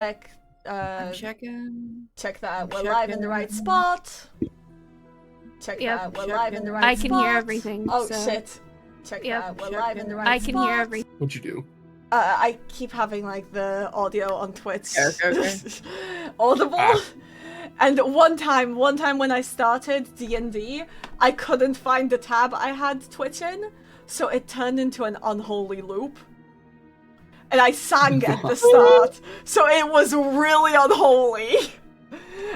Check, I'm checking. check that we're live in the right spot. Check that we're live in the right spot. I can hear everything. Oh so. shit. Check that we're live in the right spot. I can hear everything. What'd you do? I keep having like the audio on Twitch Okay. audible. Ah. And one time when I started D&D, I couldn't find the tab I had Twitch in, so it turned into an unholy loop. And I sang at the start, so it was really unholy.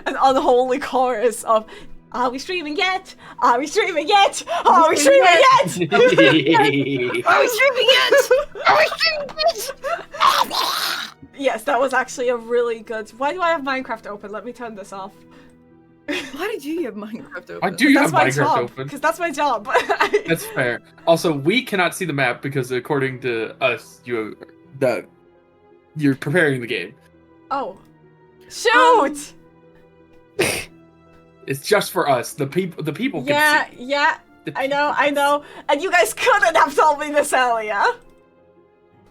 An unholy chorus of, "Are we streaming yet? Are we streaming yet? Are we streaming yet? Are we streaming yet? Are we streaming yet?" Yes, that was actually a really good... Why do I have Minecraft open? Let me turn this off. Why did you have Minecraft open? Why do you have That's my Minecraft job, open? because that's my job. That's fair. Also, we cannot see the map because according to us, you're preparing the game. Oh. Shoot! It's just for us. The people can see. Yeah. I know. And you guys couldn't have told me this earlier.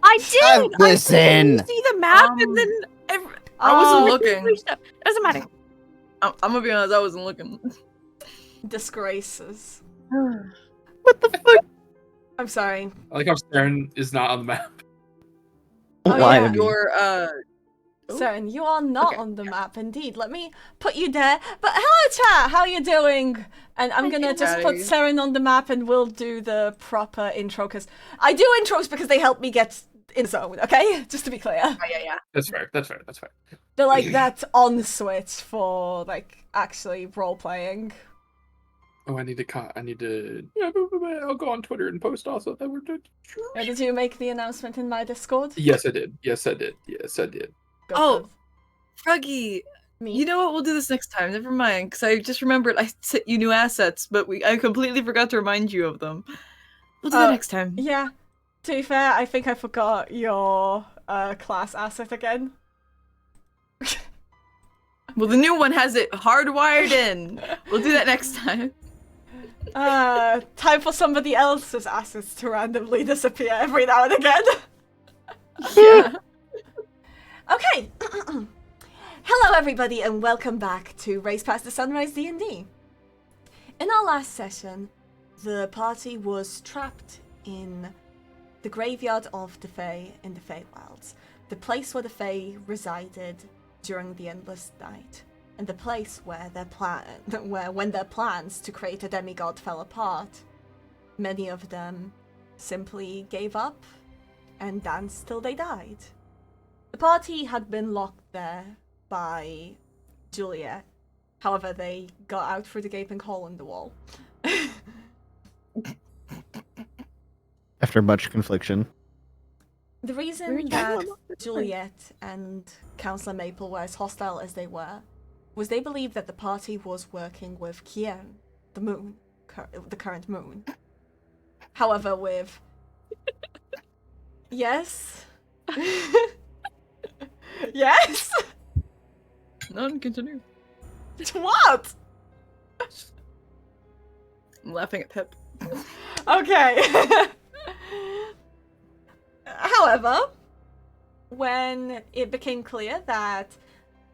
I did! Listen! I see the map and then... I wasn't looking. It doesn't matter. I'm gonna be honest, I wasn't looking. Disgraces. What the fuck? I'm sorry. I like how Seren is not on the map. Oh, Why? yeah. You're, Seren, you are not on the map, indeed. Let me put you there. But hello, chat! How are you doing? And I'm gonna just put Seren on the map and we'll do the proper intro, because I do intros because they help me get in zone, okay? Just to be clear. yeah. That's fair. They're like that on switch for, like, actually role-playing. Oh, I need to... Yeah, I'll go on Twitter and post also that we're doing... Did you make the announcement in my Discord? Yes, I did. Go Oh. for it. Froggy, Me. you know what? We'll do this next time. Never mind, because I just remembered I sent you new assets, but I completely forgot to remind you of them. We'll do that next time. Yeah. To be fair, I think I forgot your class asset again. Well, the new one has it hardwired in. We'll do that next time. Time for somebody else's assets to randomly disappear every now and again. Yeah. Okay. Hello everybody and welcome back to Race Past the Sunrise D&D. In our last session, the party was trapped in the graveyard of the Fae in the Feywilds, the place where the Fae resided during the Endless Night, and the place where when their plans to create a demigod fell apart, many of them simply gave up and danced till they died. The party had been locked there by Juliet. However, they got out through the gaping hole in the wall. After much confliction. The reason that Juliet and Councillor Maple were as hostile as they were was they believed that the party was working with Kien, the moon, the current moon. However, with... Yes? Yes? None, continue. What? I'm laughing at Pip. Okay. However, when it became clear that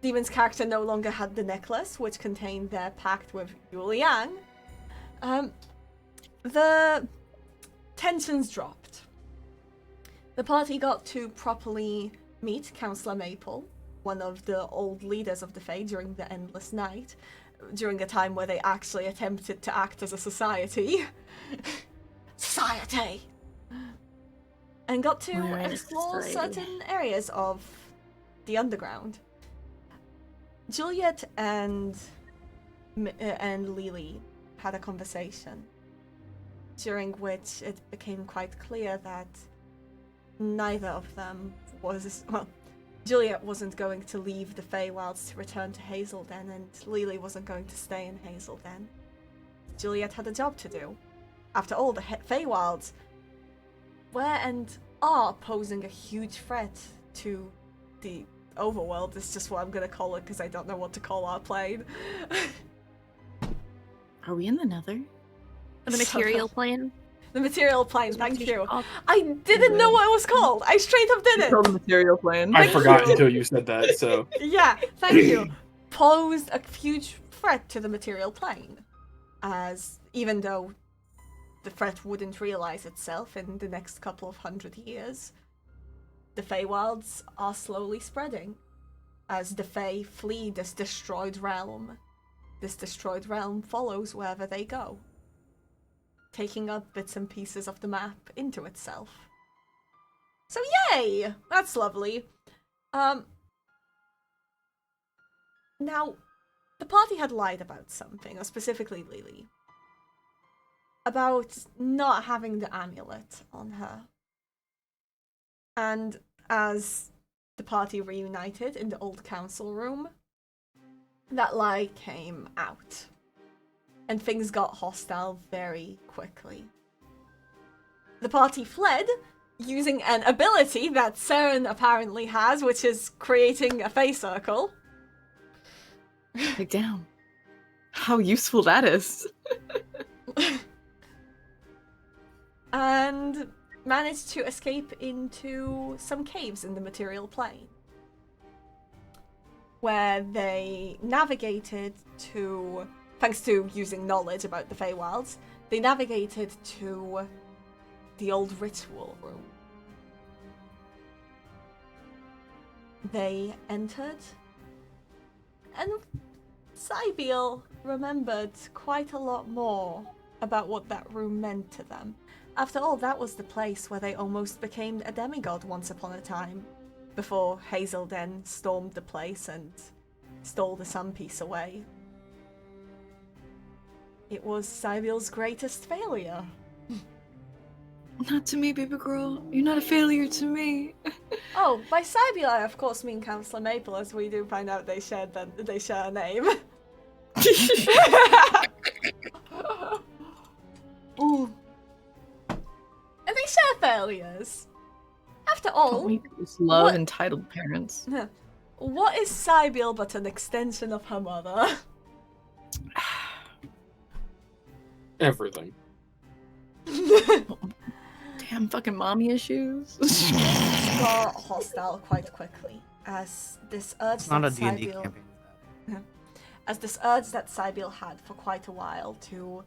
Demon's character no longer had the necklace, which contained their pact with Yuliang, the tensions dropped. The party got to properly meet Councillor Maple, one of the old leaders of the Fae during the Endless Night, during a time where they actually attempted to act as a society. Society! And got to explore certain areas of the underground. Juliet and Lele had a conversation, during which it became quite clear that neither of them was... Well, Juliet wasn't going to leave the Feywilds to return to Hazelden, and Lele wasn't going to stay in Hazelden. Juliet had a job to do. After all, the Feywilds were and are posing a huge threat to the overworld, is just what I'm gonna call it, because I don't know what to call our plane. Are we in the Nether? The material plane. The material plane, thank you. Oh, I didn't know what it was called. I straight up did Called it. the material plane. I Thank forgot you. until you said that, so. Yeah, thank you. Posed a huge threat to the material plane, as even though the threat wouldn't realize itself in the next couple of 100 years, the Feywilds are slowly spreading as the Fey flee this destroyed realm. This destroyed realm follows wherever they go, taking up bits and pieces of the map into itself. So yay! That's lovely. Now, the party had lied about something, or specifically Lele, about not having the amulet on her. And as the party reunited in the old council room, that lie came out. And things got hostile very quickly. The party fled, using an ability that Seren apparently has, which is creating a Fey circle. Like, damn. How useful that is. And managed to escape into some caves in the material plane, where they navigated to, thanks to using knowledge about the Feywilds, they navigated to the old ritual room. They entered, and Sibylle remembered quite a lot more about what that room meant to them. After all, that was the place where they almost became a demigod once upon a time, before Hazel then stormed the place and stole the Sun Piece away. It was Sibylle's greatest failure. Not to me, baby girl. You're not a failure to me. Oh, by Sibylle I of course mean Councillor Maple, as we do find out they share a name. Ooh. And they share failures. After all, We just love what- entitled parents. what is Sibylle but an extension of her mother? Everything. Damn fucking mommy issues. Got hostile quite quickly, as this urge It's not a that D&D Sibylle, campaign. as this urge that Sibylle had for quite a while to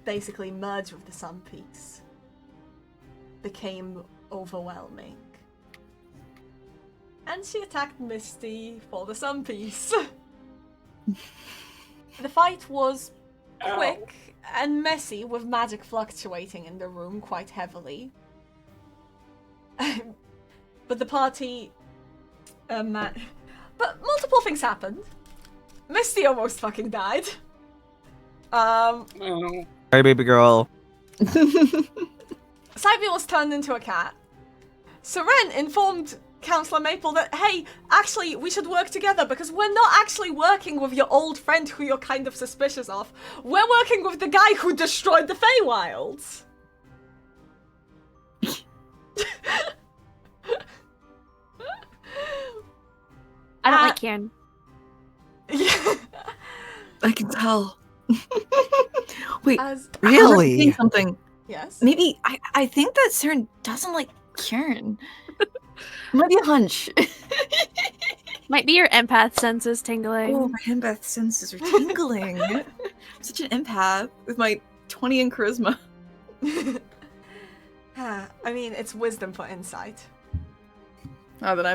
basically merge with the Sun Piece became overwhelming. And she attacked Misty for the Sun Piece. The fight was quick and messy, with magic fluctuating in the room quite heavily. But the party... but multiple things happened. Misty almost fucking died. Oh. Sorry, baby girl. Sibylle was turned into a cat. Seren informed Councillor Maple that, hey, actually, we should work together because we're not actually working with your old friend who you're kind of suspicious of. We're working with the guy who destroyed the Feywilds. I don't like Kieran. Yeah. I can tell. Wait, As I Really? remember thinking something. yes. Maybe I think that Seren doesn't like Kieran. Might be a hunch. Might be your empath senses tingling. Oh, my empath senses are tingling. I'm such an empath with my 20 in charisma. I mean, it's wisdom for insight. Oh, then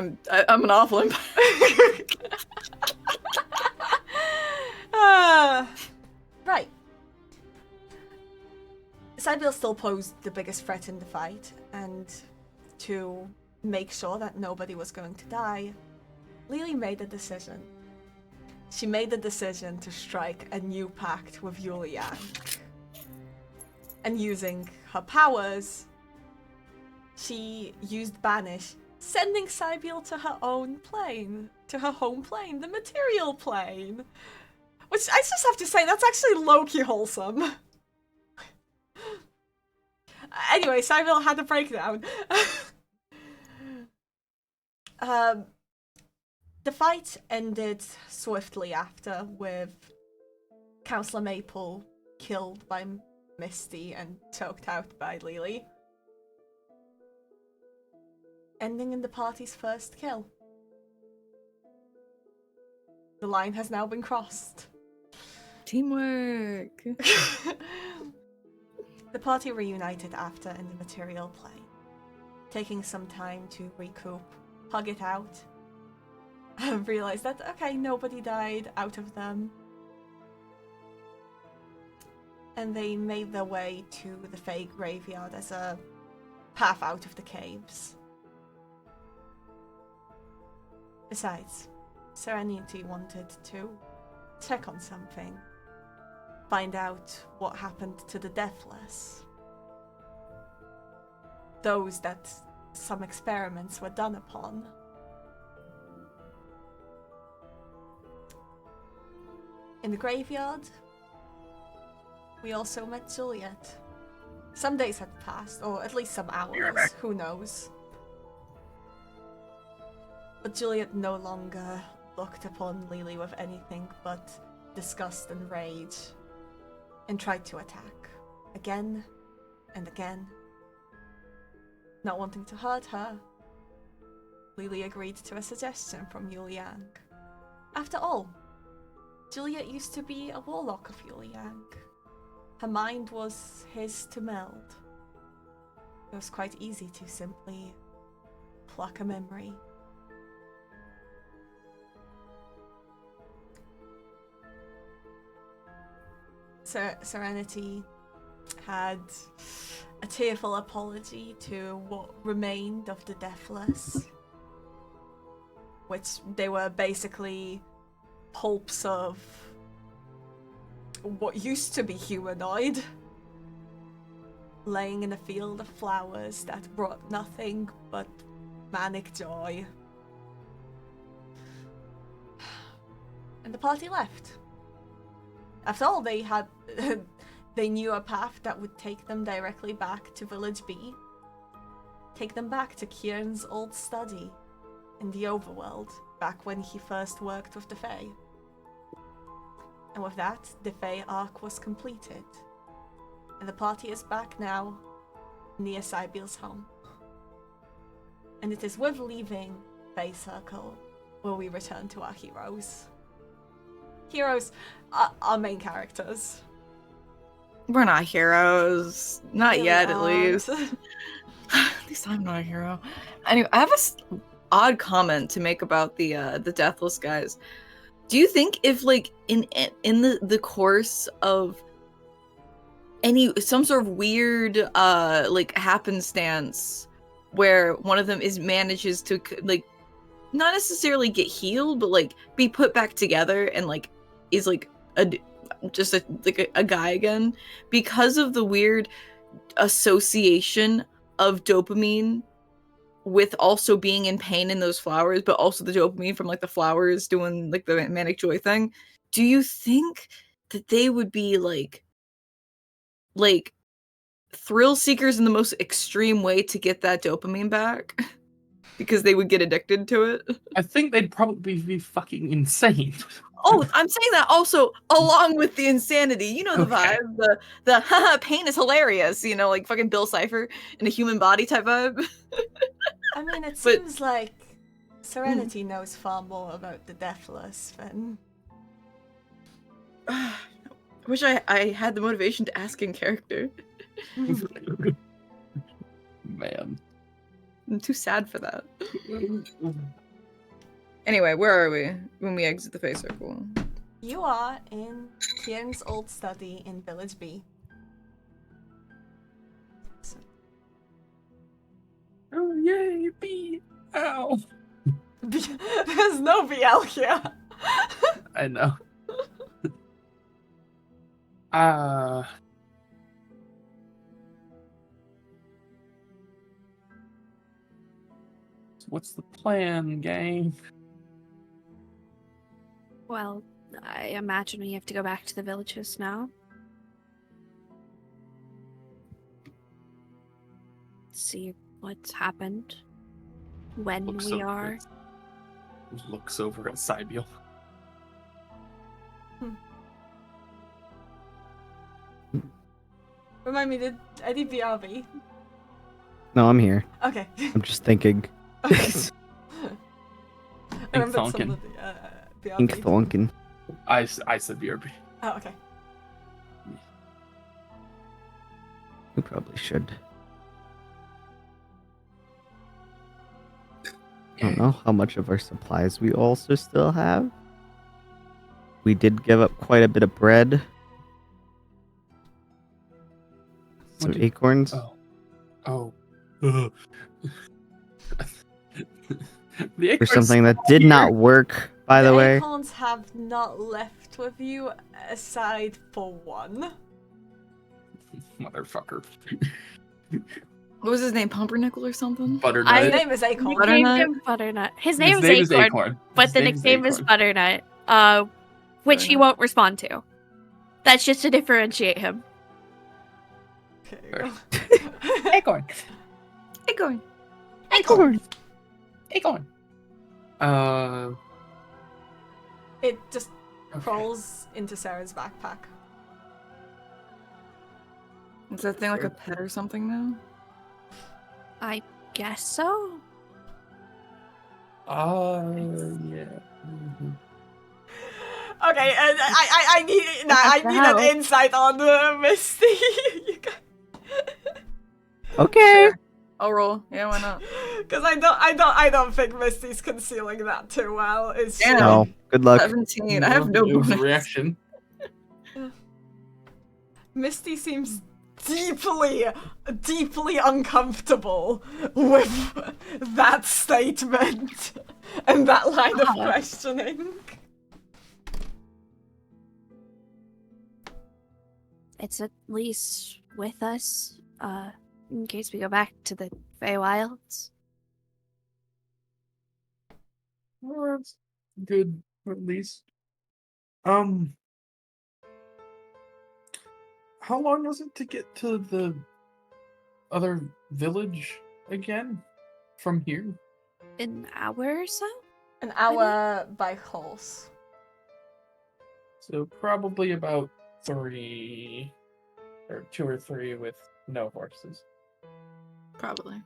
I'm an awful empath. Right. Sibylle still posed the biggest threat in the fight, and to make sure that nobody was going to die, Lele made a decision. She made the decision to strike a new pact with Yulian. And using her powers, she used Banish, sending Sibylle to her own plane, to her home plane, the material plane. Which I just have to say, that's actually low-key wholesome. Anyway, Sibylle had a breakdown. The fight ended swiftly after, with Councillor Maple killed by Misty and choked out by Lele. Ending in the party's first kill. The line has now been crossed. Teamwork. The party reunited after an immaterial play, taking some time to recoup, hug it out, and realize that, okay, nobody died out of them. And they made their way to the Fae graveyard as a path out of the caves. Besides, Serenity wanted to check on something. Find out what happened to the Deathless. Those that some experiments were done upon. In the graveyard, we also met Juliet. Some days had passed, or at least some hours, who knows. But Juliet no longer looked upon Lele with anything but disgust and rage, and tried to attack, again and again. Not wanting to hurt her, Lele agreed to a suggestion from Yuliang. After all, Juliet used to be a warlock of Yuliang. Her mind was his to meld. It was quite easy to simply pluck a memory. Serenity had a tearful apology to what remained of the Deathless, which they were basically pulps of what used to be humanoid, laying in a field of flowers that brought nothing but manic joy. And the party left. After all, they had they knew a path that would take them directly back to Village B, take them back to Kieran's old study in the overworld, back when he first worked with the Fae. And with that, the Fae arc was completed, and the party is back now near Sibylle's home. And it is with leaving Fae Circle where we return to our heroes. Heroes are our main characters. We're not heroes. Not Really yet, at aren't. least. At least I'm not a hero. Anyway, I have a odd comment to make about the Deathless guys. Do you think if, like, in the course of some sort of weird like happenstance where one of them manages to, like, not necessarily get healed, but like be put back together and like is like a guy again, because of the weird association of dopamine with also being in pain in those flowers, but also the dopamine from like the flowers doing like the manic joy thing? Do you think that they would be like thrill seekers in the most extreme way to get that dopamine back? Because they would get addicted to it? I think they'd probably be fucking insane. Oh, I'm saying that also along with the insanity. You know the Okay. vibe. The haha, pain is hilarious, you know, like fucking Bill Cipher in a human body type vibe. I mean, it But- seems like Serenity knows far more about the Deathless than... I wish I had the motivation to ask in character. Man. I'm too sad for that. Anyway, where are we when we exit the Fae Circle? You are in Kieran's old study in Village B. So, Oh yay, B. Ow. there's no BL here. I know. What's the plan, gang? Well, I imagine we have to go back to the villages now. See what's happened. When Looks over at Sibylle. Remind me, did Eddie BRB? No, I'm here. Okay. I'm just thinking. Okay. I remembered Thonkin. some of the BRB. Ink thonkin. I said BRB. Oh, okay. We probably should. I don't know how much of our supplies we also still have. We did give up quite a bit of bread. Some What'd you- acorns. Oh. Ugh. The For acorns something that still did here. not work, by the way. Acorns have not left with you aside for one. Motherfucker. What was his name? Pumpernickel or something? Butternut. His name is Acorn. Nicknamed Butternut? him Butternut. His His name is Acorn, but His the name is nickname is Acorn. Butternut, which he Butternut. won't respond to. That's just to differentiate him. Okay. Acorn. Acorn. Acorn. Acorn. It just Okay. crawls into Sarah's backpack. Is that thing like a pet or something now? I guess so. Yeah. Mhm. Okay, and I need an Wow. insight on Misty. You Okay. Sure. I'll roll. Yeah, why not? Because I don't think Misty's concealing that too well. Is she? Damn. No. Good luck. 17. I have no It was a bonus. reaction. Misty seems deeply uncomfortable with that statement and that line of questioning. It's at least with us, in case we go back to the Feywilds. Well, that's good, at least. How long was it to get to the other village again from here? An hour or so? An hour by horse. So probably about 3 or 2 or 3 with no horses. Probably.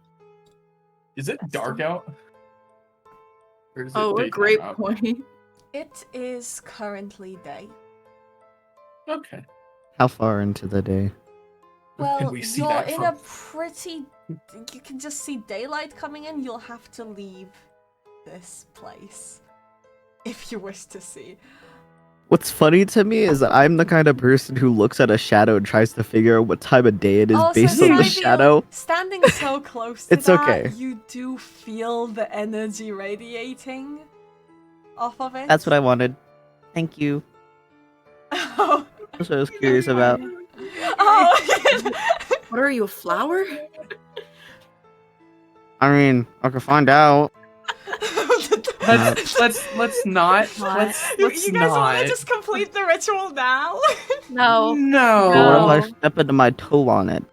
Is it dark out? Or is it Oh, a daytime great out? point. It is currently day. Okay. How far into the day? Well, we see you're that in from- a pretty. You can just see daylight coming in. You'll have to leave this place if you wish to see. What's funny to me is that I'm the kind of person who looks at a shadow and tries to figure out what time of day it is Also, based on the Sibylle, shadow. Standing so close to It's that, okay. you do feel the energy radiating off of it. That's what I wanted. Thank you. Oh. That's what I was curious about. Oh. What are you, a flower? I mean, I can find out. Let's not. Let's You guys not. want to just complete the ritual now? No. No. Or if I No. step into my toe on it.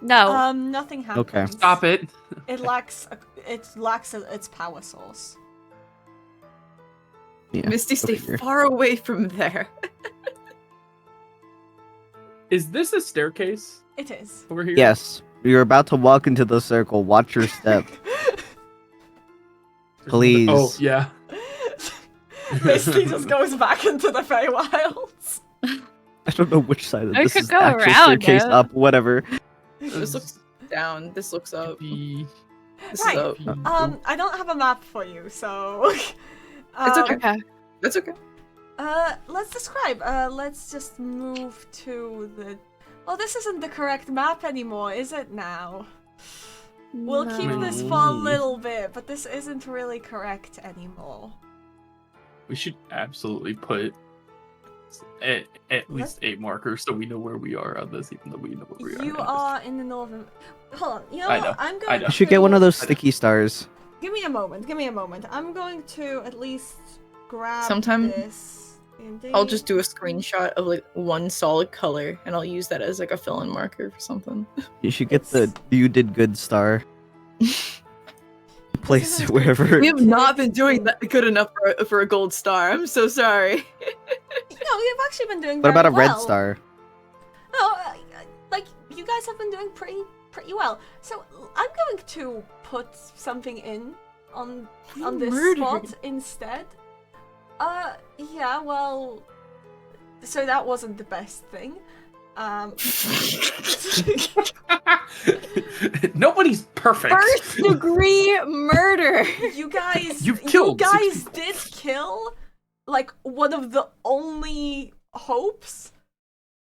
No. Nothing happens. Okay. Stop it. It lacks its power source. Yeah, Misty, go stay figure. far away from there. Is this a staircase It is. over here? Yes, you're about to walk into the circle. Watch your step. Please. Oh yeah. Misty just goes back into the Feywilds. I don't know which side of I this could is go the actual around staircase it. up, whatever. This looks down. This looks up. Be- This Right. is up. I don't have a map for you, so. It's okay. Okay. That's okay. Let's describe. Let's just move to the. Well, this isn't the correct map anymore, is it now? We'll keep this for a No. little bit, but this isn't really correct anymore. We should absolutely put at least 8 markers so we know where we are on this, even though we know where we are. You on are in the northern. Hold on. You know I what? know, I'm I going. know. You should get one of those I know. sticky stars. Give me a moment. Give me a moment. I'm going to at least grab Sometime this. I'll just do a screenshot of like one solid color and I'll use that as like a fill-in marker for something. You should get the "You did good" star. Place it wherever. We have not been doing that good enough for a gold star. I'm so sorry. No, we've actually been doing. What very about a red well. star? No, like guys have been doing pretty well. So I'm going to put something in on this spot instead. Yeah, well, so that wasn't the best thing. Nobody's perfect. First degree murder. You guys You've killed 60 did kill like one of the only hopes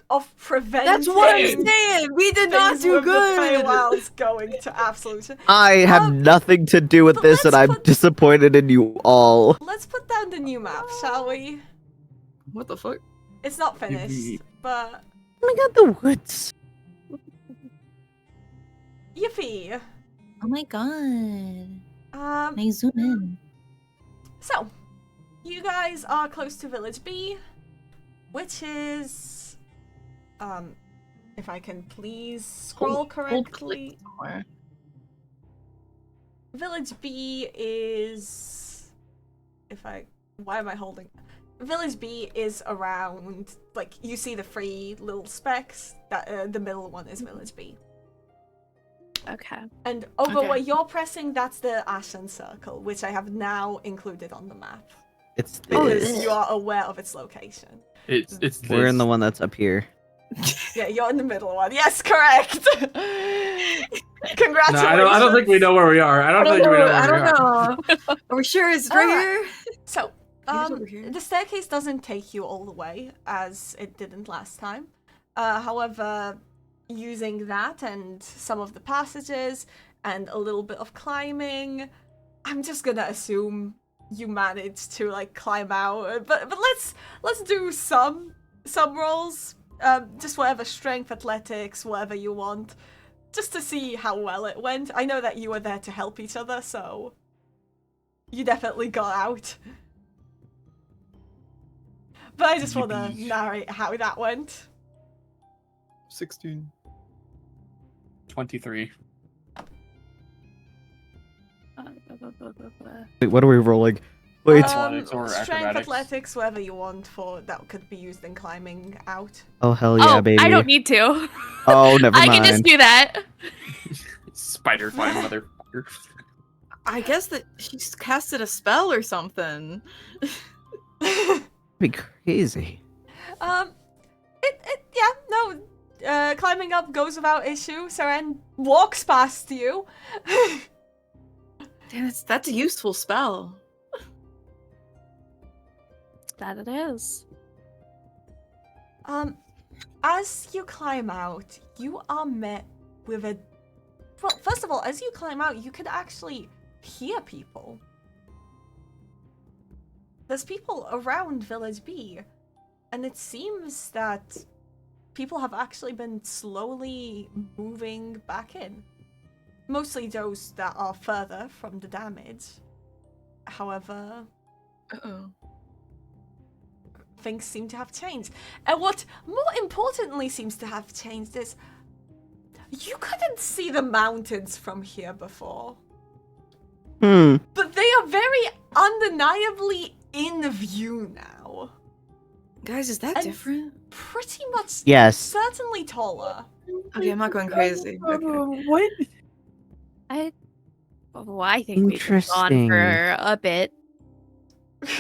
of preventing. That's what I'm saying. We did not things do with good. The Feywilds going to absolution. I have nothing to do with but this, and let's I'm disappointed in you all. Let's put down the new map, shall we? What the fuck? It's not finished, but Oh my god, the woods. yippee. Oh my god. Um, zoom in. So, you guys are close to Village B, which is, if I can please scroll correctly. Village B is, why am I holding? Village B is around, like, you see the 3 little specks, that the middle one is Village B. Okay. And over Okay. where you're pressing, that's the Ashen Circle, which I have now included on the map. It's Because you are aware of its location. It's we're in this. the one that's up here. Yeah, you're in the middle one. Yes, correct! Congratulations! No, I don't think we know where we are. I don't think we know where we are. know. Are we sure it's right here? So, Here's over here. the staircase doesn't take you all the way, as it didn't last time. However, using that and some of the passages and a little bit of climbing, I'm just gonna assume you managed to like climb out. But let's do some rolls. Just whatever, strength, athletics, whatever you want, just to see how well it went. I know that you were there to help each other, so you definitely got out. But I just want to narrate how that went. 16. 23. Wait, what are we rolling? Wait. Athletics or strength, acrobatics? athletics, whatever you want for that could be used in climbing out. Oh hell yeah, oh, baby. I don't need to. Oh, never I mind. can just do that. Spider flying motherfucker. I guess that she's casted a spell or something. That'd be crazy. Climbing up goes without issue. Seren walks past you. Damn, that's a useful spell. That it is. As you climb out, you are met with a... Well, first of all, as you climb out, you can actually hear people. There's people around Village B, and it seems that people have actually been slowly moving back in. Mostly those that are further from the damage. However, Uh-oh. things seem to have changed. And what more importantly seems to have changed is you couldn't see the mountains from here before. But they are very undeniably in view now. Guys, is that And different? Pretty much, Yes. certainly taller. Okay, I'm not going crazy. Okay. What? I think we've been gone Interesting. for a bit.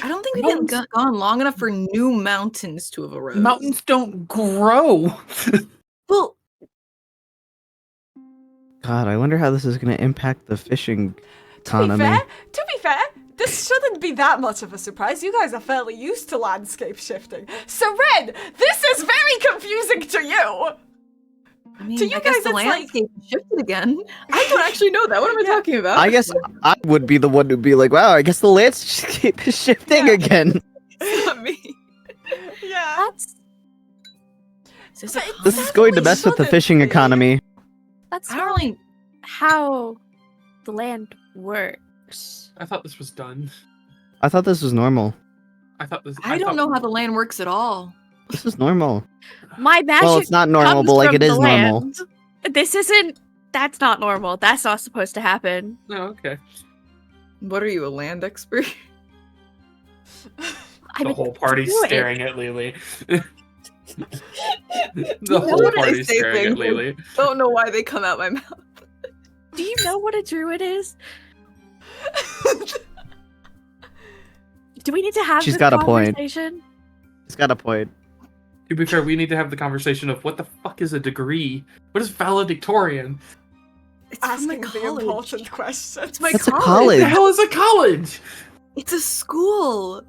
I don't think we've been gone long enough for new mountains to have arose. Mountains don't grow. Well, God, I wonder how this is going to impact the fishing economy. To be fair, this shouldn't be that much of a surprise. You guys are fairly used to landscape shifting. Seren, this is very confusing to you. I mean, To you I guess guys, the it's like- landscape shifted again. I don't actually know that. What am I talking about? I guess I would be the one to be like, wow, I guess the landscape is shifting Yeah. again. It's not me. Yeah. That's Is this But a it's This is going to mess with the shouldn't fishing be. economy. that's I don't really. how the land works. I thought this was done. I thought this was normal. I don't know how the land works at all. This is normal. My magic Well, it's not normal, comes but like from it is the normal. land. This isn't. That's not normal. That's not supposed to happen. No, okay. What are you, a land expert? I The would whole party's do it. staring at Lele. The whole When I party's say staring at things, Lele. Don't know why they come out my mouth. Do you know what a druid is? Do we need to have She's this got a point. conversation? He's got a point. To be fair, we need to have the conversation of what the fuck is a degree? What is valedictorian? It's from Asking my the college. important question. It's my That's a What college. the hell is a college? It's a school.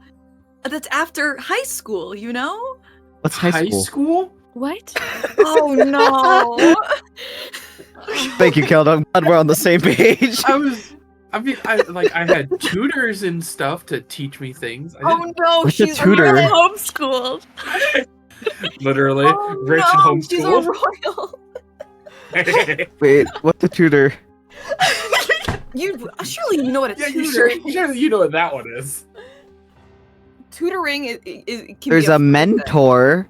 That's after high school, you know? What's high school? What? Oh no. Thank you, Kel. I'm glad we're on the same page. I had tutors and stuff to teach me things. I Oh no, What's a she's tutor? really homeschooled. didn't- literally Oh, rich no, and she's a homeschooled. royal. Wait, what's a tutor? You surely you know what a Yeah, tutor you know what that one is. Tutoring is can There's be a mentor.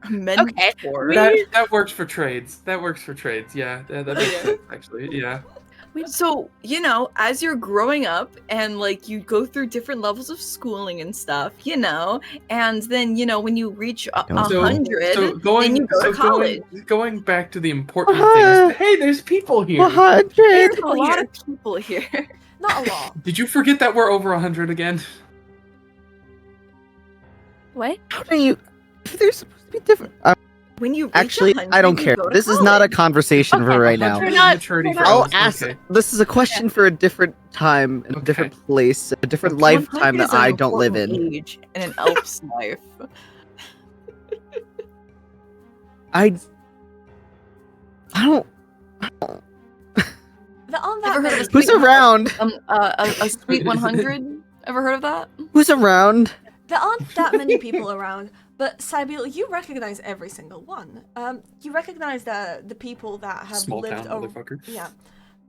mentor. Okay. That works for trades. That works for trades. Yeah, that makes Yeah. sense, actually. Yeah. So, you know, as you're growing up and like you go through different levels of schooling and stuff, you know, and then, you know, when you reach a Don't know. 100, So going, then you go to college. going back to the important Uh-huh. things. Hey, there's people here. 100. There's a lot of people here. Not a lot. Did you forget that we're over 100 again? What? How do you? They're supposed to be different. When you reach Actually, 100, I don't you care. go to This is not a college. conversation for Okay, right now. 100 is not- maturity we're for not- I'll us, ask. okay. This is a question for a different time, and a different Okay. place, a different 100 lifetime is that an I don't live important in. age in an elf's life. I don't. There aren't that Ever heard of many a Who's people. around? A sweet 100? Ever heard of that? Who's around? There aren't that many people around, but Sibylle, you recognize every single one. You recognize the people that have Small lived town motherfucker.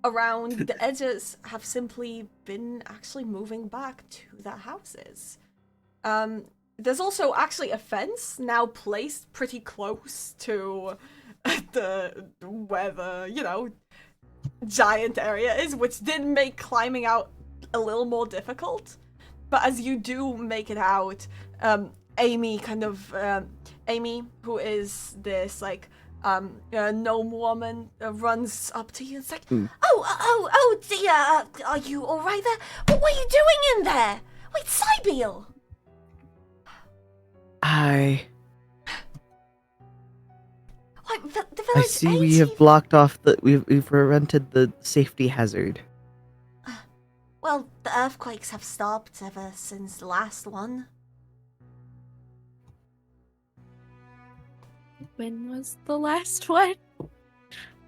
around the edges have simply been actually moving back to their houses. There's also actually a fence now placed pretty close to where the giant area is, which did make climbing out a little more difficult. But as you do make it out, Amy, who is this gnome woman, runs up to you and is like, "Oh dear, are you all right there? What were you doing in there? Wait, Sibylle." Why, the I village see ain't we have even- blocked off the. We've prevented the safety hazard. Well, the earthquakes have stopped ever since the last one. When was the last one?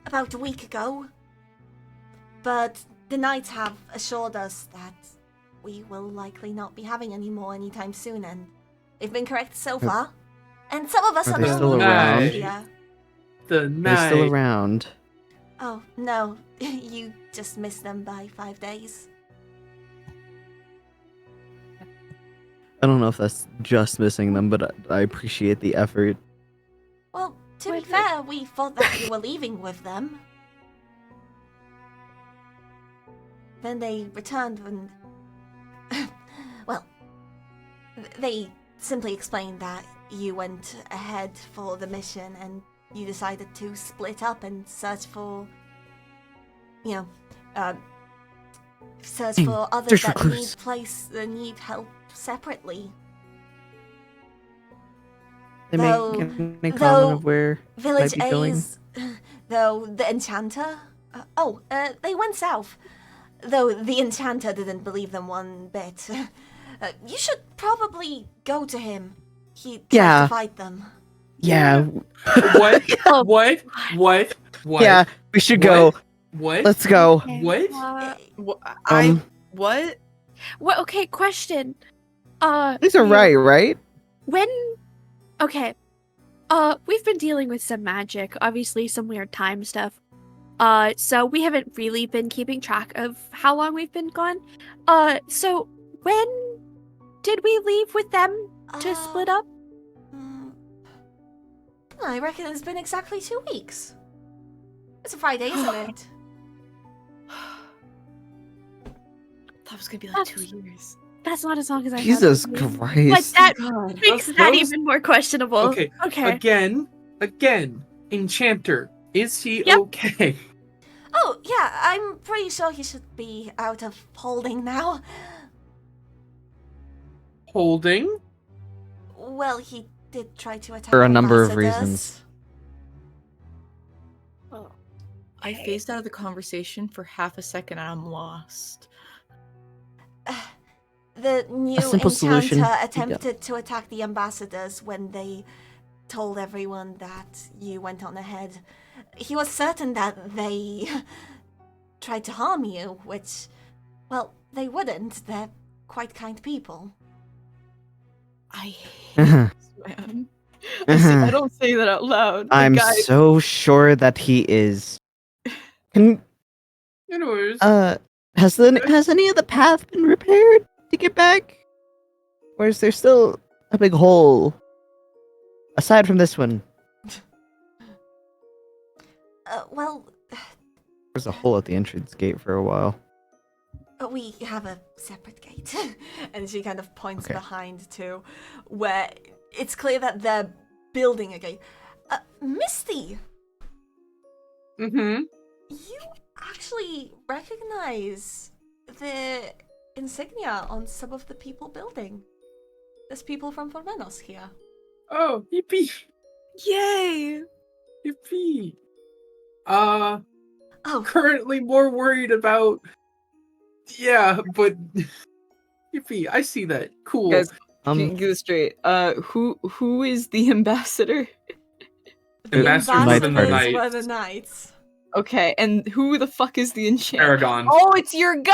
About a week ago. But the knights have assured us that we will likely not be having any more anytime soon, and they've been correct so far. And some of us Are on they the still social around? media. The They're night. still around. Oh, no. You just missed them by 5 days. I don't know if that's just missing them, but I appreciate the effort. Well, to be Wait, fair, we thought that you were leaving with them. Then they returned and... well, they simply explained that you went ahead for the mission and you decided to split up and search for... search for others Just that recluse. need help separately. They Though- make any though comment of where Village might be going? A's, though the enchanter, they went south. Though the enchanter didn't believe them one bit. You should probably go to him. He tried Yeah. to fight them. Yeah, What? Oh. What? What? What? yeah. We should go. What? Let's go. What? What? What? Okay, question. These are right? When? Okay. We've been dealing with some magic, obviously some weird time stuff. So we haven't really been keeping track of how long we've been gone. So when did we leave with them to split up? I reckon it's been exactly 2 weeks. It's a Friday, isn't it? That was gonna be like 2 That's- years. That's not as long as I thought it Jesus would be. But Christ. that God. makes Those- that even more questionable. Okay. Okay. Again, Enchanter, is he Yep. okay? Oh, yeah, I'm pretty sure he should be out of holding now. Holding? Well, he did try to attack For a number of ambassadors. reasons. I phased out of the conversation for half a second and I'm lost. The new simple solution. enchanter attempted to attack the ambassadors when they told everyone that you went on ahead. He was certain that they tried to harm you, which, well, they wouldn't. They're quite kind people. I hate this man. I don't say that out loud. I'm Guys, so sure that he is. Can Anyways, has any of the path been repaired to get back? Or is there still a big hole? Aside from this one. Well, There's a hole at the entrance gate for a while. we have a separate gate. And she kind of points Okay. behind to where it's clear that they're building a gate. Misty, mm-hmm. you actually recognize the insignia on some of the people building. There's people from Formenos here. Oh, yippee! yay! Yippee! Oh, Currently more worried about. Yeah, but yippee! I see that. Cool. Guys, Um, get this straight. Who is the ambassador? the Ambassadors Knight ambassadors Party. were the knights. Okay, and who the fuck is the enchanter? Aragon. Oh, it's your guy!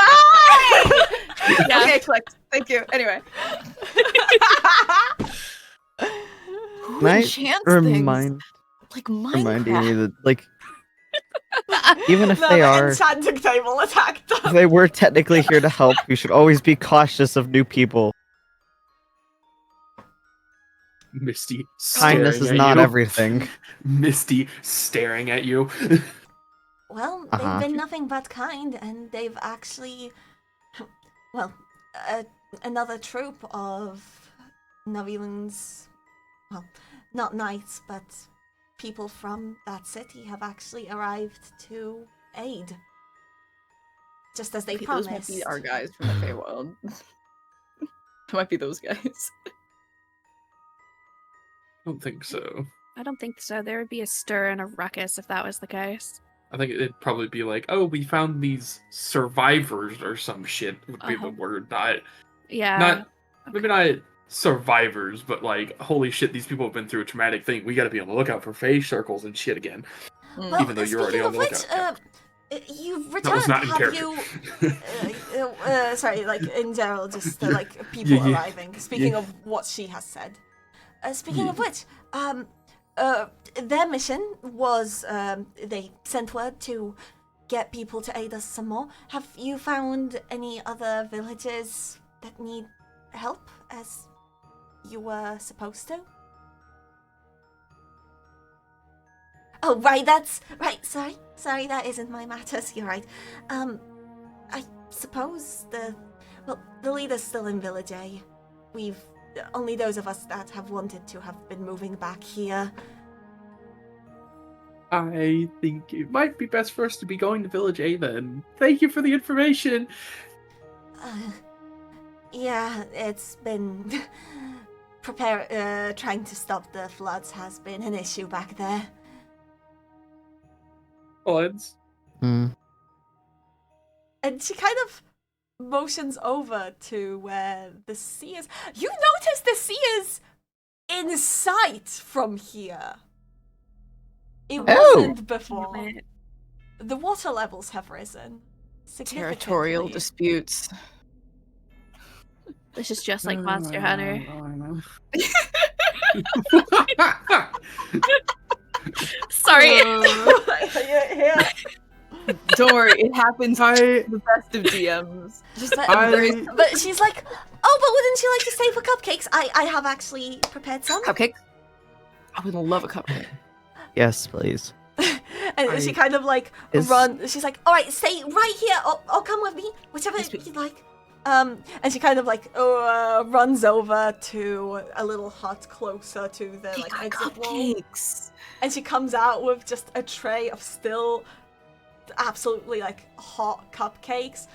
Yeah. Okay, clicked. Thank you. Anyway. Who Might enchants things? reminding Like Minecraft. me that, like, even if No, they the are, enchanting table attacked if them. they were technically here to help, we should always be cautious of new people. Misty. Kindness staring is at not you. everything. Misty staring at you. Well, Uh-huh. they've been nothing but kind, and they've actually, well, another troop of Navilan's, well, not knights, but people from that city have actually arrived to aid. Just as they Okay, those promised. might be our guys from the Feywild. It might be those guys. Don't think so. I don't think so. There would be a stir and a ruckus if that was the case. I think it'd probably be like, oh, we found these survivors or some shit would be the Uh-huh. word. Not Yeah. maybe not survivors, but like, holy shit, these people have been through a traumatic thing. We gotta be on the lookout for phase circles and shit again. Well, even though you're already speaking on the of which, lookout. you've That was returned. not in Have character. you? Sorry, like in general, just like people Yeah. arriving. Speaking Yeah. of what she has said. Speaking of which, their mission was they sent word to get people to aid us some more. Have you found any other villages that need help as you were supposed to? Oh, right, that's right. Sorry, that isn't my matters. You're right. I suppose the leader's still in Village A. We've only those of us that have wanted to have been moving back here. I think it might be best for us to be going to Village A then. Thank you for the information. Yeah, it's been trying to stop the floods has been an issue back there. Odds. Hmm. And she kind of motions over to where the sea is. You notice the sea is in sight from here. It Oh. wasn't before. Damn it. The water levels have risen. Territorial significantly. disputes. This is just like Monster Hunter. Sorry. Yeah. Don't worry, it happens to I the best of DMs. Just I But she's like, oh, but wouldn't you like to stay for cupcakes? I have actually prepared some. cupcake. I would love a cupcake. Yes, please. And she kind of like Is- she's like, all right, stay right here or come with me, whichever Yes, please. you like. And she kind of like runs over to a little hut closer to the They like got exit wall. cupcakes. And she comes out with just a tray of still absolutely like hot cupcakes.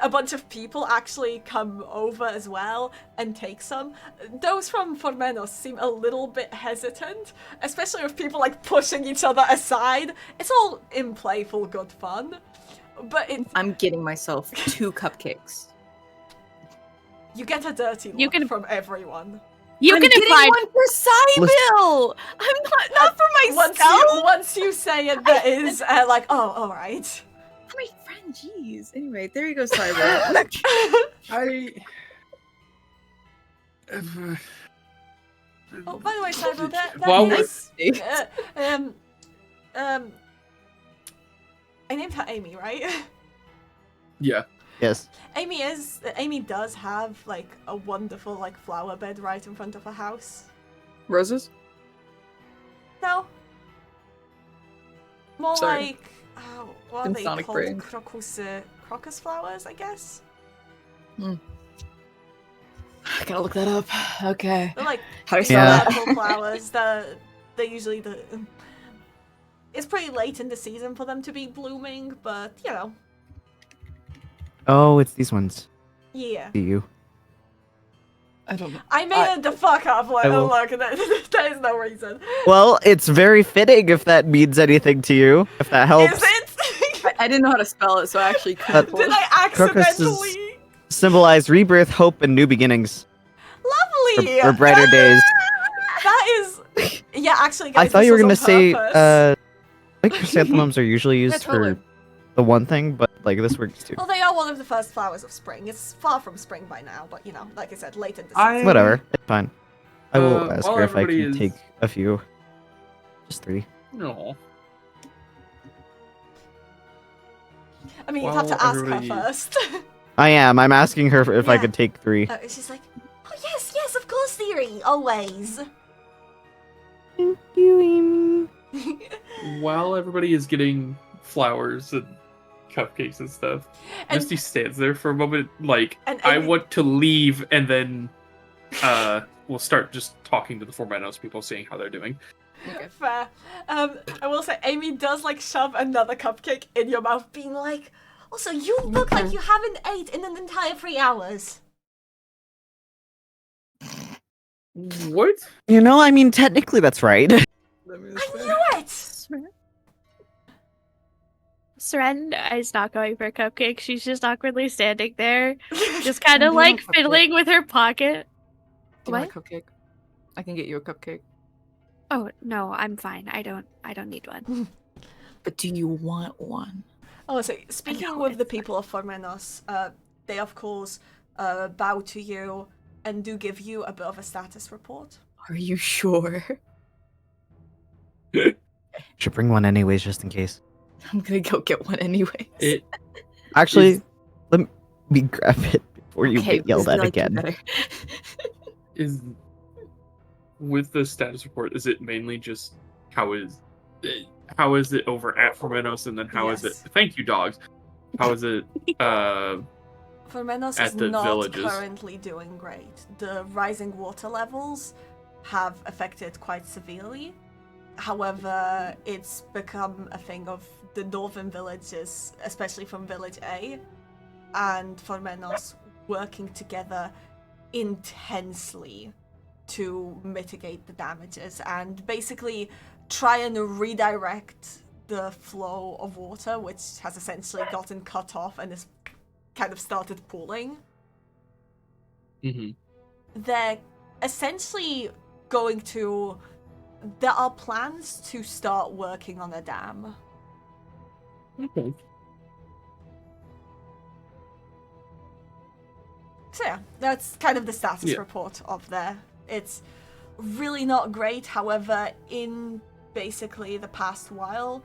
A bunch of people actually come over as well and take some. Those from Formenos seem a little bit hesitant, especially with people like pushing each other aside. It's all in playful good fun. But I'm getting myself 2 cupcakes. you get a dirty look can- from everyone. You I'm can getting imply. one for Sibylle. I'm not for myself. Once you say it, there is like, oh, all right. For my friend, jeez. Anyway, there you go, Sibylle. I. Oh, by the way, Cyber, that While is, I named her Amy, right? Yeah. Yes. Amy does have like a wonderful like flower bed right in front of her house. Roses? No. More Sorry. like what are In they Sonic called? Brain. Crocus flowers, I guess. I gotta look that up. Okay. They're like How do I big spell that? purple flowers. They're usually it's pretty late in the season for them to be blooming, but you know. Oh, it's these ones. Yeah. Do you? I don't know. I made it the fuck up. Like, I will- look, there is no reason. Well, it's very fitting if that means anything to you. If that helps. Is it? I didn't know how to spell it, so I actually couldn't pull Did it. I Crocus is- accidentally? Symbolize rebirth, hope, and new beginnings. Lovely. Or brighter days. That is. Yeah, actually, I guys, thought this you were was gonna on say, purpose. like chrysanthemums are usually used totally. for the one thing, but like this works too. Well, they are one of the first flowers of spring. It's far from spring by now, but you know, like I said, late in the season. I- Whatever, it's fine. I will ask while her if I everybody can is- take a few. Just 3. No. I mean, you'd have to Well, ask her everybody- first. I am. I'm asking her if I Yeah. could take 3. She's like, oh yes, of course, Theory, always. Thank you, Amy. While everybody is getting flowers and cupcakes and stuff, And- Misty stands there for a moment, like, And I Amy- want to leave, and then we'll start just talking to the Formenos people, seeing how they're doing. Fair. I will say, Amy does like shove another cupcake in your mouth, being like, also, you look like you haven't ate in an entire 3 hours. What? You know, I mean, technically that's right. I knew it! Seren is not going for a cupcake. She's just awkwardly standing there, just kind Can of you have like a cupcake? fiddling with her pocket. Do you want a cupcake? I can get you a cupcake. Oh no, I'm fine. I don't need one. But do you want one? Oh, so speaking know, with the it's people of Formenos, they of course bow to you and do give you a bit of a status report. Are you sure? Should bring one anyways, just in case. I'm gonna go get one anyway. It Actually, Is- let me grab it before you get yelled at again. is with the status report. Is it mainly just how is it over at Formenos, and then how is it? Yes. Thank you, dogs. How is it? Formenos At is the not villages. currently doing great. The rising water levels have affected quite severely. However, it's become a thing of the northern villages, especially from Village A, and Formenos working together intensely to mitigate the damages and basically try and redirect the flow of water, which has essentially gotten cut off and is kind of started pooling. Mm-hmm. They're essentially going to... There are plans to start working on a dam. Okay. So yeah, that's kind of the status Yeah. report of there. It's really not great, however, in basically the past while,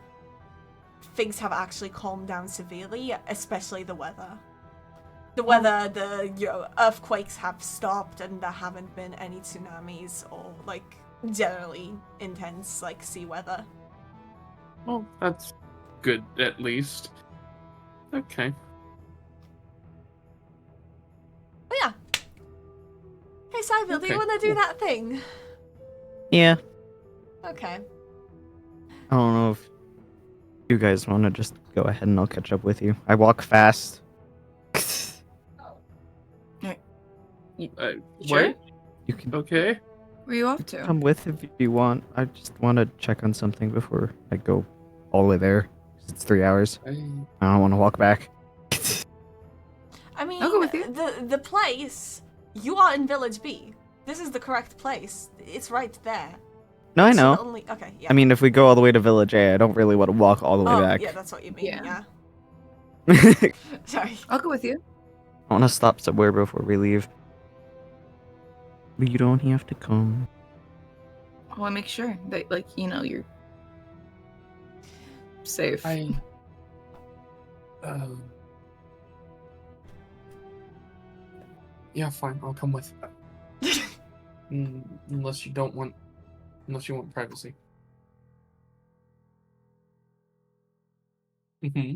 things have actually calmed down severely, especially the weather. The weather, the earthquakes have stopped, and there haven't been any tsunamis or like generally intense like sea weather. Well, that's good at least. Okay. Sibylle, do you Okay, want to do cool. that thing? Yeah. Okay. I don't know if you guys want to just go ahead and I'll catch up with you. I walk fast. Sure. What? You can Okay. Where are you off to? come with if you want. I just want to check on something before I go all the way there. It's 3 hours. I don't want to walk back. I mean, I'll go with you. the place, you are in Village B. This is the correct place. It's right there. No, I So know. the only, okay, yeah. I mean, if we go all the way to Village A, I don't really want to walk all the way back. Yeah, that's what you mean, Yeah. yeah. Sorry. I'll go with you. I want to stop somewhere before we leave. But you don't have to come. I want to make sure that, like, you know, you're safe. Yeah, fine. I'll come with. Unless you want privacy. Mm-hmm.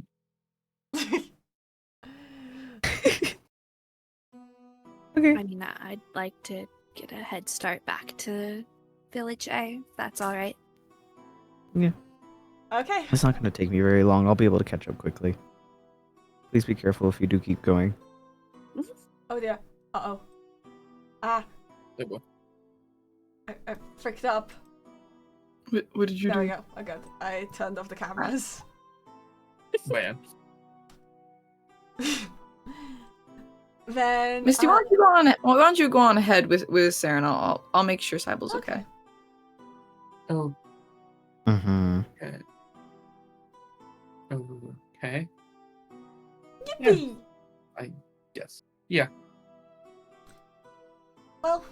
Okay. I mean, I'd like to get a head start back to Village A, if that's alright. Okay. It's not going to take me very long. I'll be able to catch up quickly. Please be careful if you do keep going. Oh dear. Uh-oh. Ah, There we go. I fricked up. What did you There do? we go. Oh good. I turned off the cameras. Man. Then Misty, why don't you go on ahead with Seren? I'll make sure Sibylle's okay. Oh, Mm-hmm. okay. Okay. Yippee! Yes. Yeah. Well,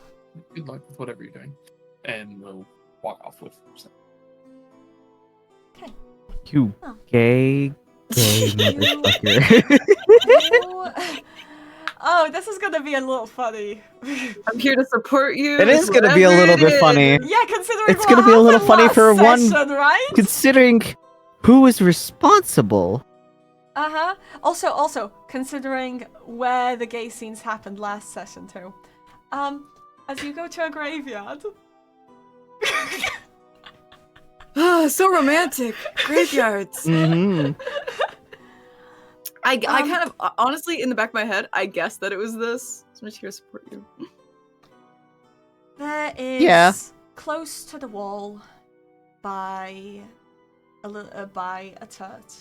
Good luck with whatever you're doing, and we'll walk off with. You Oh. gay motherfucker. Oh, this is gonna be a little funny. I'm here to support you. It is gonna be a whatever little it bit funny. is. Yeah, considering It's what gonna be a little happened funny last for one- session, right? Considering who was responsible. Uh-huh. Also, considering where the gay scenes happened last session too. As you go to a graveyard. Ah, so romantic. Graveyards. Mm-hmm. I kind of honestly, in the back of my head, I guessed that it was this. So I'm just here to support you. There is Yeah. close to the wall by a church.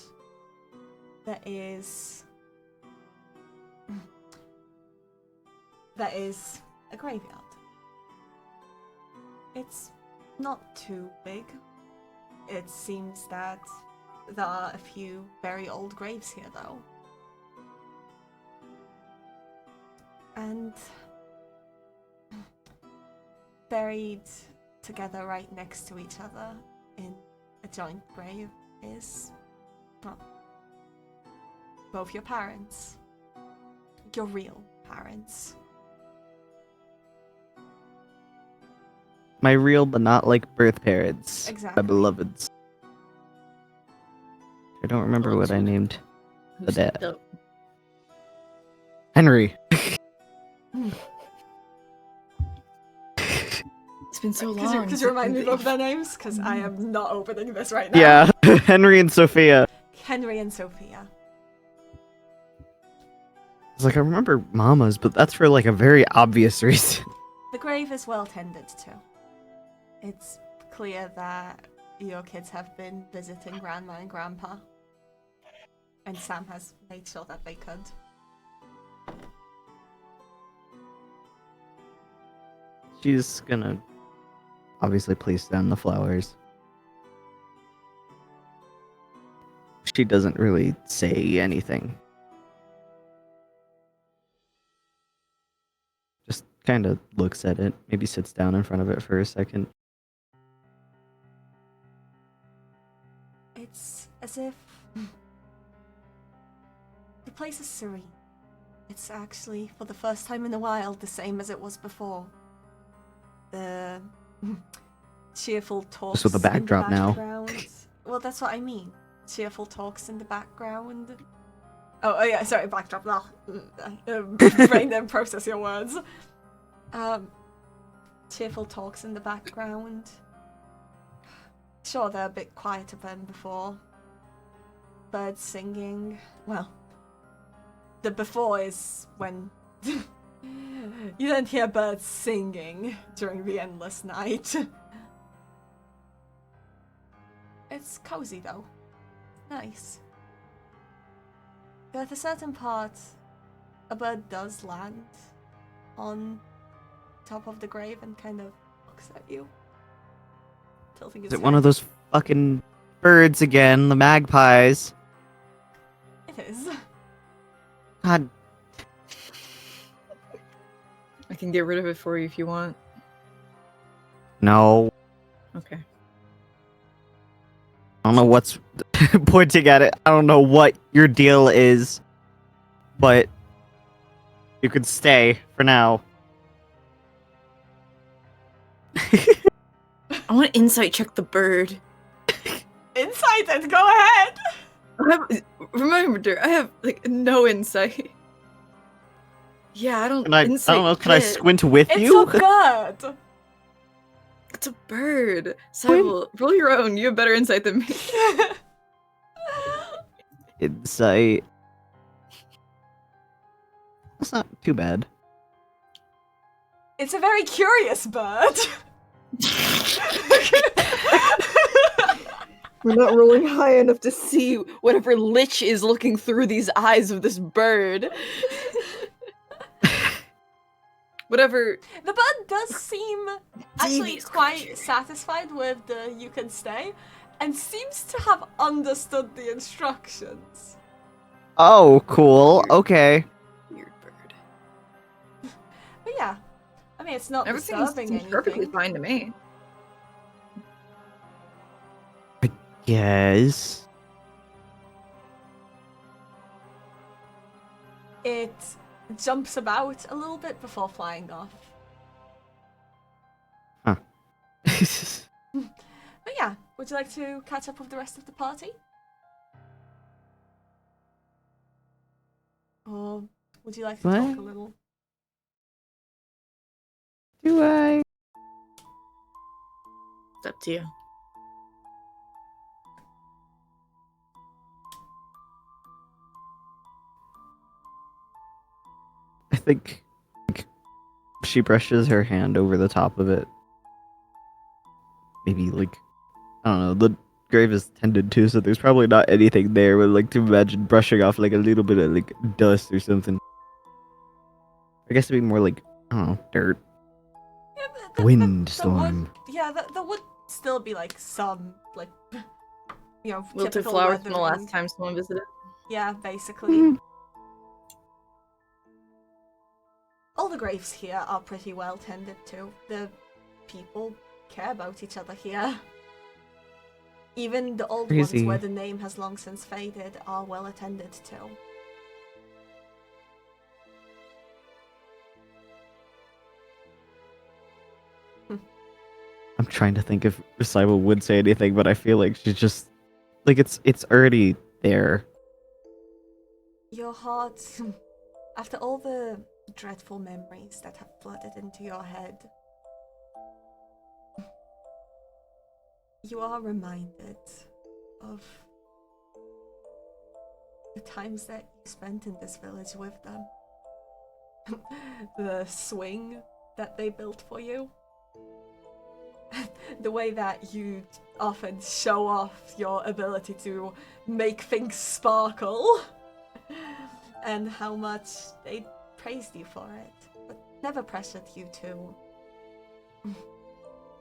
There is a graveyard. It's not too big. It seems that there are a few very old graves here, though. And buried together right next to each other in a joint grave is, well, both your parents. Your real parents. My real but not like birth parents. Exactly. My beloveds. I don't remember what I named the dad. Henry. It's been so long. Could you remind me of their names? Because I am not opening this right now. Yeah, Henry and Sophia. Henry and Sophia. It's like I remember Mama's, but that's for like a very obvious reason. The grave is well tended to. It's clear that your kids have been visiting Grandma and Grandpa. And Sam has made sure that they could. She's gonna obviously place down the flowers. She doesn't really say anything. Just kind of looks at it, maybe sits down in front of it for a second. It's as if the place is serene. It's actually, for the first time in a while, the same as it was before. The cheerful talks with a backdrop in the now. background. Well, that's what I mean. Cheerful talks in the background. Oh yeah, sorry, backdrop. Brain didn't process your words. cheerful talks in the background. Sure, they're a bit quieter than before. Birds singing. Well, the before is when you don't hear birds singing during the endless night. It's cozy though. Nice. But at a certain part, a bird does land on top of the grave and kind of looks at you. Tilting his Is it one head. of those fucking birds again? The magpies? It is. God. I can get rid of it for you if you want. No. Okay. I don't know what's pointing at it. I don't know what your deal is. But you could stay for now. I want to insight check the bird. Insight and go ahead! Remember, I have like no insight. Yeah, I don't. Can I don't know, can I shit. squint with It's you? a bird! It's a bird. Sibylle, roll your own. You have better insight than me. Insight. That's not too bad. It's a very curious bird. We're not rolling high enough to see whatever lich is looking through these eyes of this bird. Whatever. The bird does seem actually Devious quite creature. satisfied with the you can stay and seems to have understood the instructions. Oh, cool. Okay. Weird bird. But yeah, I mean, it's not Everything disturbing seems perfectly anything. fine to me. Yes. It jumps about a little bit before flying off. Huh. But yeah, would you like to catch up with the rest of the party? Or would you like to talk What? a little? Do I? It's up to you. I think she brushes her hand over the top of it. Maybe like, I don't know, the grave is tended to, so there's probably not anything there, but like to imagine brushing off like a little bit of like dust or something. I guess it'd be more like, I don't know, dirt. Yeah, Windstorm. there would still be like some like Wilted typical flowers from the weathering. last time someone visited. Yeah, basically. Mm. All the graves here are pretty well tended to. The people care about each other here. Even the old Crazy. ones where the name has long since faded are well attended to. I'm trying to think if Sibylle would say anything, but I feel like she's just like it's already there. Your heart, after all the dreadful memories that have flooded into your head, you are reminded of the times that you spent in this village with them. The swing that they built for you. The way that you often show off your ability to make things sparkle. And how much they praised you for it, but never pressured you to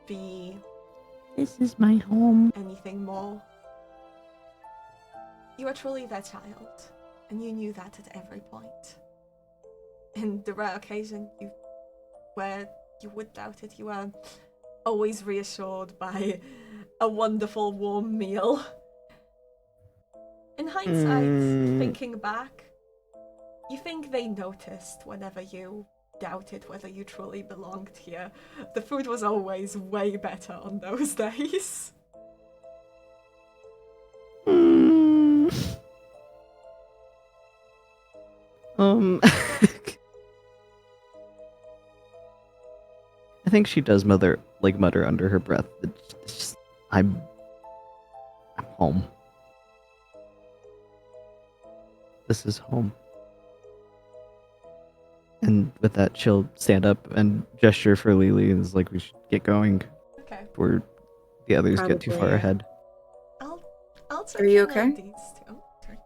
be This is my home. anything more. You are truly their child, and you knew that at every point. In the rare occasion where you would doubt it, you were always reassured by a wonderful warm meal. In hindsight, thinking back, you think they noticed whenever you doubted whether you truly belonged here. The food was always way better on those days. I think she does mutter under her breath. It's just, I'm home. This is home. And with that, she'll stand up and gesture for Lele and is like, we should get going Okay. before the others get too far Probably. ahead. I'll take Are you care okay? of these two. Oh, sorry.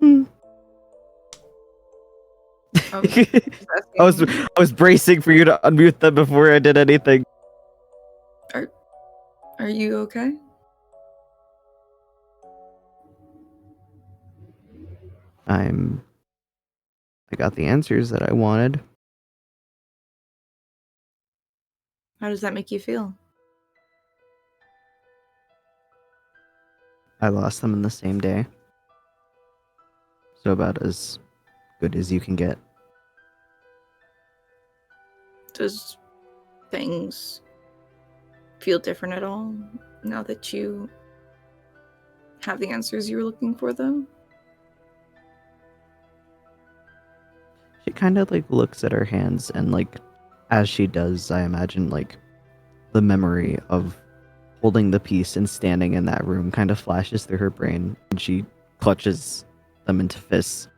Hmm. Oh, I was bracing for you to unmute them before I did anything. Are you okay? I got the answers that I wanted. How does that make you feel? I lost them in the same day. So about as good as you can get. Does things feel different at all now that you have the answers you were looking for, though? She kind of like looks at her hands and like as she does, I imagine like the memory of holding the piece and standing in that room kind of flashes through her brain and she clutches them into fists.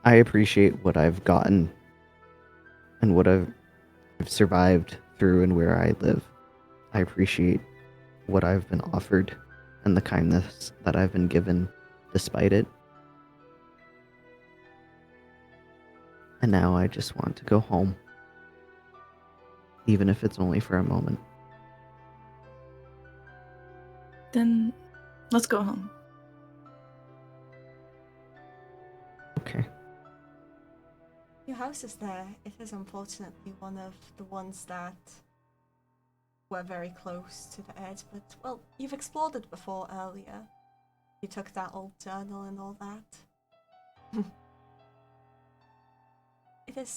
I appreciate what I've gotten and what I've survived through and where I live. I appreciate what I've been offered and the kindness that I've been given despite it. And now I just want to go home. Even if it's only for a moment. Then let's go home. Okay. Your house is there. It is unfortunately one of the ones that were very close to the edge, but, well, you've explored it before earlier. You took that old journal and all that. It's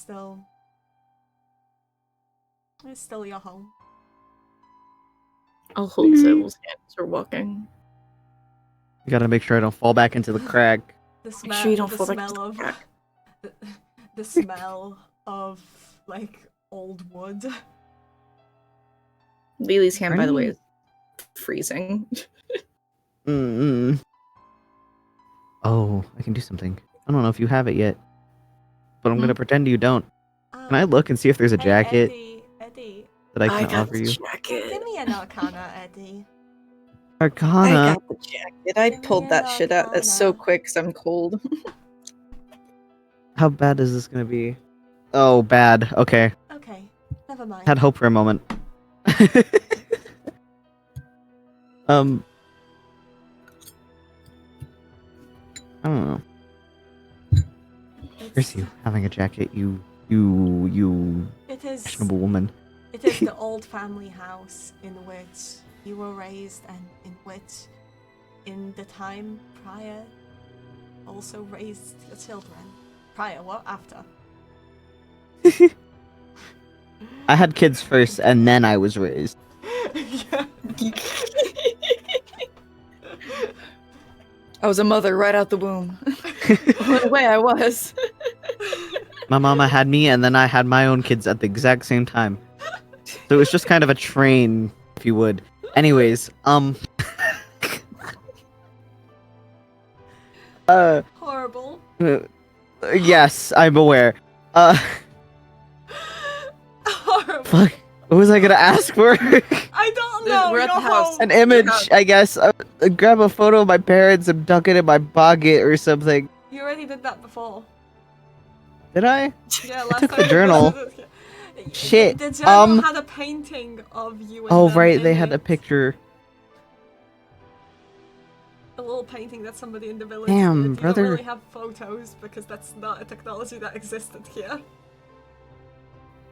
still your home. I'll hold Sibylle's hand as we're walking. You gotta make sure I don't fall back into the crack. The Make sure you don't the fall back smell into the of crack. the smell of like old wood. Lele's hand, by the way, Right. is freezing. Mm-mm. Oh, I can do something. I don't know if you have it yet, but I'm gonna pretend you don't. Can I look and see if there's a Hey, jacket Eddie, that I I can got offer the you? jacket. give me an Arcana, Eddie. I Arcana. got the jacket. I Give me pulled an that shit out. That's so Arcana. quick because I'm cold. How bad is this gonna be? Oh, bad. Okay. Okay, never mind. Had hope for a moment. I don't know. Here's you having a jacket. You It is. fashionable woman. It is the old family house in which you were raised and in which, in the time prior, also raised your children. Prior, what? After? I had kids first, and then I was raised. Yeah. I was a mother right out the womb. The way I was. My mama had me, and then I had my own kids at the exact same time. So it was just kind of a train, if you would. Anyways, Horrible. yes, I'm aware. Horrible. Fuck. What was I gonna ask for? I don't know. We're at the You're house. home. An image, house. I guess. Grab a photo of my parents and duck it in my pocket or something. You already did that before. Did I? Yeah, I last took time the you journal. visited- Shit. The journal had a painting of you and Oh them right, in they had a it. picture. A little painting that somebody in the village Damn, did. You brother. don't really have photos because that's not a technology that existed here.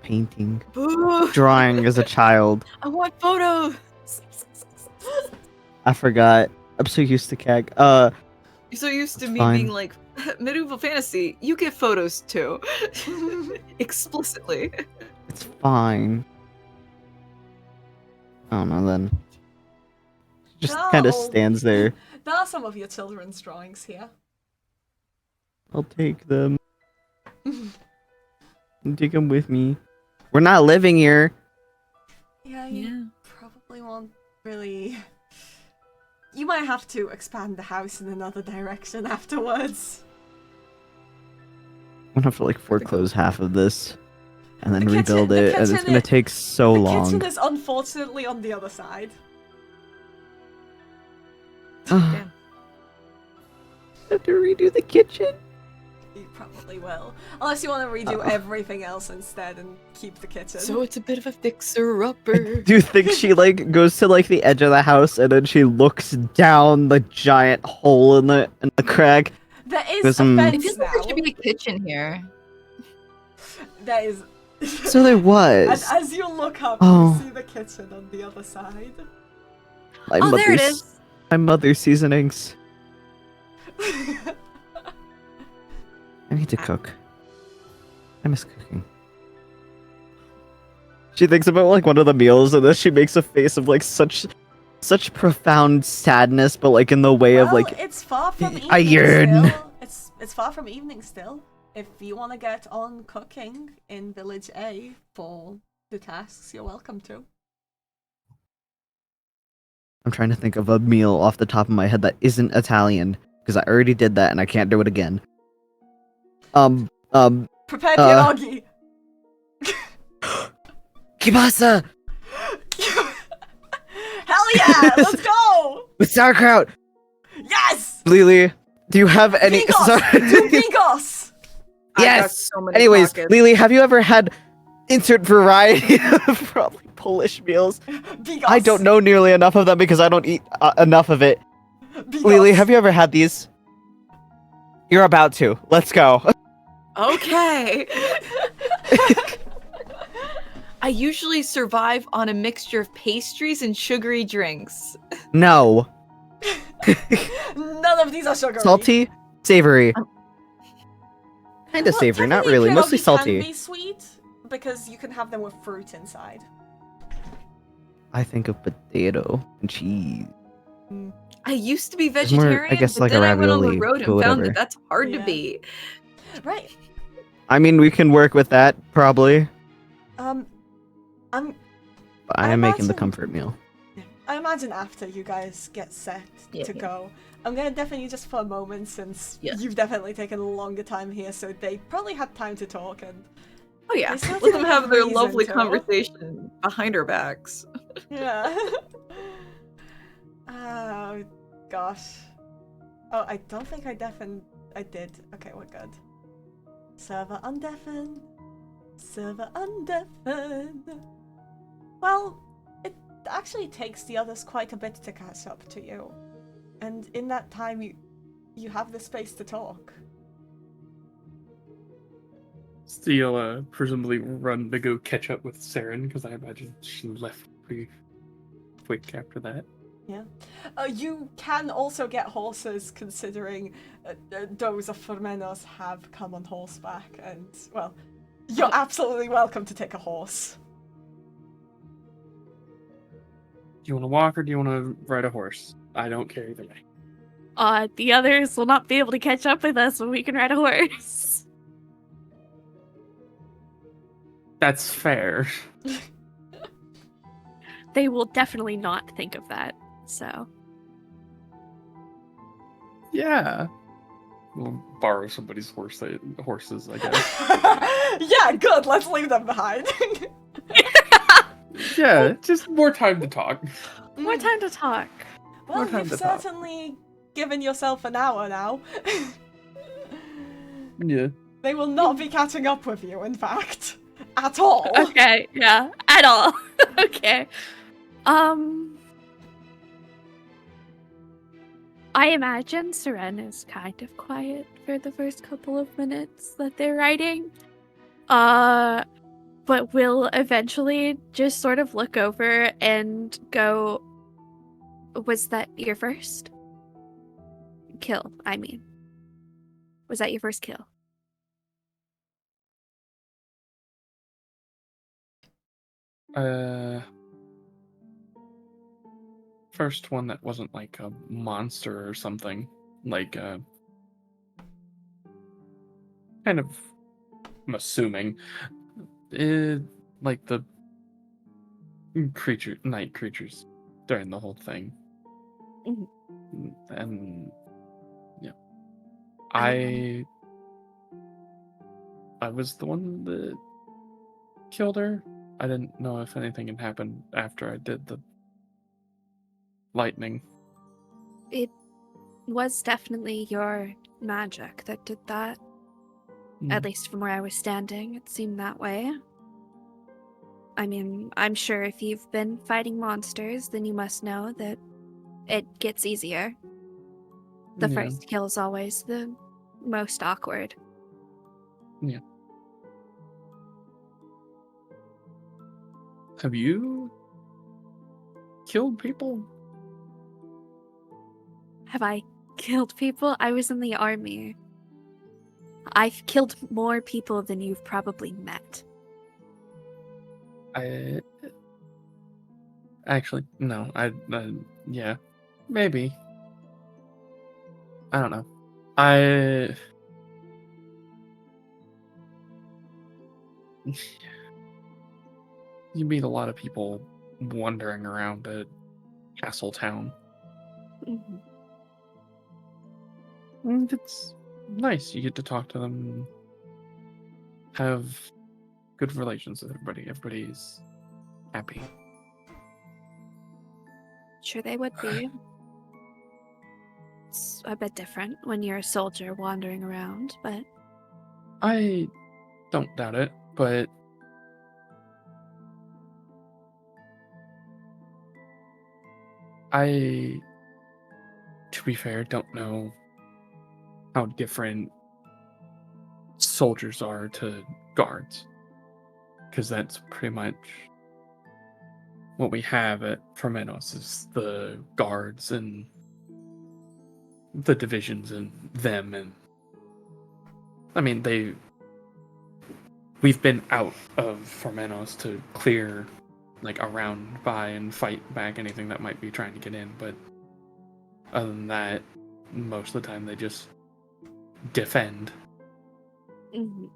Painting. Boo! Drawing as a child. I want photos. I forgot. I'm so used to CAG. You're so used to It's me fine. being like, medieval fantasy, you get photos too. Explicitly. It's fine. I don't know then. Just Ah, kind of old- stands there. There are some of your children's drawings here. I'll take them. Do you come with me? We're not living here. Yeah, you Yeah. probably won't really. You might have to expand the house in another direction afterwards. I'm gonna have to like foreclose half of this and then The kitchen- rebuild the it, and it's kitchen gonna i- take so The long. kitchen is unfortunately on the other side. Damn. Have to redo the kitchen. You probably will. Unless you want to redo everything else instead and keep the kitchen. So it's a bit of a fixer-upper. Do you think she like goes to like the edge of the house and then she looks down the giant hole in the crack? There is There's a some- It fence feels now. like there should be a kitchen here. There is. So there And was. as you look up, Oh. you see the kitchen on the other side. My Oh, there it mother's- is. My mother's seasonings. I need to cook. I miss cooking. She thinks about like one of the meals and then she makes a face of like such profound sadness, but like in the way of Well, like it's far from evening I yearn. still. It's far from evening still. If you want to get on cooking in Village A for the tasks, you're welcome to. I'm trying to think of a meal off the top of my head that isn't Italian because I already did that and I can't do it again. Prepare pierogi. ¿Qué pasa? Hell yeah! Let's go! With sauerkraut. Yes! Lele, do you have any? Bigos! Sorry. Do bigos! I've got Yes! so many Anyways, pockets. Lele, have you ever had insert variety of probably Polish meals? Bigos! I don't know nearly enough of them because I don't eat enough of it. Bigos. Lele, have you ever had these? You're about to. Let's go. Okay. I usually survive on a mixture of pastries and sugary drinks. No. None of these are sugary. Salty, savory. Kinda Well, savory, not technically really. Mostly pierogi salty. Can be sweet because you can have them with fruit inside. I think of potato and cheese. I used to be It's more, I vegetarian, guess, but like a then I went on the ravioli, road but and found whatever. that that's hard Yeah. to beat. Right. I mean, we can work with that, probably. I'm. But I I am making the imagine- comfort meal. I imagine after you guys get set Yeah, to yeah. go, I'm gonna definitely just for a moment since Yes. you've definitely taken a longer time here, so they probably had time to talk and Oh yeah, They still let them didn't have have their reason lovely to. conversation behind our backs. yeah. Oh gosh. Oh, I don't think I did. Okay, we're good. Server undeafen. Server undeafen. Well, it actually takes the others quite a bit to catch up to you. And in that time you have the space to talk. Still, presumably run to go catch up with Seren, because I imagine she left pretty quick after that. You can also get horses, considering those of Formenos have come on horseback, and, well, you're absolutely welcome to take a horse. Do you want to walk or do you want to ride a horse? I don't care either way. The others will not be able to catch up with us when we can ride a horse. That's fair. They will definitely not think of that. So, Yeah. We'll borrow somebody's horses, I guess. Yeah, good, let's leave them behind. Yeah, just more time to talk. more time to talk. Well, more time you've to talk. certainly given yourself an hour now. Yeah. They will not be catching up with you, in fact. At all. Okay, yeah, at all. Okay. I imagine Seren is kind of quiet for the first couple of minutes that they're writing. But will eventually just sort of look over and go, was that your first kill? I mean, was that your first kill? First one that wasn't like a monster or something. Like, kind of I'm assuming, like the night creatures during the whole thing. Mhm. And yeah, I I was the one that killed her. I didn't know if anything had happened after I did the lightning. It was definitely your magic that did that. At Mm, least from where I was standing, it seemed that way. I mean, I'm sure if you've been fighting monsters, then you must know that it gets easier. The yeah, first kill is always the most awkward. yeah. Have you killed people? Have I killed people? I was in the army. I've killed more people than you've probably met. I actually no. Yeah, maybe. I don't know. I you meet a lot of people wandering around a castle town. Mhm. And it's nice. You get to talk to them, have good relations with everybody. Everybody's happy. Sure they would be. It's a bit different when you're a soldier wandering around, but I don't doubt it, but I, to be fair, don't know how different soldiers are to guards, because that's pretty much what we have at Fermenos is the guards and the divisions and them, and I mean we've been out of Fermenos to clear like around by and fight back anything that might be trying to get in, but other than that, most of the time they just defend. mhm.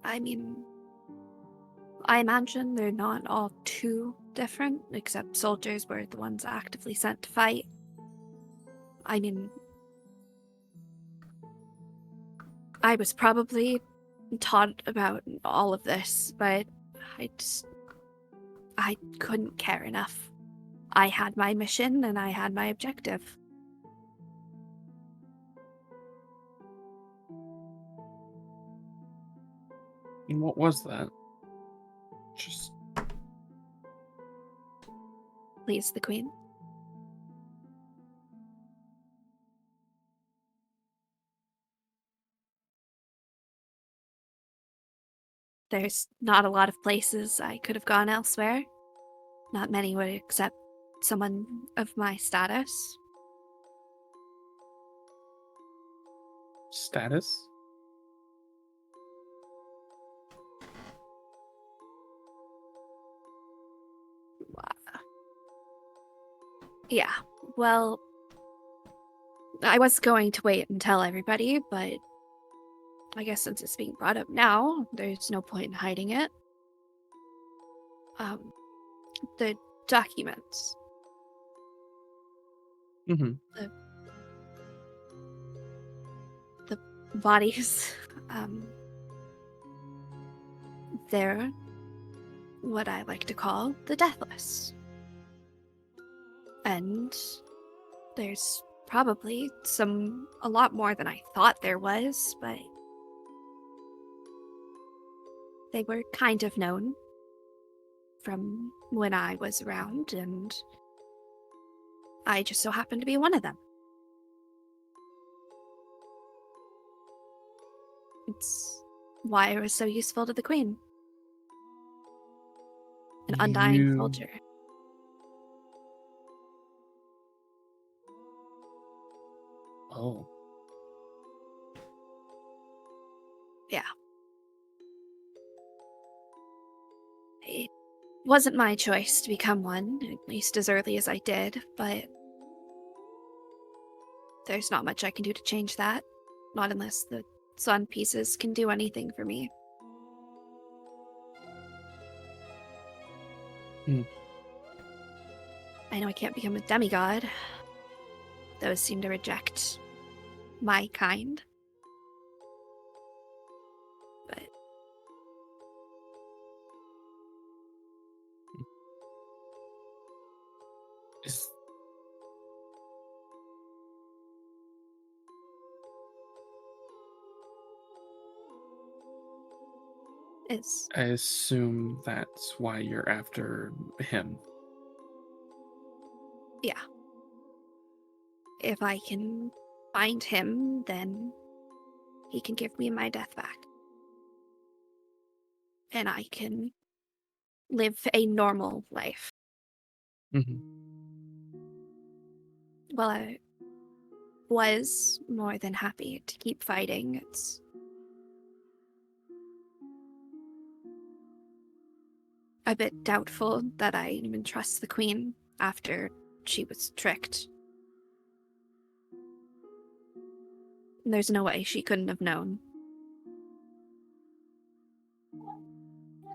I mean, I imagine they're not all too different, except soldiers were the ones actively sent to fight. I mean, I was probably taught about all of this, but I couldn't care enough. I had my mission and I had my objective. And what was that? Just Please the queen. There's not a lot of places I could have gone elsewhere. Not many would accept someone of my status. status? Yeah, well, I was going to wait and tell everybody, but I guess since it's being brought up now, there's no point in hiding it. The documents. Mm-hmm. The bodies, they're what I like to call the deathless. And there's probably a lot more than I thought there was, but they were kind of known from when I was around, and I just so happened to be one of them. It's why I was so useful to the queen. An undying soldier. Oh. Yeah. It wasn't my choice to become one, at least as early as I did, but there's not much I can do to change that. Not unless the sun pieces can do anything for me. I know I can't become a demigod. Those seem to reject my kind. But Is it's I assume that's why you're after him. yeah. If I can find him, then he can give me my death back. And I can live a normal life. Hmm. Well, I was more than happy to keep fighting. It's a bit doubtful that I even trust the queen after she was tricked. There's no way she couldn't have known.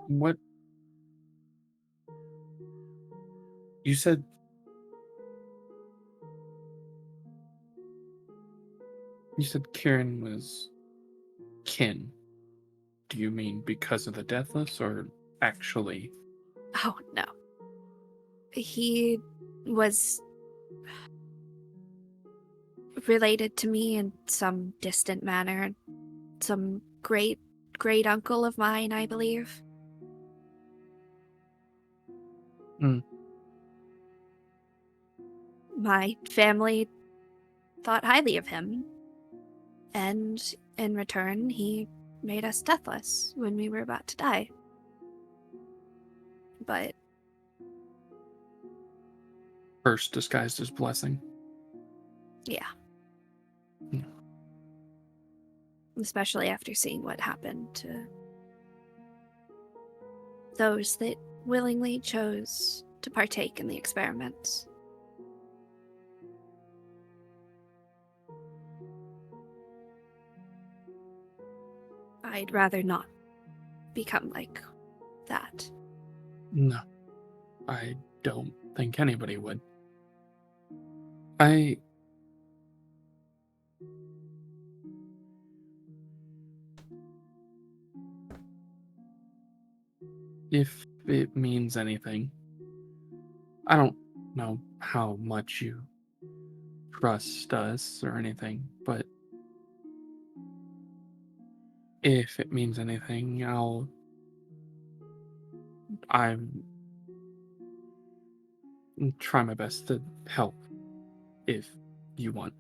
What you said? You said Kieran was kin. Do you mean because of the deathless, or actually? Oh, no. He was related to me in some distant manner. Some great uncle of mine, I believe. Hmm. My family thought highly of him, and in return, he made us deathless when we were about to die. But First disguised as blessing. yeah. Hmm. Especially after seeing what happened to those that willingly chose to partake in the experiments. I'd rather not become like that. No, I don't think anybody would. If it means anything, I don't know how much you trust us or anything, but if it means anything, I'm try my best to help if you want.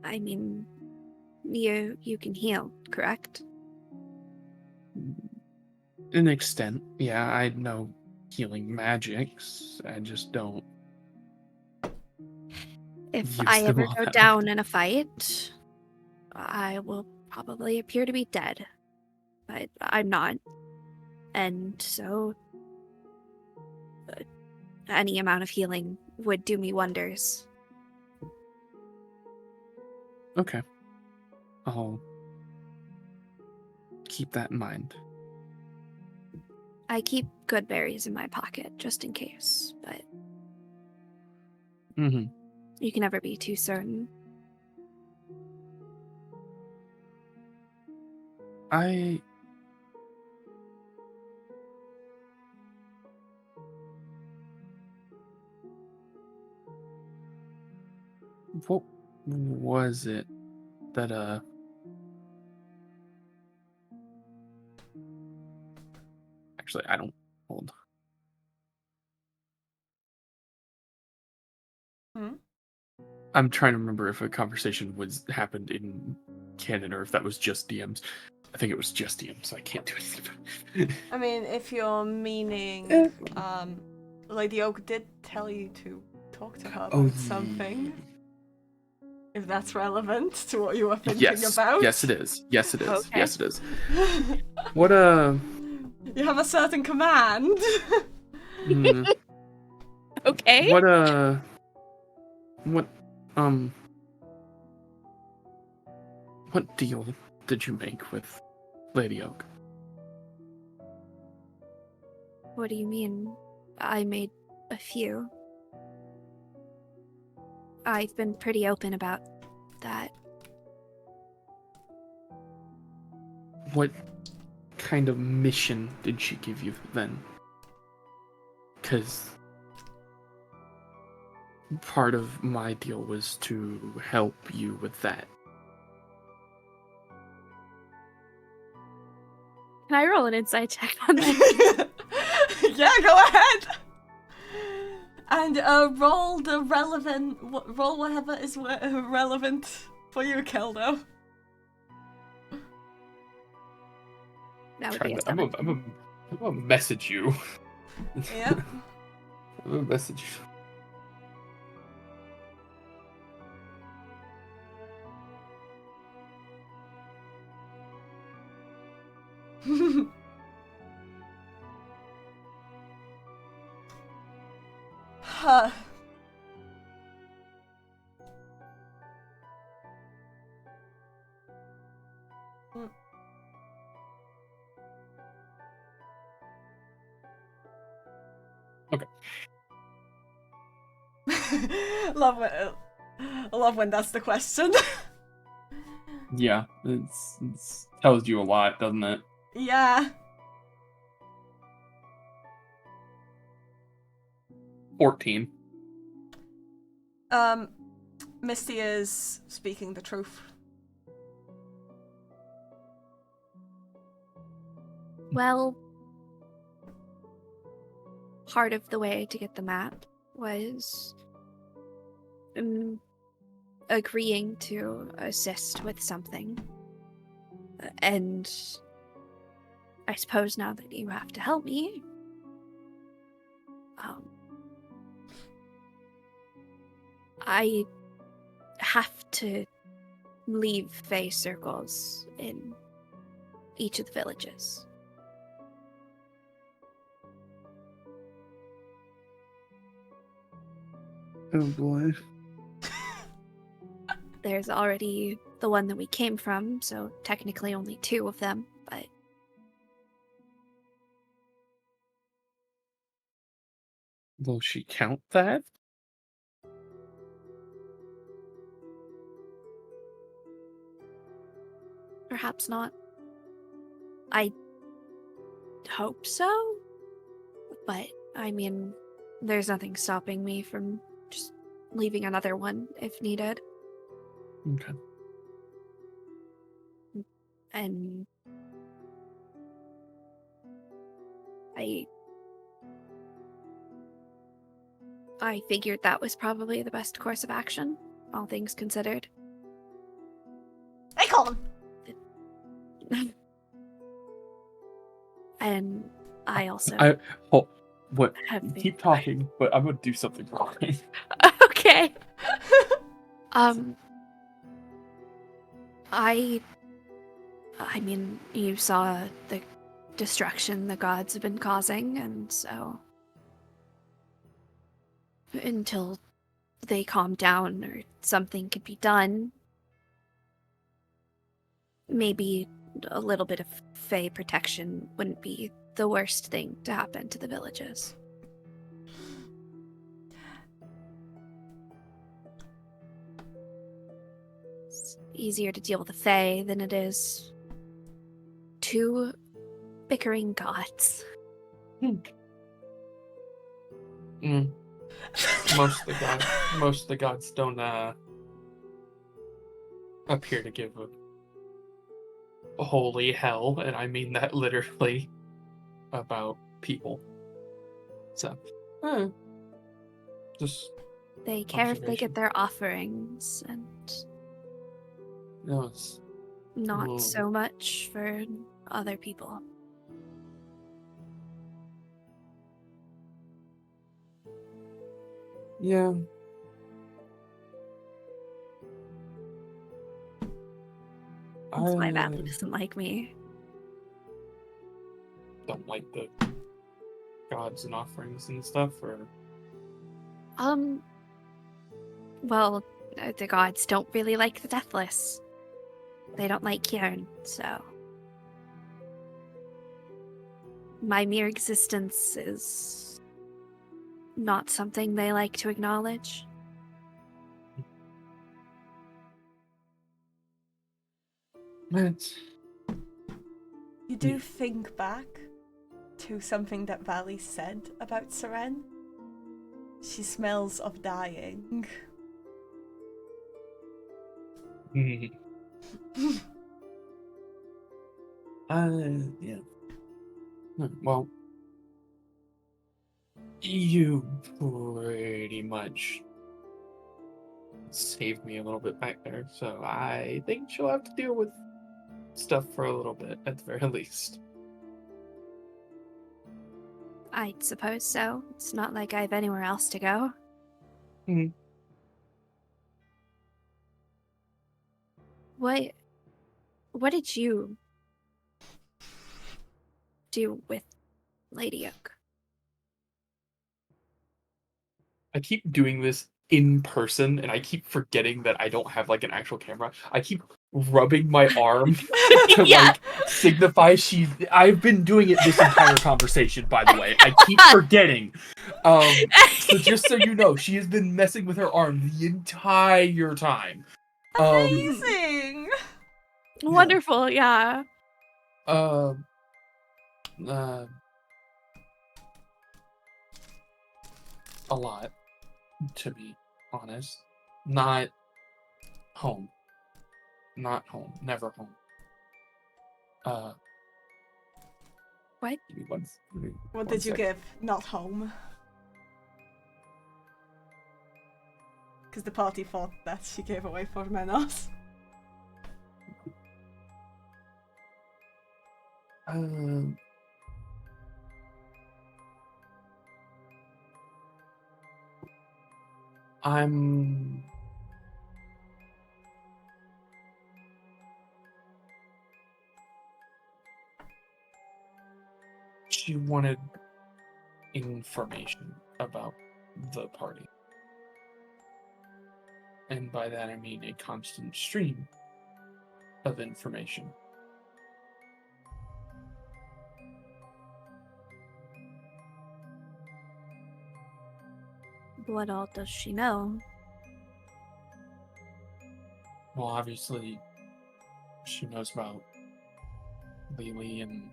I mean, you can heal, correct? An extent, yeah, I know healing magics. I just don't If I use them ever all go that down often. in a fight, I will probably appear to be dead. But I'm not. And so any amount of healing would do me wonders. Okay. I'll keep that in mind. I keep good berries in my pocket just in case, but Mm-hmm. you can never be too certain. What was it that actually I don't hold. Hmm? I'm trying to remember if a conversation happened in canon or if that was just DMs. I think it was just DMs, so I can't do anything. I mean, if you're meaning, Eh. Lady Oak did tell you to talk to her Oh, about something. If that's relevant to what you were thinking yes. about. Yes, it is. Yes, it is. Okay. Yes, it is. What You have a certain command. mm, Okay. what What deal did you make with Lady Oak? What do you mean? I made a few. I've been pretty open about that. What kind of mission did she give you then? Because part of my deal was to help you with that. Can I roll an insight check on that? Yeah, go ahead. And roll the relevant, roll whatever is relevant for you, Keldo. That would be a I'm 17. gonna message you. Yep. I'm gonna message Huh. Okay. I love when that's the question. Yeah, it's tells you a lot, doesn't it? Yeah. 14. Misty is speaking the truth. Well, part of the way to get the map was agreeing to assist with something. And I suppose now that you have to help me, I have to leave Fey circles in each of the villages. Oh boy. There's already the one that we came from, so technically only 2 of them, but Will she count that? perhaps not. I hope so, but I mean, there's nothing stopping me from just leaving another one if needed. Okay. And I figured that was probably the best course of action, all things considered. Hey, Colin. And I also What? have Keep talking, but I'm gonna do something wrong. Okay. I mean, you saw the destruction the gods have been causing, and so until they calm down or something could be done, maybe a little bit of Fey protection wouldn't be the worst thing to happen to the villages. It's easier to deal with the Fey than it is 2 bickering gods. Most of the gods don't appear to give a holy hell, and I mean that literally, about people. So, just They care if they observation. get their offerings, and no, it's not so much for other people. yeah. That's why Map doesn't like me. Don't like the gods and offerings and stuff, or Well, the gods don't really like the Deathless. they don't like Kieran, so my mere existence is not something they like to acknowledge. It's You do think back to something that Valley said about Seren. She smells of dying. yeah. Well, you pretty much saved me a little bit back there, so I think she'll have to deal with stuff for a little bit, at the very least. I suppose so. It's not like I have anywhere else to go. Mhm. What did you do with Lady Oak? I keep doing this in person, and I keep forgetting that I don't have like an actual camera. I keep rubbing my arm to Yeah. like signify I've been doing it this entire conversation, by the way. I keep forgetting. So just so you know, she has been messing with her arm the entire time. Amazing! Wonderful, yeah. Uh, a lot, to be honest. Not home. Not home. Never home. What? Give me one What did you second. give? Not home. Because the party thought that she gave away Formenos. I'm She wanted information about the party. And by that I mean a constant stream of information. What all does she know? Well, obviously, she knows about Lele and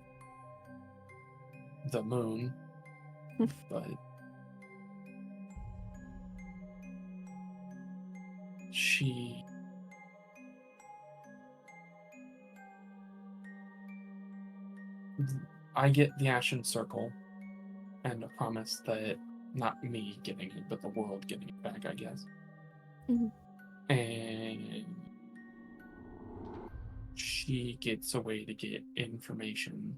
the moon, but I get the Ashen Circle and a promise that not me getting it, but the world getting it back, I guess. Mhm. And she gets a way to get information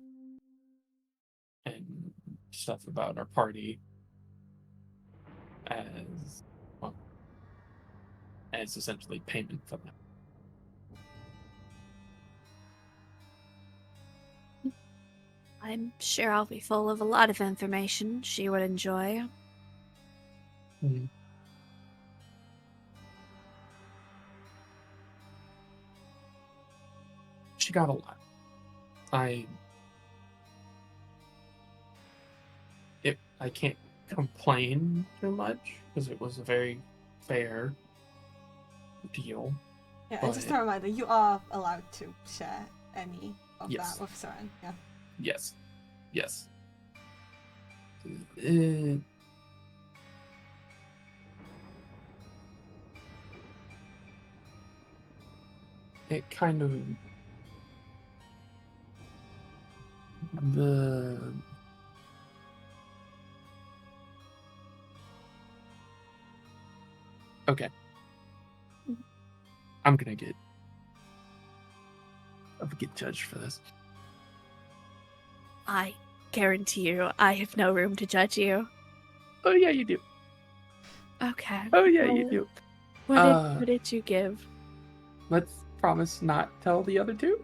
and stuff about our party as well, as essentially payment for that. I'm sure I'll be full of a lot of information she would enjoy. She got a lot. I can't complain too much because it was a very fair deal. Yeah, and just a reminder, you are allowed to share any of that with Seren. Yeah. Yes. It kind of Okay. I'm gonna get judged for this. I guarantee you, I have no room to judge you. Oh yeah, you do. Okay. Oh yeah, you do. What did you give? Let's promise not tell the other two.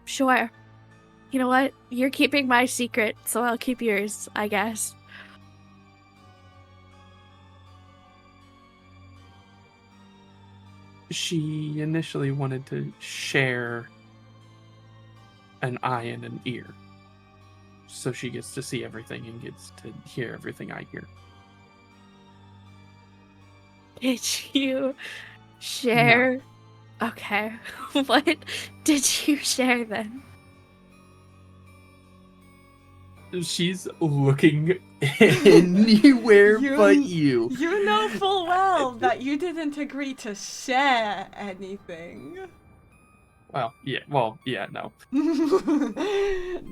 Sure. You know what? You're keeping my secret, so I'll keep yours, I guess. she initially wanted to share an eye and an ear. So she gets to see everything and gets to hear everything I hear. Did you share? Okay. What did you share then? She's looking anywhere but you. You know full well that you didn't agree to share anything. Well, yeah, no.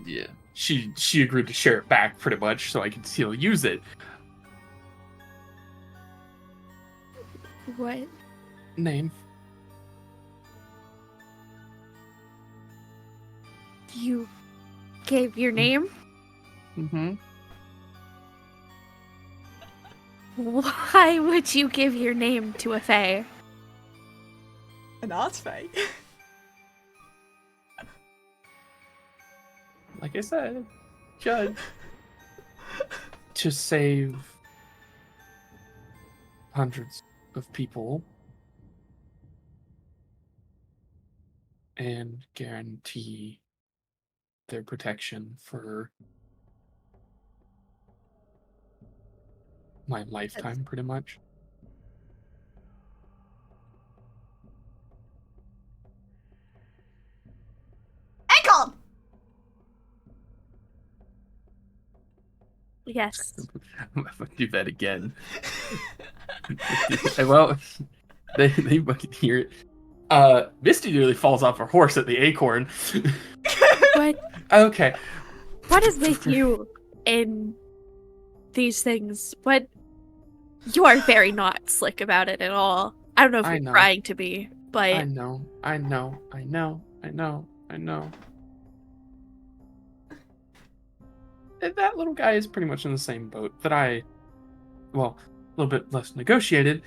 Yeah. She agreed to share it back pretty much so I could still use it. What? Name. You gave your name? Mm-hmm. Why would you give your name to a fae? An artifact. Like I said, judge. To save hundreds of people and guarantee their protection for my lifetime, pretty much. Ankle! Yes. I'm gonna do that again. Well, they might hear it. Misty nearly falls off her horse at the acorn. What? Okay. What is with you in these things? What? You are very not slick about it at all. I don't know if I you're know. trying to be, but I know. And that little guy is pretty much in the same boat that a little bit less negotiated.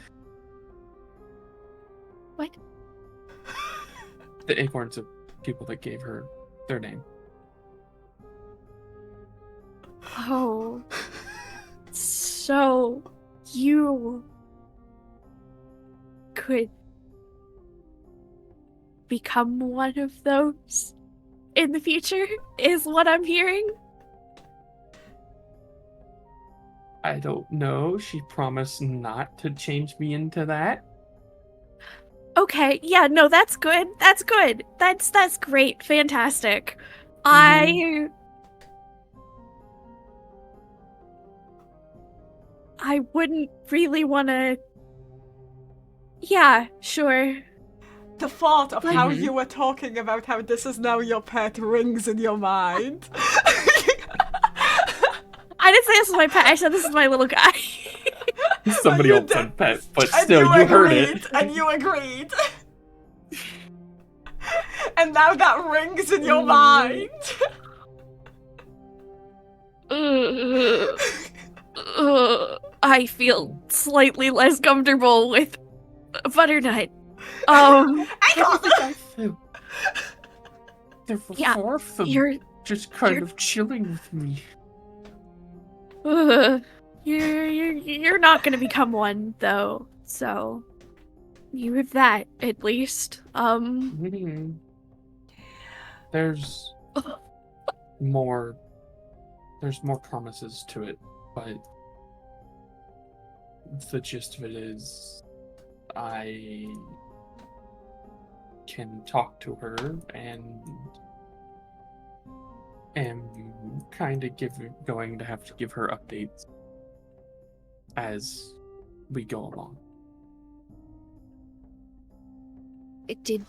What? The acorns of people that gave her their name. Oh. So you could become one of those in the future, is what I'm hearing? I don't know. She promised not to change me into that. Okay, yeah, no, that's good. That's good. That's great. Fantastic. I wouldn't really want to. Yeah, sure. The thought of how Mhm. you were talking about how this is now your pet rings in your mind. I didn't say this is my pet. I said this is my little guy. Somebody You else did- said pet, but And still, you heard agreed, it. and you agreed. And now that rings in your mind. I feel slightly less comfortable with Butternut. They're Yeah, far from you're just kind you're- of chilling with me. you're not gonna become one though, so you have that at least. There's more. There's more promises to it, but the gist of it is, I can talk to her and am kind of going to have to give her updates as we go along. Do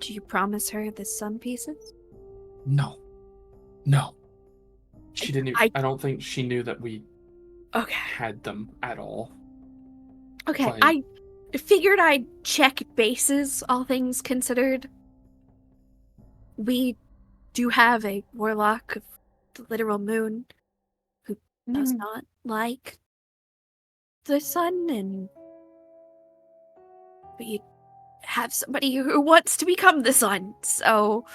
you promise her the sun pieces? No. She didn't. I don't think she knew that we Okay. had them at all. Okay, But- I figured I'd check bases, all things considered. We do have a warlock of the literal moon who does not like the sun, and we have somebody who wants to become the sun, so...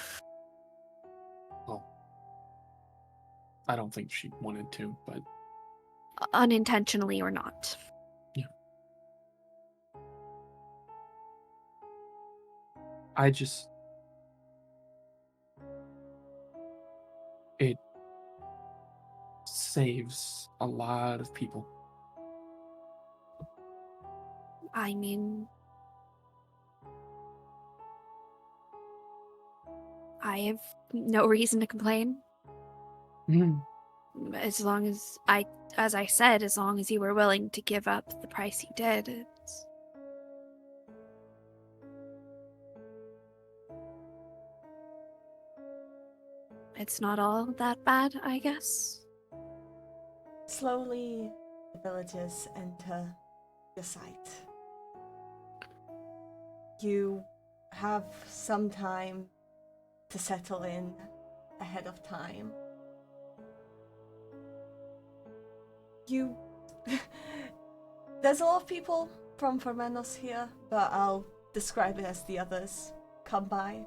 I don't think she wanted to, but unintentionally or not. Yeah. I just... It saves a lot of people. I mean, I have no reason to complain. Mm. As long as I said, as long as you were willing to give up the price you did, it's not all that bad, I guess. Slowly, the villagers enter the site. You have some time to settle in ahead of time. There's a lot of people from Formenos here, but I'll describe it as the others come by.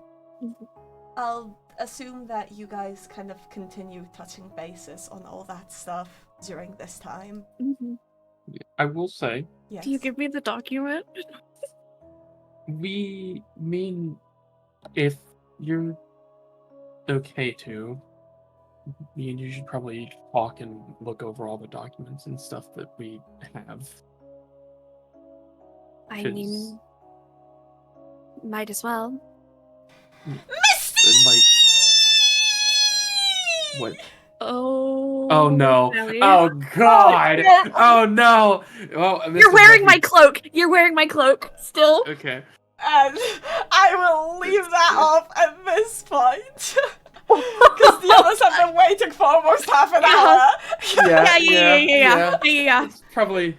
I'll assume that you guys kind of continue touching bases on all that stuff during this time. I will say, Yes. Do you give me the document? we mean if you're okay to, you should probably talk and look over all the documents and stuff that we have. I mean, might as well. Misty! Like, what? Oh. Oh no! Ellie. Oh god! no. Oh no! Well, You're wearing my cloak. You're wearing my cloak still. Okay. And I will leave that off at this point. Because the others have been waiting for almost half an hour. Yeah. It's probably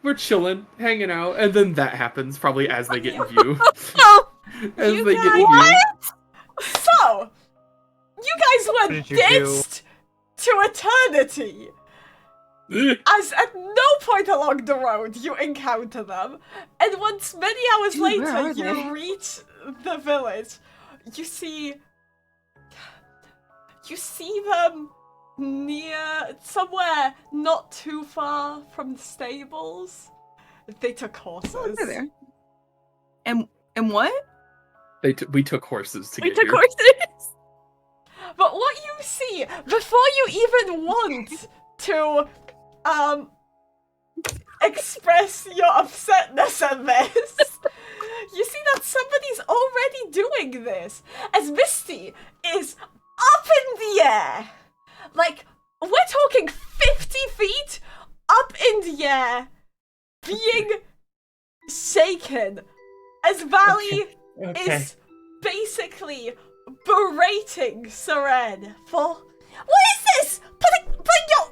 we're chilling, hanging out, and then that happens probably as they get in view. Oh. As You they get in view. guys- So, you guys were did you do? ditched to eternity. As at no point along the road you encounter them, and once many hours Dude, where later are you they? reach the village, you see them near somewhere not too far from the stables. They took horses. Oh, they're there. And what? We took horses to We get took here. horses. But what you see before you even want to express your upsetness at this, you see that somebody's already doing this, as Misty is up in the air. Like, we're talking 50 feet up in the air, being shaken, as Valley Okay. is basically berating Seren for, what is this? Put your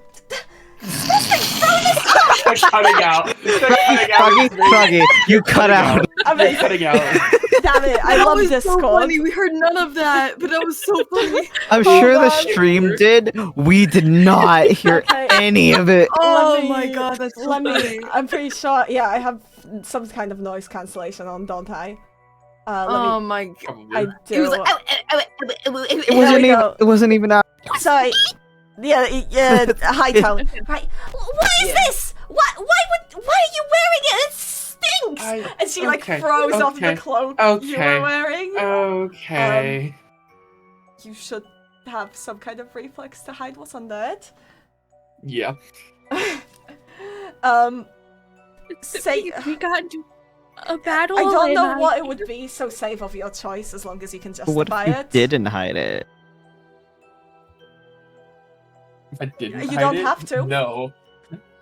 throw this up! They're cutting out. They're cutting out. Froggy, you cut out. I They're mean, cutting out. damn it, I That love was this so score. funny. We heard none of that, but that was so funny. I'm Oh, sure the God. stream did. We did not hear Okay. any of it. Oh Let me- my god, that's so Let funny. me, I'm pretty sure, yeah, I have some kind of noise cancellation on, don't I? Oh my god. Probably. I do. It was like, It wasn't even out. Sorry. Yeah, high tone. Right. What is this? Why are you wearing it? It stinks! And she okay, throws off the okay, cloak you okay. were wearing. Okay. You should have some kind of reflex to hide what's under it. Yeah. Say We got into a battle. I don't and know what it would be, so save of your choice as long as you can But what justify if you it. didn't hide it? If I didn't You hide don't it, have to. No.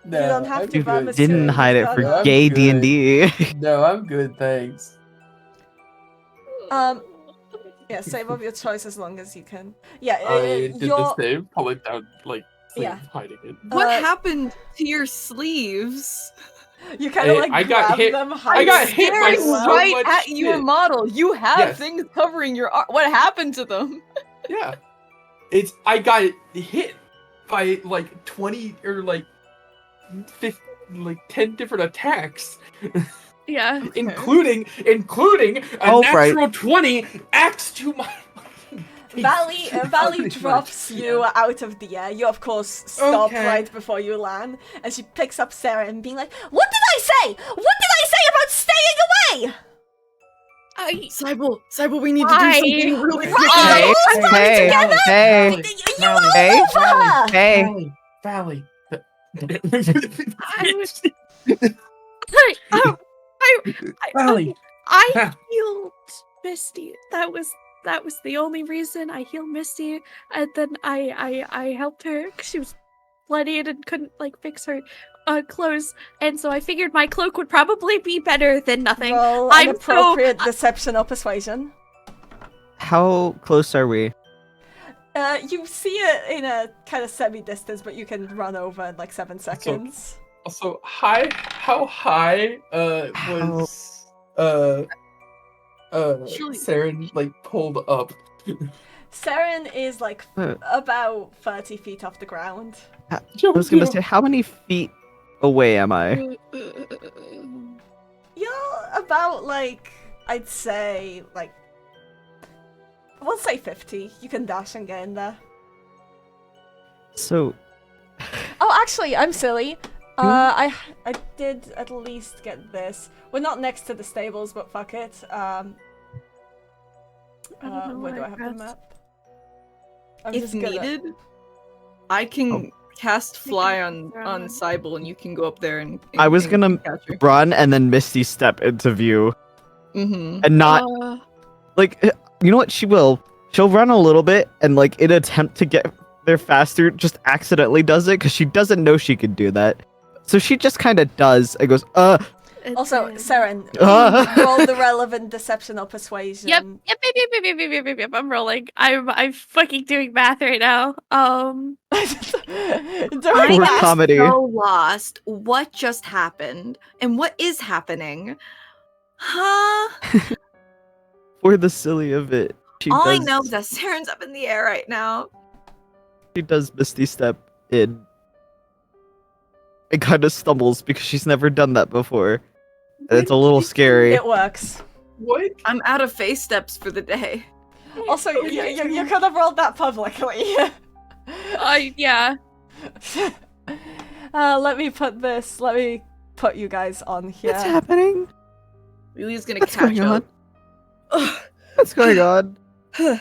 No, You don't have I'm to, good. promise. Didn't hide it for I'm gay good. D&D. No, I'm good, thanks. Yeah, save of your choice as long as you can. Yeah, I did the you're same, probably down, like, Yeah. hiding it. What Uh, happened to your sleeves? you kind of Hey, like I got grab hit- them. I got hide hit by them Staring well. so right much at your shit. model. You have Yes. things covering your arm. What happened to them? Yeah. I got hit by like 20 or like 50, like 10 different attacks, Yeah. including a Oh, right. natural 20 axe to my fucking face. Valley Pretty drops much, you yeah. out of the air. You of course stop Okay. right before you land, and she picks up Sarah and being like, "What did I say? What did I say about staying away?" Sibylle, we need to do Why? something really quick. Hey, hey, hey, You roll hey, over her! hey. Valley. I was- Valley. I healed Misty. That was the only reason I healed Misty, and then I helped her because she was bloodied and couldn't like fix her clothes, and so I figured my cloak would probably be better than nothing. Roll an appropriate deception or persuasion. How close are we? You see it in a kind of semi-distance, but you can run over in like 7 seconds. Also, how high was Seren like pulled up? Seren is like about 30 feet off the ground. I was gonna say, how many feet away am I? You're about like, I'd say like, we'll say 50. You can dash and get in there. So, Oh, actually, I'm silly. I did at least get this. We're not next to the stables, but fuck it. Where do I have the map? I'm If just gonna- needed, I can cast fly on Sibylle, and you can go up there and I was gonna catch her. run and then Misty step into view Mm-hmm. and not like, you know what? She'll run a little bit and like in an attempt to get there faster, just accidentally does it because she doesn't know she could do that. So she just kind of does. It goes, Also, Seren, roll the relevant deception or persuasion. Yep. I'm rolling. I'm fucking doing math right now. During Poor that, comedy. So lost. What just happened? And what is happening? Huh? For the silly of it, All I know is that Seren's up in the air right now. she does Misty step in. It kind of stumbles because she's never done that before. And it's a little scary. it works. What? I'm out of face steps for the day. Also, you could have rolled that publicly. Yeah. Let me put you guys on here. What's happening? Lily's gonna What's catch going on? up. What's going on? Oh,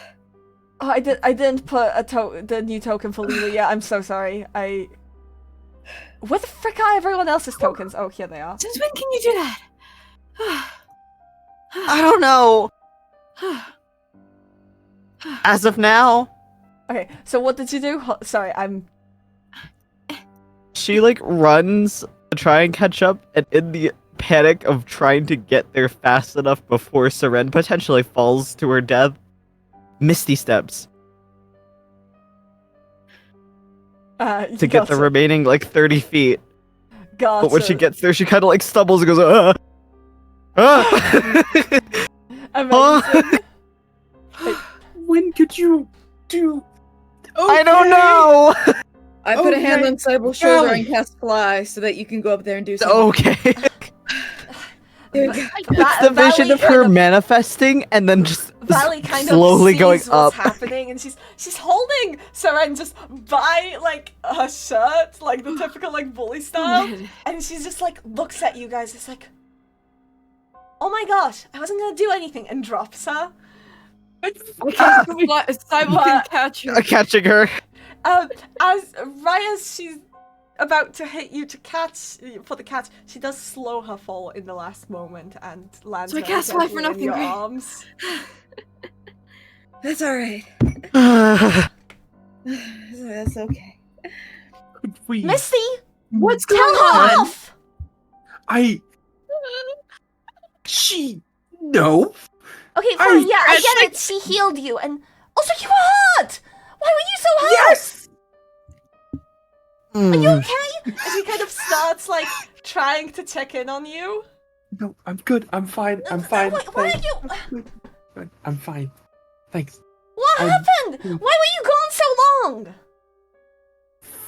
I didn't put the new token for Lele yet. I'm so sorry. Where the frick are everyone else's tokens? Oh, here they are. Since when can you do that? I don't know. As of now, Okay, so what did you do? Sorry, I'm... she like runs to try and catch up, and in the panic of trying to get there fast enough before Seren potentially falls to her death, Misty steps to get the remaining like 30 feet. But when she gets there, she kind of like stumbles and goes, Amazing. When could you do? I don't know. I put a hand Okay. on Sibylle's shoulder Valley. and cast fly so that you can go up there and do something. Okay. There we go. It's the vision of her manifesting and then just Valley kind slowly of sees going what's up. happening, and she's holding Seren just by like her shirt, like the typical like bully style, and she's just like looks at you guys. It's like, oh my gosh, I wasn't gonna do anything, and drops her. Sibylle can catch her. Catching her. As right as she's about to hit you to catch for the catch, she does slow her fall in the last moment and lands So I very cast fly for gently in nothing, your great. arms. That's alright. That's okay. Could we? Misty, What's tell going her on? off. No. Okay, fine. Yeah, I get it. She healed you, and also you were hurt. Why were you so hurt? Yes. Are you okay? And she kind of starts like trying to check in on you. No, I'm good. I'm fine. I'm fine. Why are you? I'm fine. Thanks. What happened? Why were you gone so long?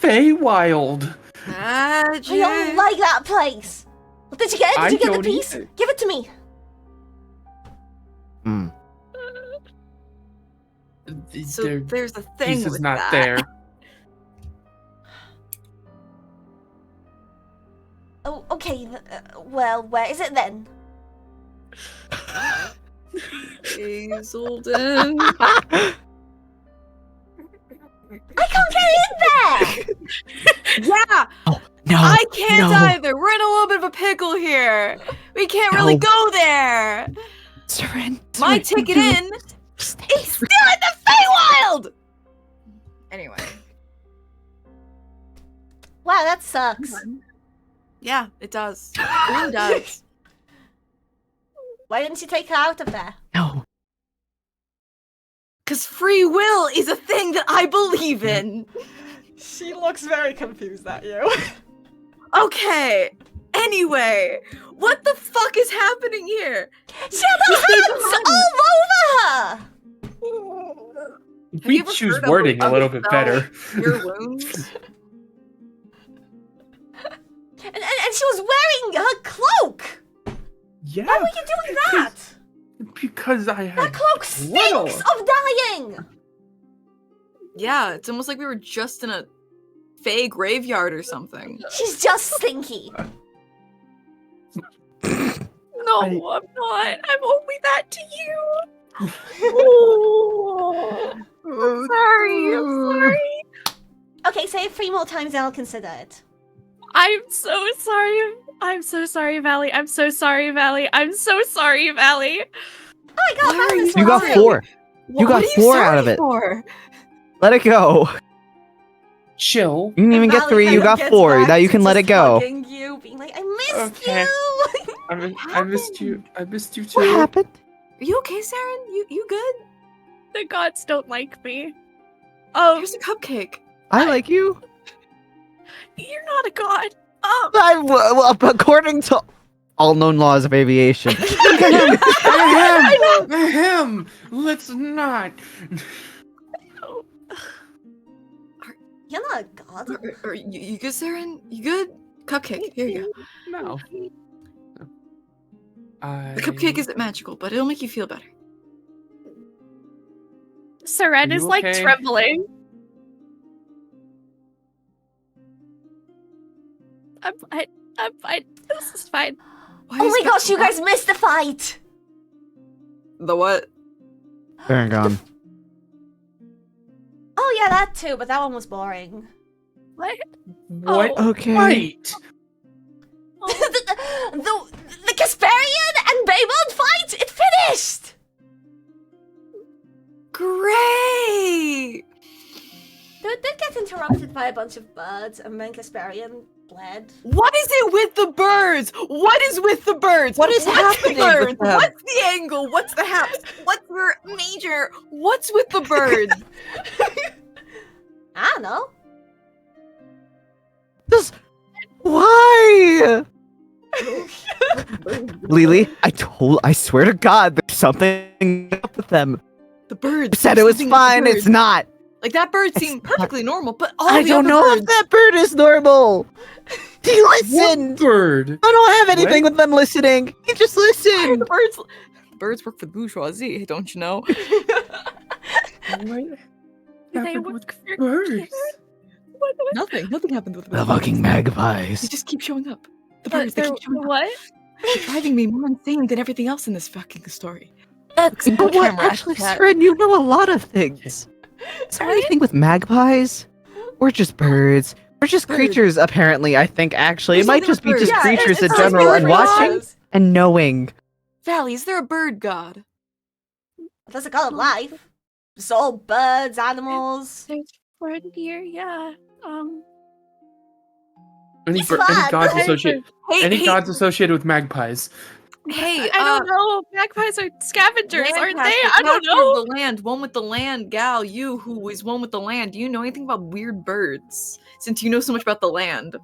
Feywild. I don't like that place. Did you get it? Did you get the don't piece? either. Give it to me. So there's a thing Piece is with not that. there. Oh, okay. Well, where is it then? Hazelden. I can't get in there! Yeah, No. I can't no. either. We're in a little bit of a pickle here. We can't really No. go there. Seren, My Seren, ticket you- in Stay. is still in the Feywild. Anyway. Wow, that sucks. Yeah, it does. It really does. Why didn't you take her out of there? No. Because free will is a thing that I believe in. She looks very confused at you. Okay. Anyway, what the fuck is happening here? She had her hands all over her! Have We you ever choose heard of wording a little bit spell, better. Your wounds? And she was wearing her cloak! Yeah. Why were you doing that? Because I had That cloak little. stinks of dying! Yeah, it's almost like we were just in a Fey graveyard or something. She's just stinky. No, I'm not. I'm only that to you. I'm sorry. I'm sorry. Okay, say it 3 more times and I'll consider it. I'm so sorry. I'm so sorry, Valley. I'm so sorry, Valley. I'm so sorry, Valley. Oh my god, Why how are is You got sorry? 4. What got are you 4 out of sorry it. For? Let it go. Chill. You didn't even get Valley 3. kind You of got gets 4. back Now you to can let it just go. hugging you, being like, I missed Okay. you! I missed you. I missed you too. What happened? Are you okay, Seren? You good? The gods don't like me. Oh, Here's a cupcake. I like you. you're not a god. Well, according to all known laws of aviation. Ahem. Let's not. You're not a god. Are you good, Seren? You good? Cupcake. Here you go. No. The cupcake isn't magical, but it'll make you feel better. Seren Are is you like okay? trembling. I'm fine. I'm fine. This is fine. Why Oh is my that- gosh, you guys missed the fight! The what? They're gone. Oh yeah, that too, but that one was boring. What? What? Oh. Okay. Right. the Casparian and Baymond fight! It finished! Great! It did get interrupted by a bunch of birds, and then Casparian bled. What is it with the birds? What is with the birds? What is What's happening the with birds? them? What's the angle? What's the haps? What's your major? What's with the birds? I don't know. Just why? Lele, I swear to God, there's something up with them. The birds. I said it was Something with the fine. birds. It's not. Like that bird It's seemed not- perfectly normal, but all I the don't other know birds. if that bird is normal. He What listened. bird? I don't have anything What? with them listening. He just The listened. birds work for the bourgeoisie, don't you know? What Do they happened with work for birds? kids? What? Nothing happened with the The birds. fucking They magpies. just keep showing up. The birds, they They're- keep showing up. what? They're driving me more insane than everything else in this fucking story. But what? camera Actually, at that. Seren, you know a lot of things. Is there anything with magpies? Or just birds? Or just Birds. creatures, apparently, I think, actually. There's It might something just be with just birds. creatures in it's general, just and creatures. watching and knowing. Valley, is there a bird god? There's a god of life. It's all birds, animals. There's reindeer, yeah. Any, It's any fun. gods associated? Hey, Any hey, gods associated with magpies? hey, I don't know. Magpies are scavengers, aren't they? Lancaster, I don't captain know. of the land, one with the land, gal, you who is one with the land. Do you know anything about weird birds? Since you know so much about the land.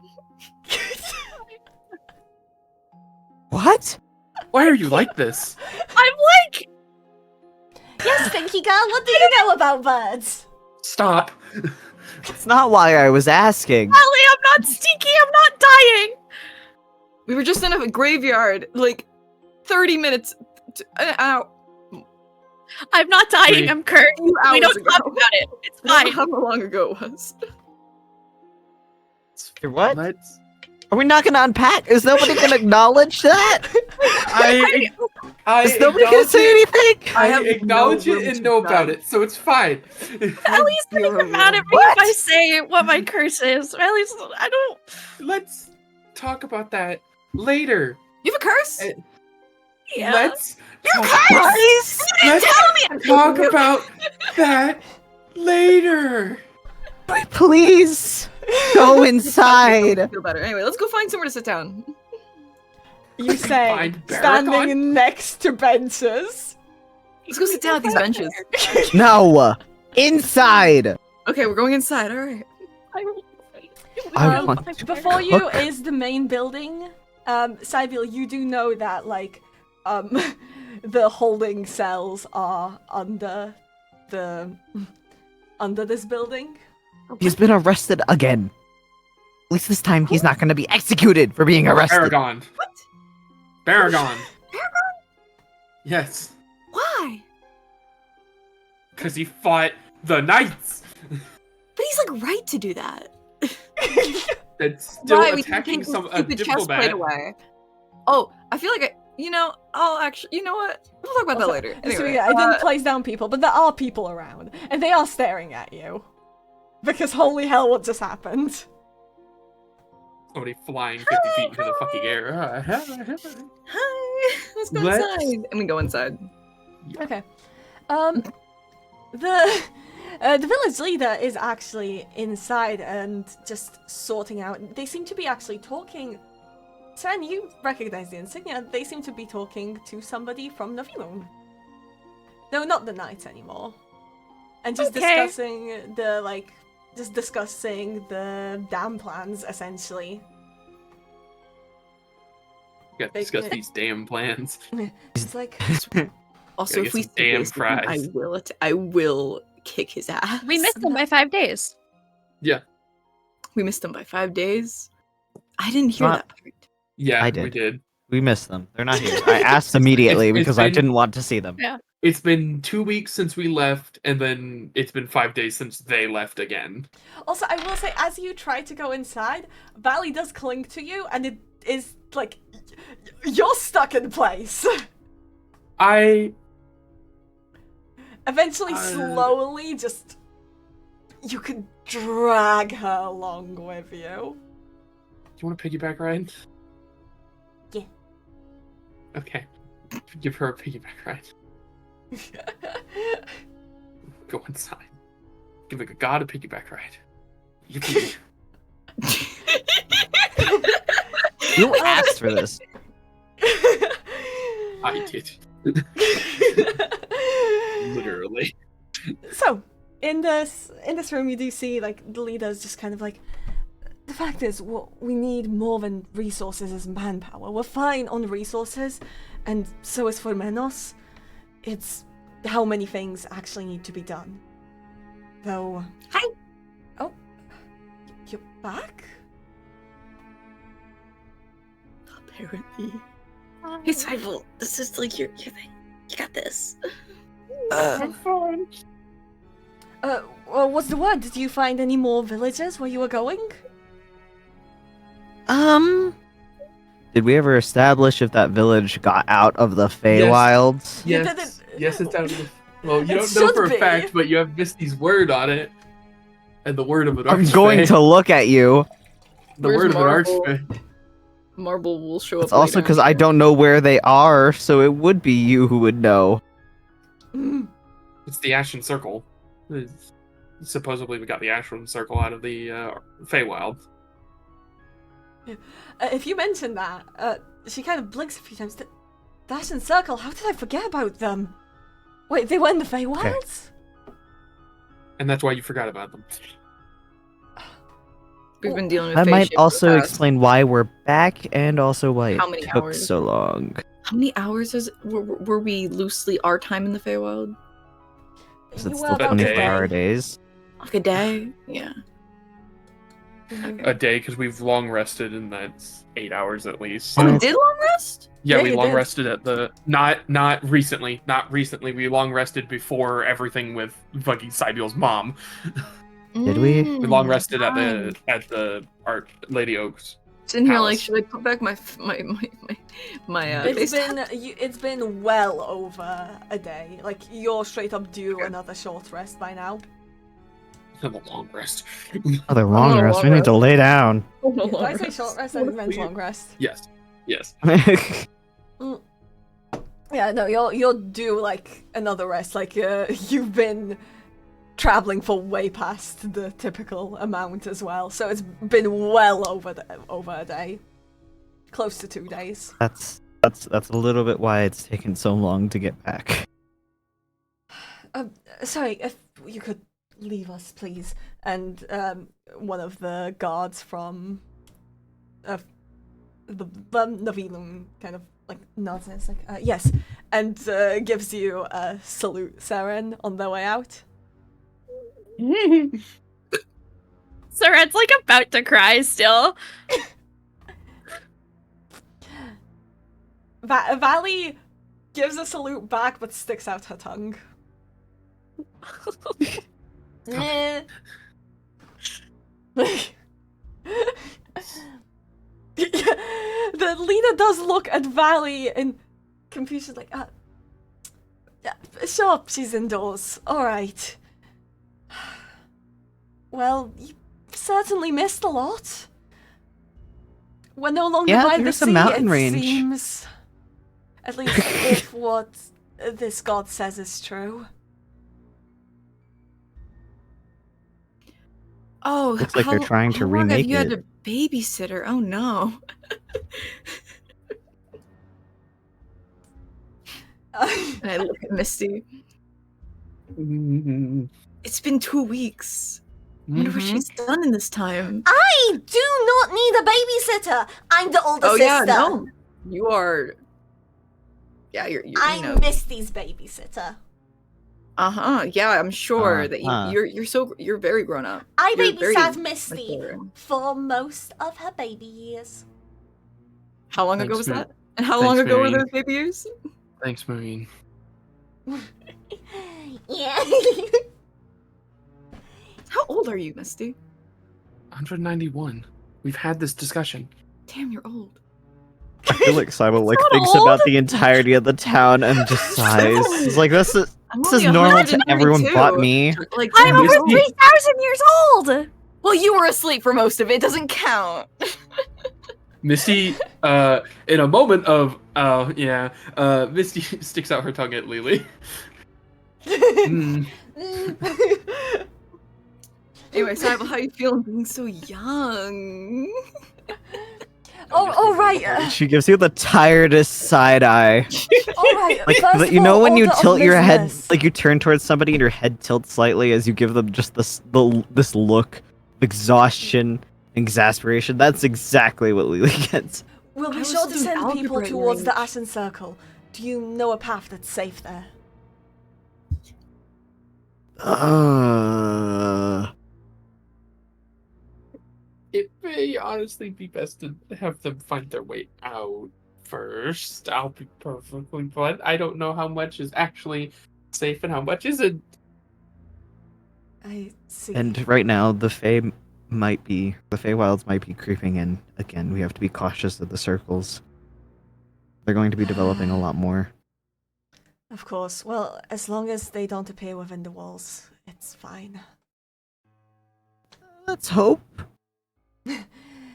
What? Why are you like this? I'm like, Yes, Stinky Girl, what do you know about birds? Stop. It's not why I was asking. Ellie, I'm not stinky. I'm not dying. We were just in a graveyard, like 30 minutes out. I'm not dying. 3 I'm cursed. We hours don't ago. talk about it. It's I don't fine. know how long ago it was. What? Let's. Are we not going to unpack? Is nobody going to acknowledge that? Is nobody gonna acknowledge say it. anything? I I have acknowledge no it room and to know about cry. it, so it's fine. At least they get mad at me What? if I say what my curse is. At least I don't. Let's talk about that later. You have a curse? Yeah. Let's You're talk, cursed! let's Tell me I'm talk kidding you. about that later. Please go inside. Feel better. Anyway, let's go find somewhere to sit down. You say, Find Baragon? standing next to benches. Let's go sit down at these benches. No, inside. Okay, we're going inside. All right. I want to Before you cook. is the main building. Sibylle, you do know that, like, the holding cells are under this building. He's been arrested again. At least this time he's not going to be executed for being arrested. Baragon. What? Baragon. Yes, Why? because he fought the knights. But he's like right to do that. That's still Right, we can attacking take the some a stupid chest plate diplomat. away. Oh, I feel like I'll actually, you know what? We'll talk about that later. So Anyway, yeah, I didn't place down people, but there are people around, and they are staring at you. Because holy hell, what just happened? Somebody flying 50 feet into the fucking air. hi, let's go inside. And we go inside. Okay. The village leader is actually inside and just sorting out. They seem to be actually talking. Seren, you recognize the insignia. They seem to be talking to somebody from Novimum. No, not the knights anymore. And just discussing the dam plans, essentially. We got to discuss these damn plans. It's like, Also, Gotta if get we some see damn this, fries. I will kick his ass. We missed them by 5 days. We missed them by 5 days. I didn't hear Not- that part. Yeah, I we did. did. We missed them. They're not here. I asked immediately It's because I been- didn't want to see them. Yeah. It's been 2 weeks since we left, and then it's been 5 days since they left again. also, I will say, as you try to go inside, Valley does cling to you, and it is like you're stuck in place. Eventually, slowly, just you can drag her along with you. Do you want a piggyback ride? Yeah. Okay. Give her a piggyback ride. Go inside. Give a god a piggyback ride. Yippee. You asked for this. I did. Literally. So, in this room, you do see like the leader's just kind of like. The fact is, we need more than resources as manpower. We're fine on resources, and so is for Menos. It's how many things actually need to be done. Though. Hi. Oh, you're back? Apparently. Hey, Sibylle, this is like your thing. You got this. Well, what's the word? Did you find any more villages where you were going? Did we ever establish if that village got out of the Feywilds? You Yes. didn't- Yes, it's out of the... Well, you It don't know should for a be. fact, but you have Misty's word on it. And the word of an I'm archfey. going to look at you. The Where's word of an Marble? archfey. Marble will show up. It's also later, because I'm I sure. don't know where they are, so it would be you who would know. Mm. It's the Ashen Circle. Supposedly we got the Ashen Circle out of the Feywild. If you mention that, she kind of blinks a few times. The Ashen Circle, how did I forget about them? Wait, they were in the Feywilds? And that's why you forgot about them. We've been dealing with That Fey might shit for the also past- explain why we're back and also why How it many took hours? so long. How many hours were we loosely our time in the Feywild? Is You it were still about 24-hour today. days? Like a day? Yeah. A day, because we've long rested, and that's 8 hours at least. Oh, we Yeah. did long rest? Yeah, Yeah, we you long did. rested at the not recently. We long rested before everything with fucking Sibylle's mom. Did we? We long rested Fine. at the Art Lady Oaks. Sitting here like, Palace. should I put back my It's FaceTime? it's been well over a day. Like you're straight up due another short rest by now. Have a long rest. Another long a rest. long We need rest. to lay down. Oh, no Did I longer. say short rest? I meant long rest. Yes. Yes. Yeah, no, you're due like another rest. Like you've been traveling for way past the typical amount as well. So it's been well over a day, close to 2 days. That's a little bit why it's taken so long to get back. Sorry, if you could leave us, please. And one of the guards from the Navilum kind of like nods and it's like, yes, and gives you a salute, Seren, on their way out. Seren's like about to cry still. Valley gives a salute back but sticks out her tongue. Eh. The leader does look at Valley in confusion, like, yeah, sure, she's indoors. Alright. Well, you certainly missed a lot. We're no longer Yeah, by the there's a sea, mountain it range. seems. At least if what this god says is true. Oh, Looks like they're trying to how long remake have you had it. a babysitter? Oh no. And I look at Misty. It's been 2 weeks. I wonder what she's done in this time. I do not need a babysitter. I'm the older sister. Yeah, no. You are. Yeah, you're you I'm know. Misty's babysitter. Yeah, I'm sure that Uh-huh. you're very grown up. I You're very babysat Misty mature. for most of her baby years. How long ago Thanks, was Moon. that? And how Thanks, long ago were Marine. those baby years? Thanks, Marine. Yeah. How old are you, Misty? 191. We've had this discussion. Damn, you're old. I feel like Simon like not thinks old. about the entirety of the town and just sighs. He's like, this is normal to everyone but me. Like, I'm damn, over you're old. 3,000 years old! Well, you were asleep for most of it. It doesn't count. Misty, in a moment of, Misty sticks out her tongue at Lele. Anyway, Sibylle, how you feeling being so young? Oh, right. She gives you the tiredest side eye. All right. Like, first but of you know all, when you order of tilt your head, business. like you turn towards somebody and your head tilts slightly as you give them just this look of exhaustion, exasperation. That's exactly what Lele gets. We'll I be was sure to doing send people algebra at your towards the age. Ashen Circle. Do you know a path that's safe there? It may honestly be best to have them find their way out first. I'll be perfectly blunt. I don't know how much is actually safe and how much isn't. I see. And right now, the Feywilds might be creeping in again. We have to be cautious of the circles. They're going to be developing a lot more. Of course. Well, as long as they don't appear within the walls, it's fine. Let's hope.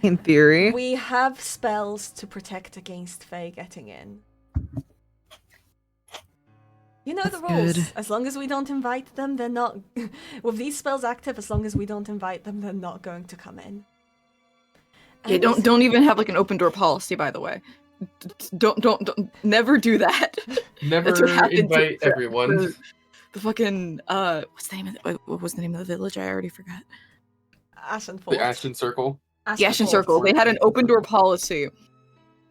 In theory. We have spells to protect against Fae getting in. You know That's the rules. good. As long as we don't invite them, they're not... With these spells active, as long as we don't invite them, they're not going to come in. Yeah, And- don't even have like an open door policy, by the way. Don't never do that. Never That's what happened to invite everyone. The fucking what's the name of what was the name of the village? I already forgot. Ashen Fort. The Ashen Circle. The Ashen Circle. They had an open door policy,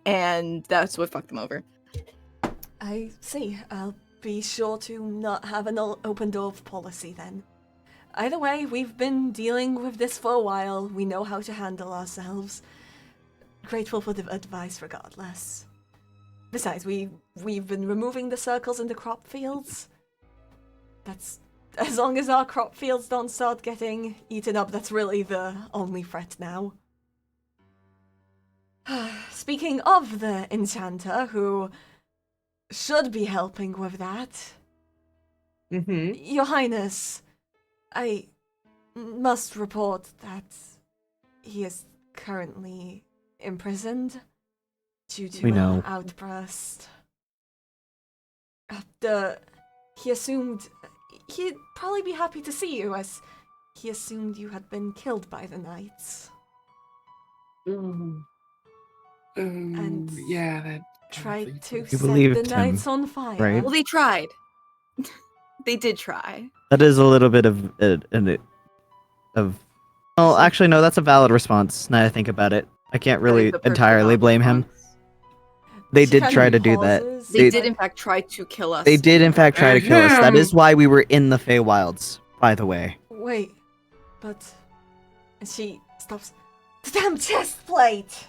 and that's what fucked them over. I see. I'll be sure to not have an open door policy then. Either way, we've been dealing with this for a while. We know how to handle ourselves. Grateful for the advice regardless. Besides, we've been removing the circles in the crop fields. That's... As long as our crop fields don't start getting eaten up, that's really the only threat now. Speaking of the enchanter who should be helping with that, Mm-hmm. Your Highness, I must report that he is currently imprisoned due to We an know. outburst. He assumed he'd probably be happy to see you, as he assumed you had been killed by the knights. And Yeah, that Tried to You set believed the him, knights on fire. right? Well, they tried. They did try. That is a little bit of Well, actually, no. That's a valid response. Now I think about it, I can't really The perfect entirely blame him. response. They She did kind try of to do that. pauses, They but- did, in fact, try to kill us. They did, in fact, try to kill us. That is Ahem. why we were in the Feywilds, by the way. Wait, but... And she stops. The damn chest plate!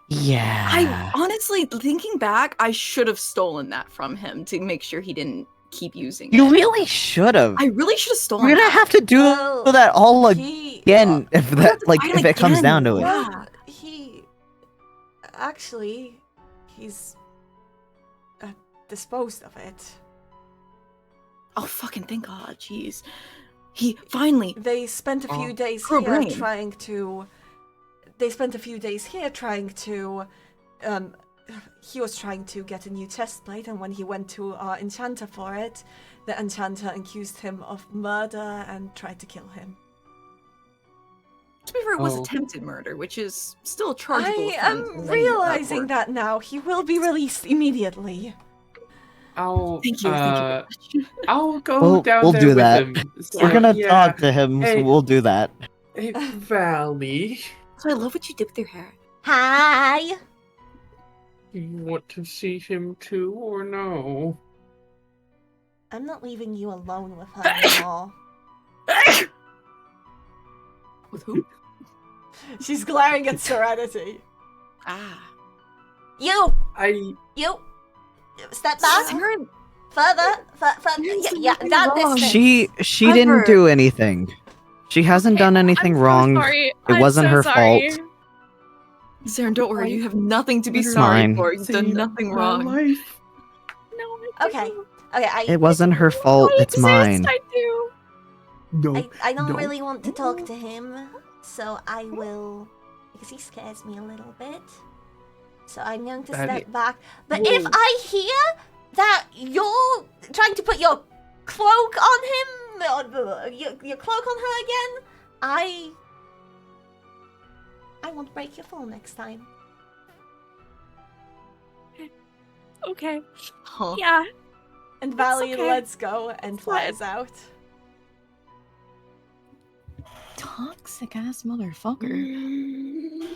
Yeah. I honestly, thinking back, I should have stolen that from him to make sure he didn't keep using You it. really should have. I really should have stolen We're gonna that. have to do Well, that all he- again if We're gonna have that, to like, fight him if it comes again. down to it. Yeah. Well, he... Actually, he's... disposed of it. Oh, fucking thank God, jeez. He finally... They spent a few Oh, days poor here brain. trying to... They spent a few days here trying to... He was trying to get a new chest plate, and when he went to our enchanter for it, the enchanter accused him of murder and tried to kill him. To be fair, it was Oh. attempted murder, which is still a chargeable I offense am in realizing court. that now. He will be released immediately. I'll Thank you, thank you. I'll go down We'll there do with that. him. We're gonna Yeah. talk to him, so Hey. we'll do that. Hey, Valley, So I love what you did with your hair. Hi! you want to see him too, or no? I'm not leaving you alone with her anymore. With who? She's glaring at Serenity. Ah. You! I You! Step back! Seren, Further! Further! Yeah, that wrong. distance! She Ever. didn't do anything. She hasn't Okay, done anything I'm wrong. So sorry. It wasn't her fault. Seren, don't worry. You have nothing to be It's sorry fine. for. You've done saved nothing my wrong. life. No, Okay. Okay, It wasn't her fault. I It's mine. I do. No, I don't no. really want to talk to him, so I will... Because he scares me a little bit. So I'm going to That step back. But Whoa. if I hear that you're trying to put your cloak on him, or your cloak on her again, I won't break your fall next time. Okay. Huh. Yeah. And It's Valley okay. lets go and flies out. Toxic ass motherfucker.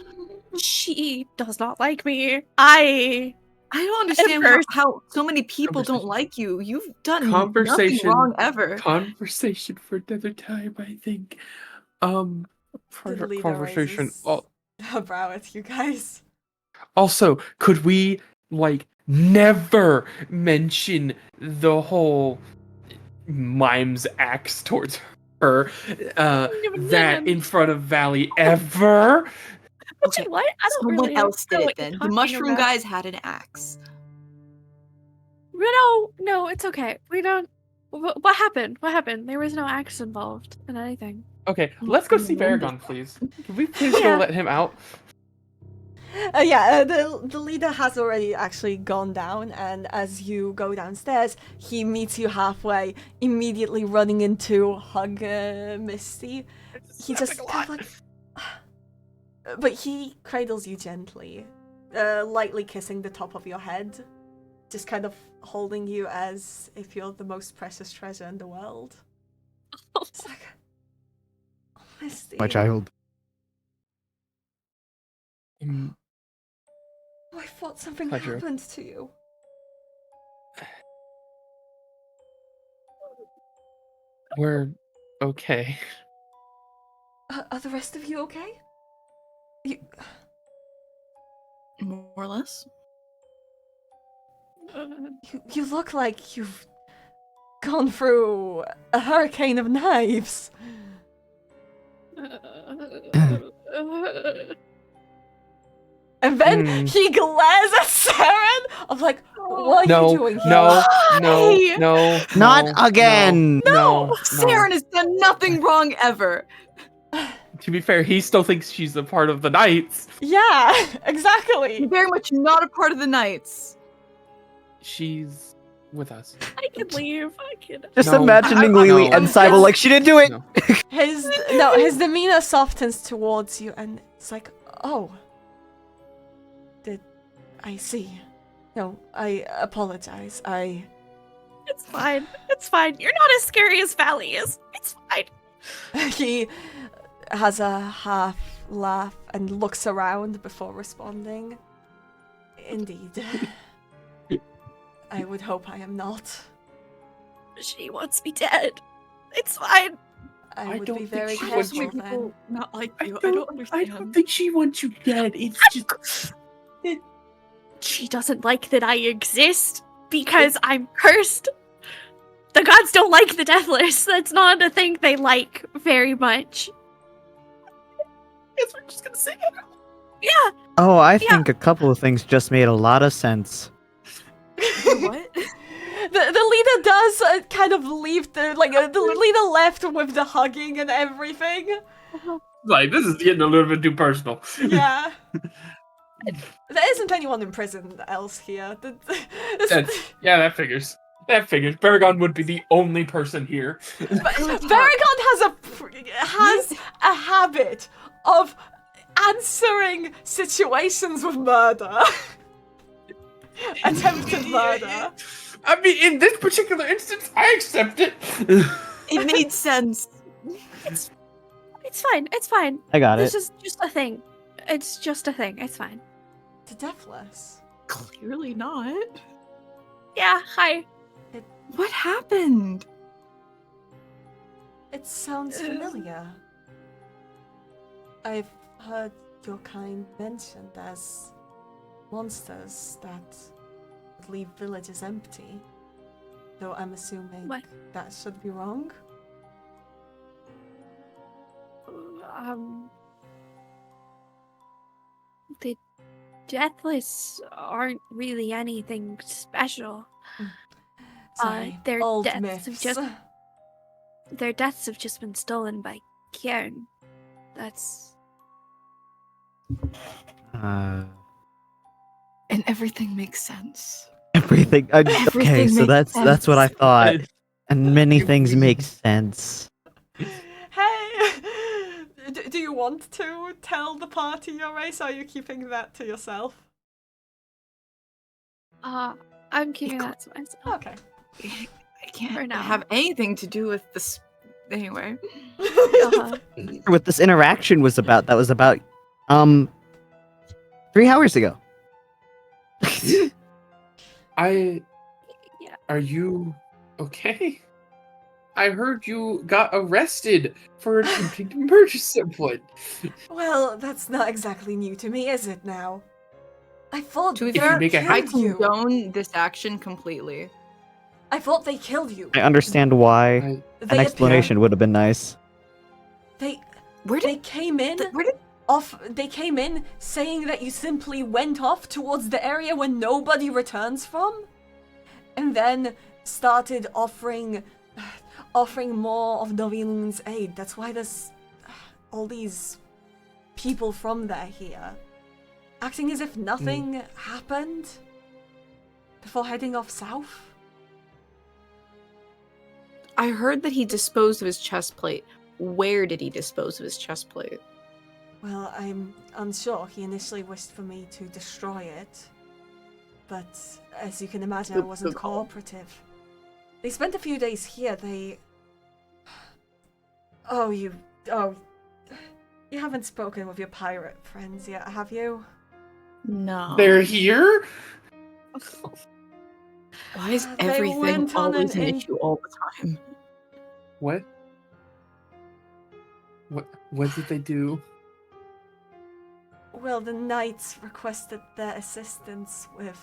She does not like me. I I don't understand how, first- how so many people don't Conversation. like you. You've done nothing Conversation. wrong ever. Conversation for another time, I think. The leader Conversation. raises Oh, her brow at you guys. also, could we never mention the whole mime's axe towards her that in front of Valley ever? Okay, what? I don't Someone really else know did what it you're then. The talking mushroom about. guys had an axe. No, it's okay. We don't. What happened? What happened? There was no axe involved in anything. Okay, let's go see Varagon, please. Can we please Yeah. go let him out? The leader has already actually gone down, and as you go downstairs, he meets you halfway, immediately running into hug Misty. He just kind of like, but he cradles you gently, lightly kissing the top of your head, just kind of holding you as if you're the most precious treasure in the world. Just like, oh, Misty. My child. Mm, Oh, I thought something Pleasure. happened to you. We're okay. Are the rest of you okay? You... More or less. You look like you've gone through a hurricane of knives. And then Hmm. he glares at Seren. I'm like, what are No, you doing here? no, Why? no, Not no, again! No, Saren has done nothing wrong ever. To be fair, he still thinks she's a part of the Knights. Yeah, exactly. Very much not a part of the Knights. She's with us. I can leave. I can. Just No. imagining I- Lele no. and Sibylle like, she didn't do it! No. His demeanor softens towards you, and it's like, oh, did I see? No, I apologize. It's fine. It's fine. You're not as scary as Valley is. It's fine. He has a half laugh and looks around before responding. Indeed. I would hope I am not. She wants me dead. It's fine. I would don't be think very she wants careful you then. Not like I you. don't think she wants you dead. It's just She doesn't like that I exist because I'm cursed. The gods don't like the deathless. That's not a thing they like very much. guess we're just gonna say it. Yeah. Oh, I Yeah. think a couple of things just made a lot of sense. What? The leader does kind of leave the leader left with the hugging and everything. Like, this is getting a little bit too personal. Yeah. There isn't anyone in prison else here. Yeah, that figures. That figures. Baragon would be the only person here. Baragon has a habit of answering situations with murder. Attempted murder. I mean, in this particular instance, I accept it. It made sense. It's fine. It's fine. I got This it. is just a thing. It's just a thing. It's fine. The deathless. Clearly not. Yeah, hi. What happened? It sounds familiar. I've heard your kind mentioned as monsters that would leave villages empty. Though I'm assuming What? that should be wrong. The deathless aren't really anything special. Sorry, their old deaths myths. have just their deaths have just been stolen by Kieran. That's Uh, And everything makes sense. everything. Okay, Everything so makes that's what I sense. thought. And many things make sense. Hey, do you want to tell the party your race, or are you keeping that to yourself? I'm keeping that to myself. Okay. I can't For now. have anything to do with this. Anyway. Uh-huh. What this interaction was about, that was about 3 hours ago. Yeah. Yeah. Are you okay? I heard you got arrested for attempting to murder someone. Well, that's not exactly new to me, is it now? I thought To be they If you fair, make a I killed you. condone this action completely. I thought they killed you. I understand why. I- They An explanation would have been nice. Where They did came in where did They came in saying that you simply went off towards the area where nobody returns from, and then started offering more of Novilun's aid. That's why there's all these people from there here, acting as if nothing happened before heading off south. I heard that he disposed of his chest plate. Where did he dispose of his chest plate? Well, I'm unsure. He initially wished for me to destroy it, but as you can imagine, I wasn't Good call. cooperative. They spent a few days here. You haven't spoken with your pirate friends yet, have you? No. They're here? Why is They everything went on always an an issue all the time? What? What did they do? Well, the knights requested their assistance with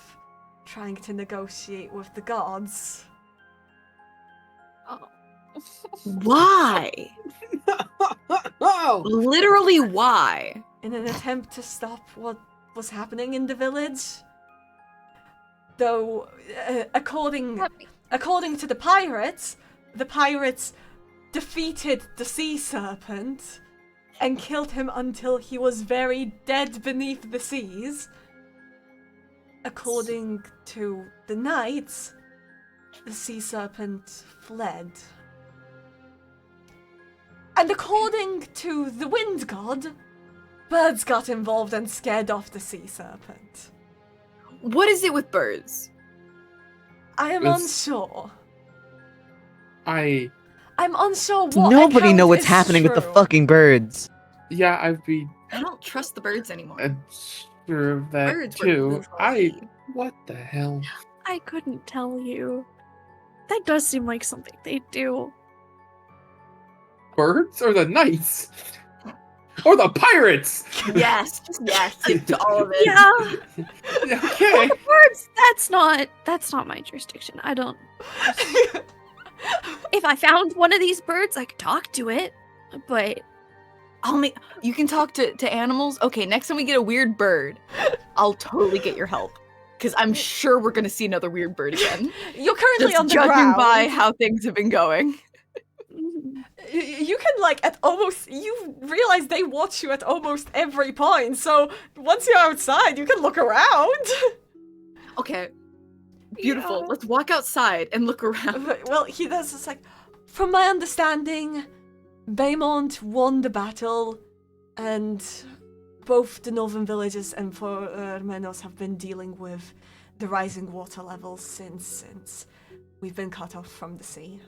trying to negotiate with the gods. Why? Oh! Literally why? In an attempt to stop what was happening in the village. Though, according to the pirates defeated the sea serpent and killed him until he was very dead beneath the seas. According to the knights, the sea serpent fled. And according to the wind god, birds got involved and scared off the sea serpent. What is it with birds? I am unsure. I'm unsure what Nobody account know what's is happening with the true. fucking birds. Yeah, I'd be I don't trust the birds anymore. sure of that Birds were too. goofy. What the hell? I couldn't tell you. That does seem like something they do. Birds or the knights? Or the pirates? Yes, to all of it. Yeah, Okay. birds. That's not my jurisdiction. I don't. If I found one of these birds, I could talk to it. But You can talk to animals. Okay, next time we get a weird bird, I'll totally get your help. Because I'm sure we're gonna see another weird bird again. You're currently Just on the judging ground. by how things have been going. You can you realize they watch you at almost every point, so once you're outside, you can look around. Okay, beautiful. Yeah. Let's walk outside and look around. Well, he does, it's like, from my understanding, Baymont won the battle, and both the northern villages and Menos have been dealing with the rising water levels since we've been cut off from the sea.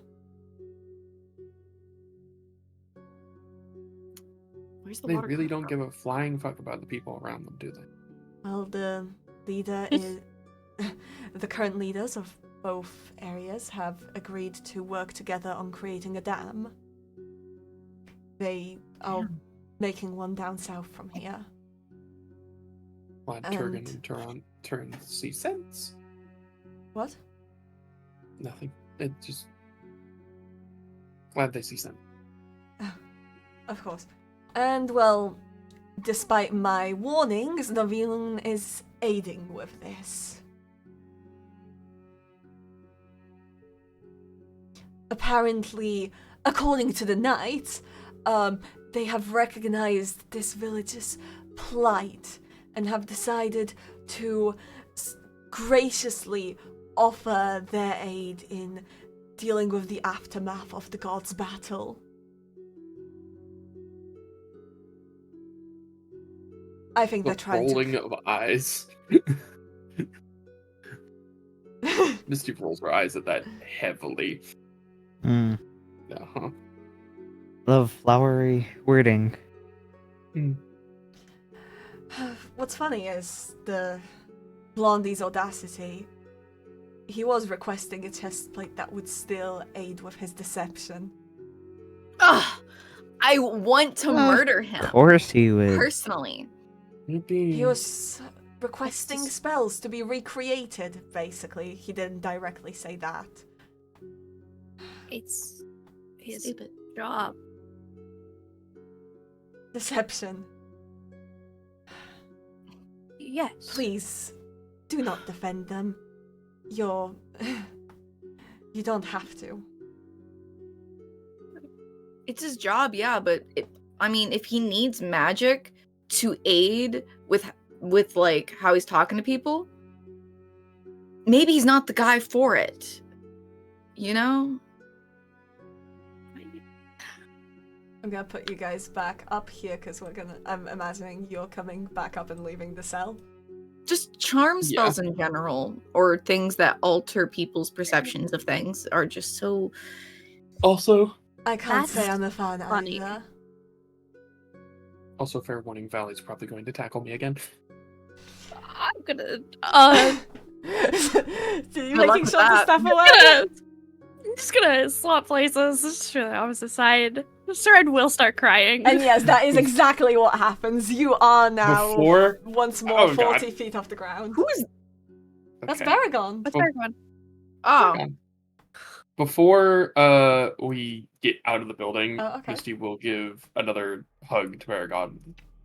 Where's the They water really coming don't from? give a flying fuck about the people around them, do they? Well, the leader is... the current leaders of both areas have agreed to work together on creating a dam. They are making one down south from here. Glad And- Turgan and turn see sense. What? Nothing. It just glad they see sense. Of course. And, well, despite my warnings, Navilun is aiding with this. Apparently, according to the knights, they have recognized this village's plight and have decided to graciously offer their aid in dealing with the aftermath of the gods' battle. I think they're The trying rolling to... of eyes. Misty rolls her eyes at that heavily. Uh-huh. Love flowery wording. What's funny is the Blondie's audacity. He was requesting a chest plate that would still aid with his deception. Ugh! I want to murder him. Of course he would. Personally. He was requesting just- spells to be recreated, basically. He didn't directly say that. it's his Stupid. job. Deception. Yes. Please, do not defend them. You don't have to. It's his job, yeah, but if he needs magic to aid with like how he's talking to people, maybe he's not the guy for it. You know? I'm gonna put you guys back up here because I'm imagining you're coming back up and leaving the cell. Just charm Yeah. spells in general, or things that alter people's perceptions of things, are just so. Also, I can't That's say I'm a fan funny. either. fair warning, Valley's probably going to tackle me again. I'm gonna. Do you Good luck making with sure to that. step away? I'm just gonna swap places. Just to the opposite side. Seren will start crying. And yes, that is exactly what happens. You are now Before once more Oh, God. 40 feet off the ground. Who is. That's okay. Baragon. What's everyone? Oh. Before we get out of the building, Oh, okay. Misty will give another hug to Paragon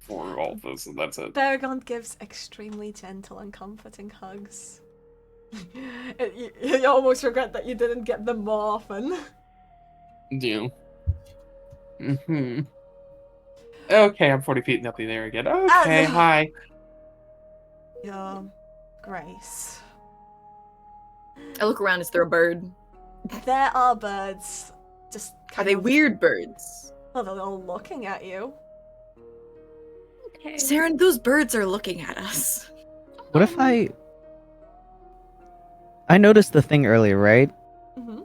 for all this, and that's it. Baragon gives extremely gentle and comforting hugs. You almost regret that you didn't get them more often. Yeah. Mm-hmm. Okay, I'm 40 feet up in the air again. Okay, hi. Your Grace. I look around. Is there a bird? There are birds. Just Are kind they of- weird birds? Well, they're all looking at you. Okay. Seren, those birds are looking at us. What if I noticed the thing earlier, right? Mm-hmm.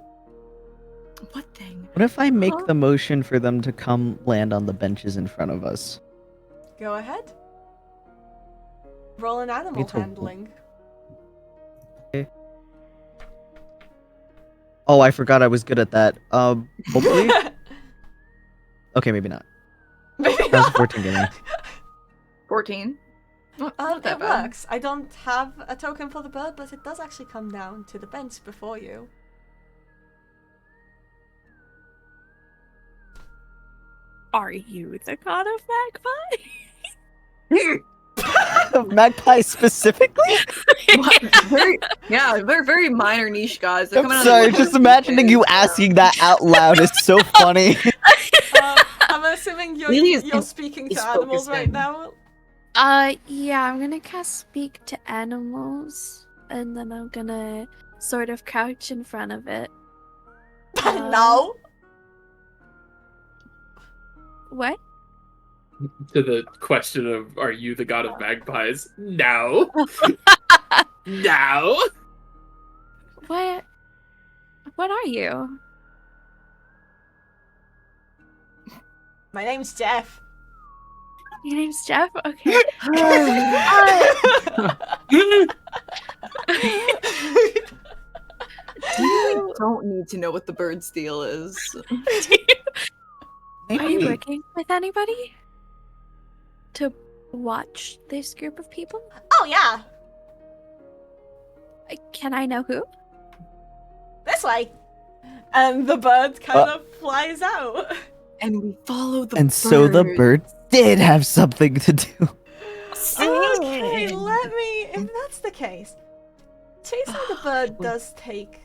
What thing? What if I make Huh? the motion for them to come land on the benches in front of us? Go ahead. Roll an animal It's a- handling. Oh, I forgot I was good at that. Hopefully? Okay, maybe not. Maybe That was a not. 14 gaming. 14. Not that It bad. works. I don't have a token for the bird, but it does actually come down to the bench before you. Are you the god of magpie? Magpie specifically? They're very minor niche guys. They're I'm coming out of sorry, the just woodwork imagining these you days, asking that out loud is so funny. I'm assuming you're Lele speaking is to animals right focusing. now. Yeah, I'm gonna cast speak to animals, and then I'm gonna sort of crouch in front of it. No. What? To the question of, are you the god of magpies? No. No. What? What are you? My name's Jeff. Your name's Jeff? Okay. You don't need to know what the bird's deal is. Are you working with anybody? To watch this group of people? Oh yeah, Can I know who? this way. And the bird kind of flies out. And we follow the And so the bird did have something to do. Okay, let me. If that's the case, chasing the bird does take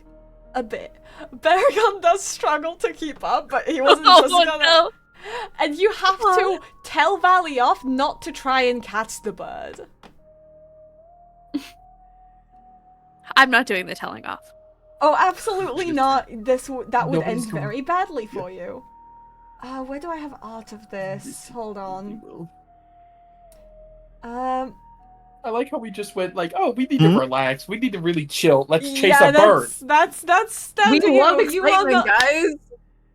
a bit. Baragon does struggle to keep up, but he wasn't just gonna. no! And you have to tell Valley off not to try and catch the bird. I'm not doing the telling off. Oh, absolutely not. That would Nobody's end going- very badly for you. Where do I have art of this? Hold on. I like how we just went like, oh, we need Hmm? to relax. We need to really chill. Let's chase yeah, a bird. That's down We to you. love You are excitement, not- guys.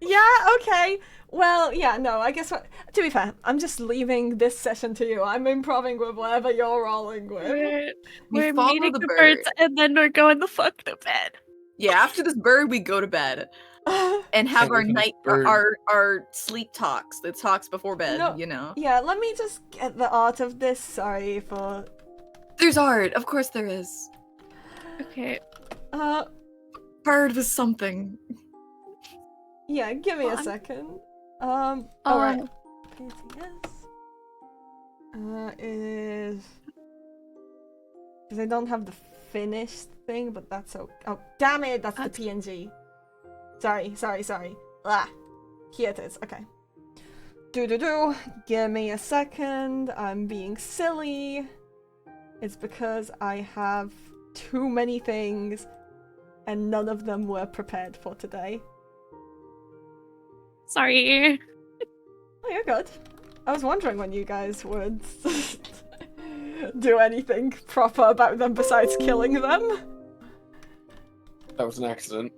Yeah, okay. Well, yeah, no, I guess what. To be fair, I'm just leaving this session to you. I'm improving with whatever you're rolling with. We We're follow meeting the the bird. birds, and then we're going the fuck to bed. Yeah, after this bird, we go to bed and have Can't our wait for this night, bird. our sleep talks. The talks before bed, No. you know. Yeah, let me just get the art of this. Sorry for. There's art, of course there is. Okay. Bird was something. Yeah, give me a Fun. second. Alright. PTS. Is. Because I don't have the finished thing, but that's okay. Oh, damn it, that's the PNG. Sorry. Ah, here it is, okay. Do. Give me a second. I'm being silly. It's because I have too many things, and none of them were prepared for today. Sorry. Oh, you're good. I was wondering when you guys would do anything proper about them besides killing them. That was an accident.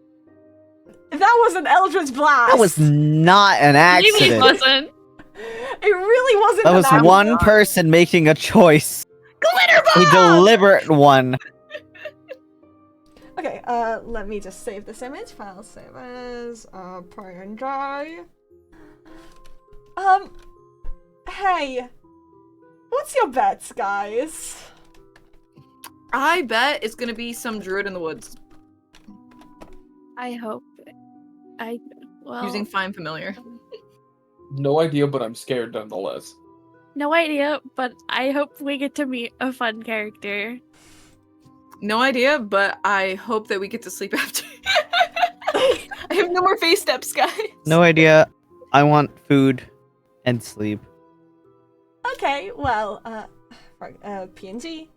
That was an Eldritch Blast! That was not an Maybe it accident. wasn't. It really wasn't That an was accident. one person making a choice. Glitter A deliberate one. Okay, let me just save this image. File save as, prior and dry. Hey. What's your bets, guys? I bet it's gonna be some druid in the woods I hope. Well. using find familiar. No idea, but I'm scared nonetheless. No idea, but I hope we get to meet a fun character. No idea, but I hope that we get to sleep after. I have no more face steps, guys. No idea. I want food and sleep. Okay, well, PNG.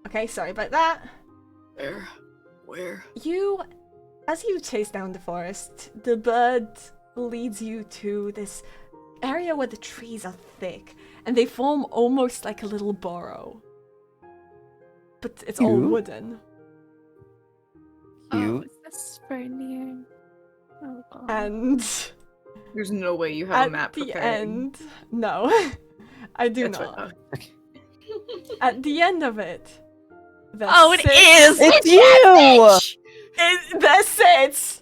Okay, sorry about that. Where? As you chase down the forest, the bird leads you to this area where the trees are thick, and they form almost like a little burrow. But it's all Cute. wooden. Oh, Cute. is this very near? Oh god. And There's no way you have a map at the prepared. end, no, I do That's not. right. At the end of it, there Oh, it sits- is! It's you! There sits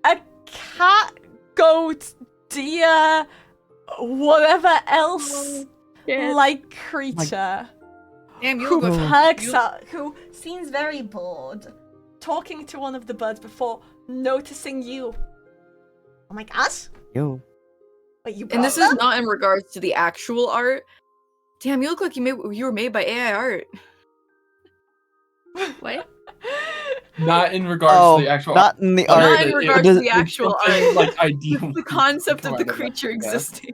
a cat, goat, deer, whatever else Shit. like creature Damn, you who look perks up, who seems very bored, talking to one of the birds before noticing you. Oh my gosh! Yo. Wait, you And this brought is them? not in regards to the actual art. Damn, you look like you were made by AI art. What? Not in regards to the actual. not in the but Not art. in it- regards does- to the actual it's art. like ideal. The concept of the provided that, creature yeah. existing.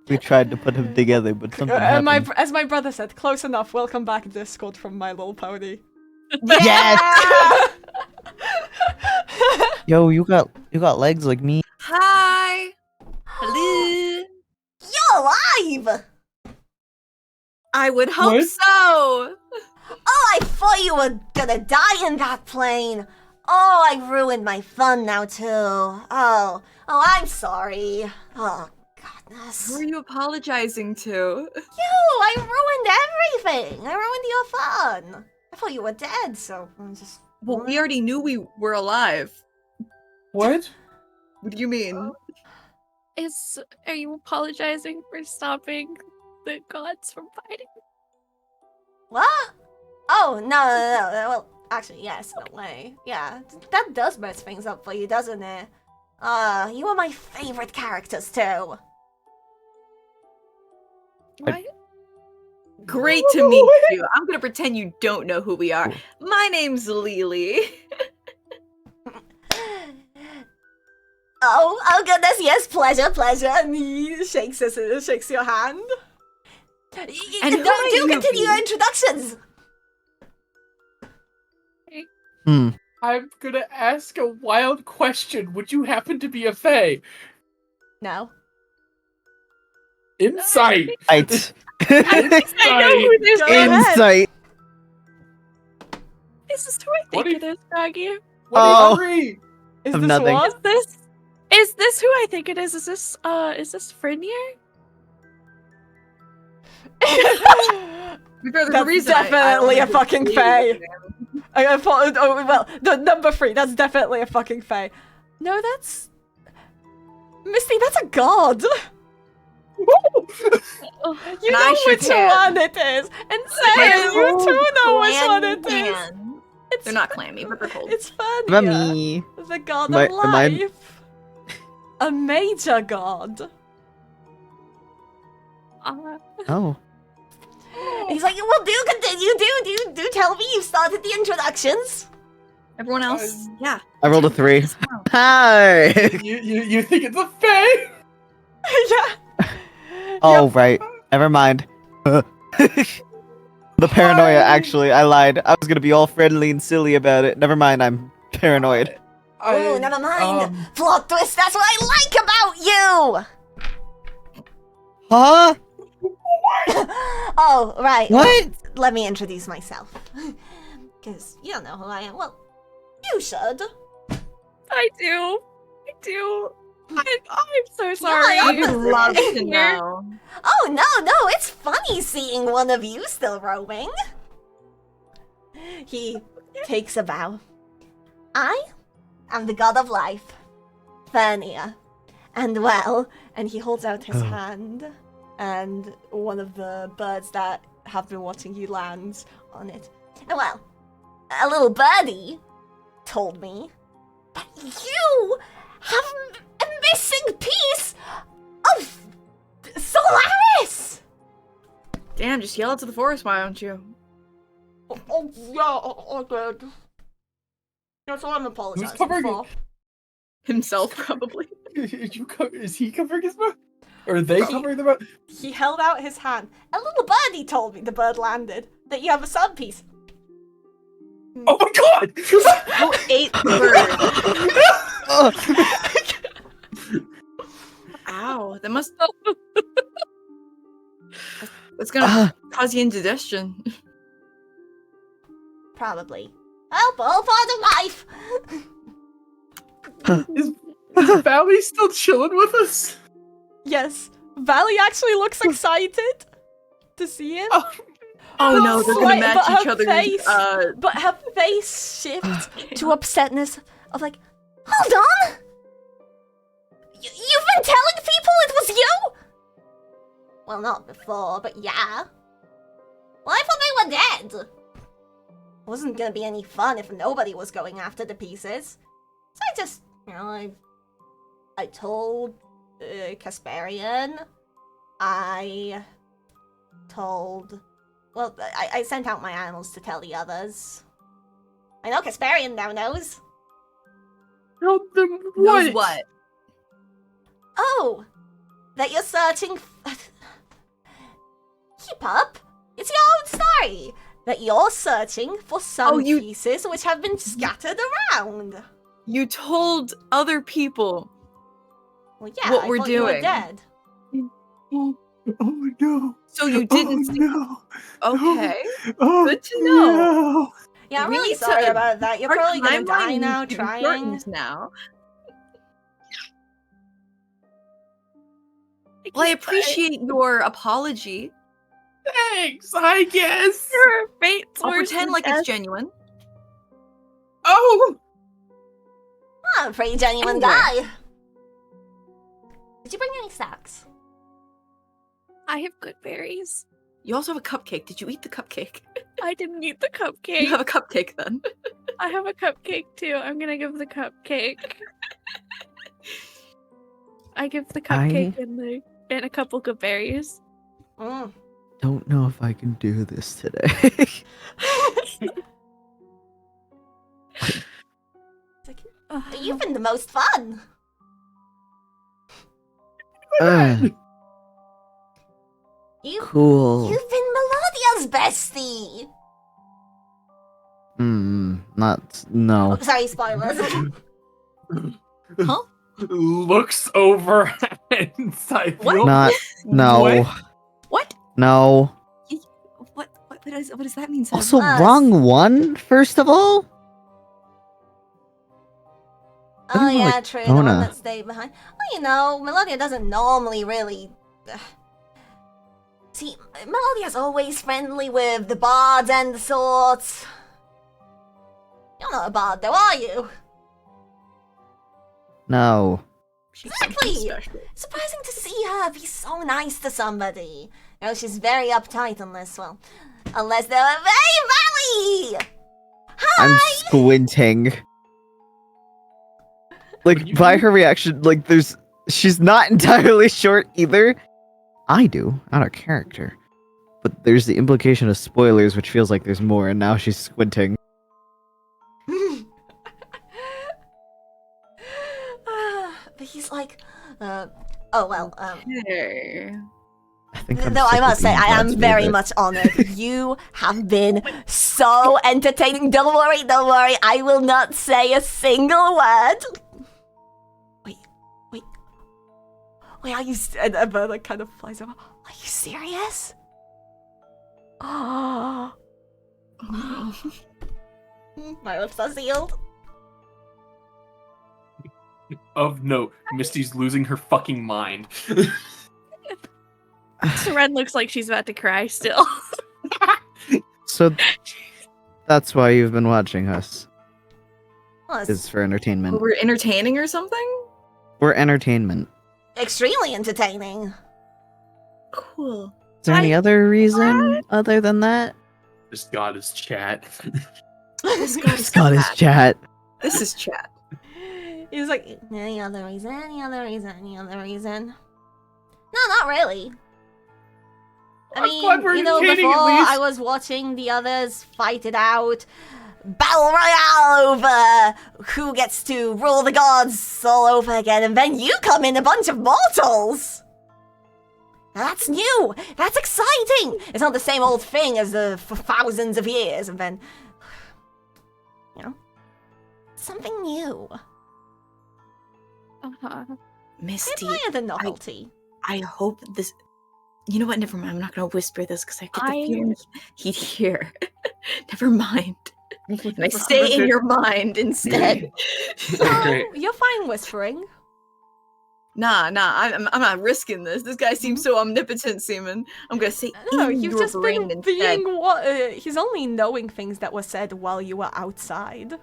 We tried to put him together, but something happened. As my brother said, close enough. Welcome back, Discord from My Little Pony. Yes! Yo, you got legs like me. Hi. Hello. You're alive! I would hope What? so. Oh, I thought you were gonna die in that plane. Oh, I ruined my fun now too. Oh, I'm sorry. Oh, goodness. Who are you apologizing to? You! I ruined everything. I ruined your fun. I thought you were dead, so I'm just. Well, we already knew we were alive. What? What do you mean? Are you apologizing for stopping the gods from fighting? What? Oh, no. Well, actually, yes, in a way. Yeah, that does mess things up for you, doesn't it? You are my favorite characters too. What? Great to meet you. I'm gonna pretend you don't know who we are. My name's Lele. Oh goodness, yes, pleasure. And he shakes your hand. And who do might you continue your be? introductions. I'm gonna ask a wild question. Would you happen to be a fae? No. Insight. Insight. I know who this Go is. ahead. Insight. Is this who I What think do it is, Doggy? What Oh. do you agree? Is Of this nothing. what? Is this who I think it is? Is this Frinier? There's a That's reason I definitely only a fucking believe fae. in him. I thought, well, the number 3, that's definitely a fucking fae. No, that's... Misty, that's a god! Oh, You And I know shook which hands. one it is! And Seren, you too know which one it is! Man. It's, They're not clammy, but they're cold. It's funny. Mummy. The god Am I- of am I- life. A major god. Oh. He's like, well, do continue, do tell me you started the introductions. Everyone else? Yeah. I rolled a 3. Hi. You think it's a fae? Yeah. Oh, right. Never mind. The paranoia, actually. I lied. I was gonna be all friendly and silly about it. Never mind, I'm paranoid. Oh, never mind. Plot twist, that's what I like about you! Huh? Oh, right. What? Let me introduce myself. Because you don't know who I am. Well, you should. I do. I'm so sorry. Yeah, I'd love to Here. know. Oh, no, it's funny seeing one of you still roaming. He takes a bow. I am the god of life, Fernia. And well, and he holds out his hand, and one of the birds that have been watching you lands on it. And well, a little birdie told me that you have a missing piece Solaris! Damn, just yell it to the forest, why don't you? Oh yeah, I did. That's all I'm apologizing covering for. Himself, probably. Is he covering his mouth? Or are they covering the mouth? He held out his hand. A little birdie told me the bird landed. That you have a sun piece. Oh my god! Who ate the bird? Ow, that must... That's gonna cause you indigestion. Probably. Oh, all for the life! Is Valley still chilling with us? Yes. Valley actually looks excited to see him. Oh no, they're gonna match but each her other's, face, But her face shifts to upsetness of like, hold on! You've been telling people it was you? Well, not before, but yeah. Well, I thought they were dead. Wasn't gonna be any fun if nobody was going after the pieces. So I just, I told Casparian. I sent out my animals to tell the others. I know Casparian now knows. Tell them Knows what? Oh, that you're searching. Keep up. It's your own story. That you're searching for some pieces which have been scattered around. You told other people Well, yeah, what I we're thought you were doing. dead. Oh no. So you didn't No. Okay. Oh, Good to know. No. Yeah, I'm We really need sorry to- about that. You're Our probably gonna timeline die now needs to be trying. shortened now. Well, I appreciate your apology. Thanks, I guess. Your fate's I'll worse pretend than like death. it's genuine. Oh. I'm a pretty genuine Anyway. guy. Did you bring any snacks? I have good berries. You also have a cupcake. Did you eat the cupcake? I didn't eat the You cupcake. have a cupcake then. I have a cupcake too. I'm gonna give the cupcake. I give the cupcake and a couple good berries. Mm. Don't know if I can do this today. You've been the most fun. Cool. You've been Melodia's bestie. No. Oh, sorry, spoilers. Huh? Looks over inside. What? Not. No. What? What? No. What does that mean, Sam? Also, Us. wrong one, first of all? Oh didn't yeah, like true. The one Donna. that stayed behind. Well, Melodia doesn't normally really. See, Melodia's always friendly with the bards and the sorts. You're not a bard, though, are you? No. She's Exactly. special. Surprising to see her be so nice to somebody. She's very uptight unless they're very valley. I'm Hi. squinting. Like, by her reaction, like, she's not entirely short either. I do, out of character. But there's the implication of spoilers, which feels like there's more, and now she's squinting. But he's like, Hey. I think I'm though I sick of must say, being I am God's very favorite. much honored. You have been so entertaining. Don't worry. I will not say a single word. Wait, are you... And Verna kind of flies over. Are you serious? Oh. My lips are sealed. Of note, Misty's losing her fucking mind. Seren looks like she's about to cry still. So, that's why you've been watching us. Well, it's Is for entertainment. We're entertaining or something? We're entertainment. extremely entertaining. Cool. Is there any other reason other than that? This god is chat. This guy's God is chat. This is chat. He was like, any other reason? No, not really. I I'm glad we're mean, before entertaining at least. I was watching the others fight it out. Battle Royale over who gets to rule the gods all over again, and then you come in a bunch of mortals! Now that's new! That's exciting! It's not the same old thing as for thousands of years, and then... You know? Something new. Uh-huh. Misty, I admire the novelty. I hope this. You know what? Never mind. I'm not gonna whisper this because I get the feeling he'd hear. Never mind. And I stay in your mind instead. Okay. You're fine whispering. Nah. I'm not risking this. This guy seems so omnipotent, Seaman. I'm gonna say No, in you've your just brain been instead. being what? He's only knowing things that were said while you were outside.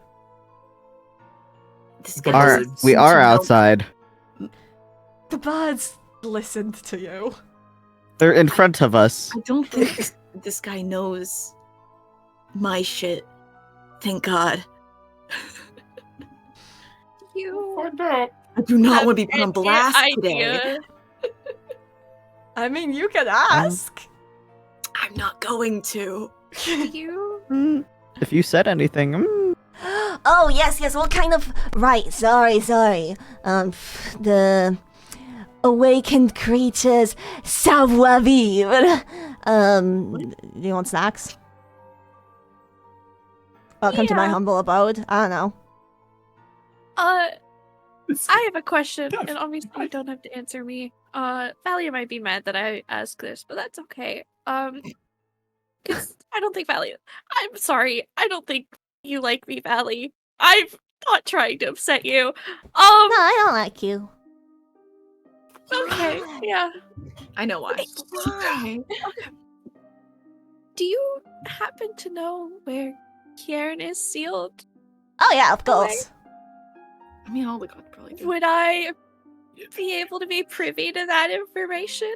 This The guy Are, birds. seems we to are know- outside. The birds listened to you. They're in front of us. I don't think this guy knows my shit. Thank God. You Find out. I do not have want to be put on any blast today. idea? I mean, you can ask. I'm not going to. You If you said anything, Oh, yes, what kind of... Right, sorry. The awakened creatures, savoir vivre. Do you want snacks? Welcome to my Yeah. humble abode. I don't know. I have a question, and obviously you don't have to answer me. Valia might be mad that I ask this, but that's okay. Because I don't think Valia. I'm sorry. I don't think you like me, Valley. I'm not trying to upset you. No, I don't like you. Okay, yeah. I know why. Do you happen to know where Kieran is sealed? Oh, yeah, of course. I mean, all the gods probably do. Would I be able to be privy to that information?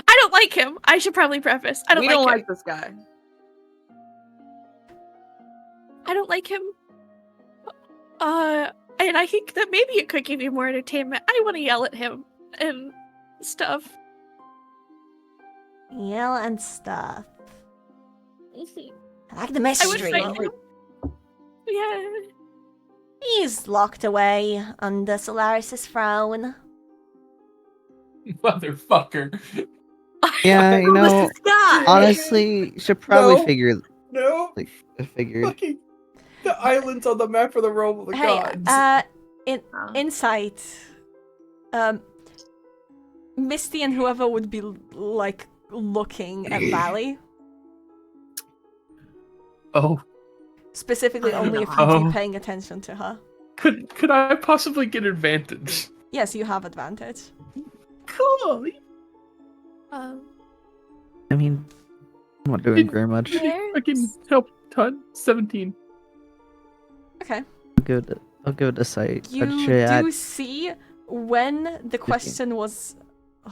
I don't like him. I should probably preface. I don't we like don't him. like this guy. I don't like him. And I think that maybe it could give you more entertainment. I want to yell at him and stuff. Yell and stuff. Mhm. I like the I would mystery. fight him. Yeah. He's locked away under Solaris's throne. Motherfucker. yeah, you know, This guy. honestly, should probably No. figure. No. Figured. Fucking the islands on the map of the realm of the Hey, gods. insight. Misty and whoever would be like looking at Valley. Oh, Specifically, I don't only if know. you'd Oh. be paying attention to her. could I possibly get advantage? Yes, you have advantage. Cool. Um, I mean, I'm not doing very much. where? I can help ton 17. Okay. I'll go to site. You I'd say I- do see when the question was.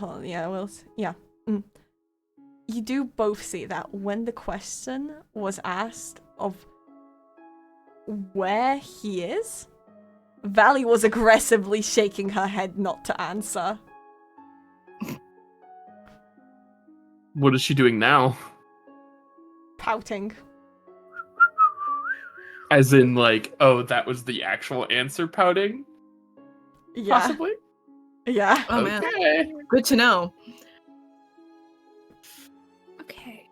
Oh, yeah, well, yeah. You do both see that when the question was asked of where he is, Valley was aggressively shaking her head not to answer. What is she doing now? Pouting. As in, like, oh, that was the actual answer pouting? Yeah. Possibly? Yeah. Oh man, Okay. good to know. Okay.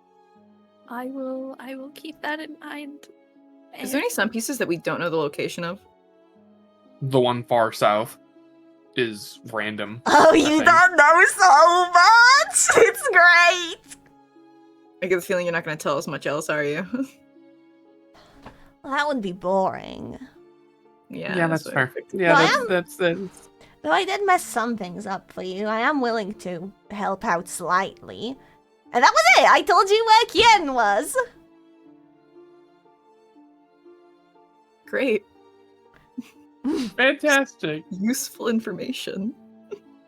I will keep that in mind. Is there any sun pieces that we don't know the location of? The one far south is random. Oh, you think. don't know so much! It's great! I get the feeling you're not going to tell us much else, are you? Well, that would be boring. yeah, that's fair. perfect. Yeah, Well, that's Though I did mess some things up for you, I am willing to help out slightly. And that was it! I told you where Kien was! Great, fantastic. useful information.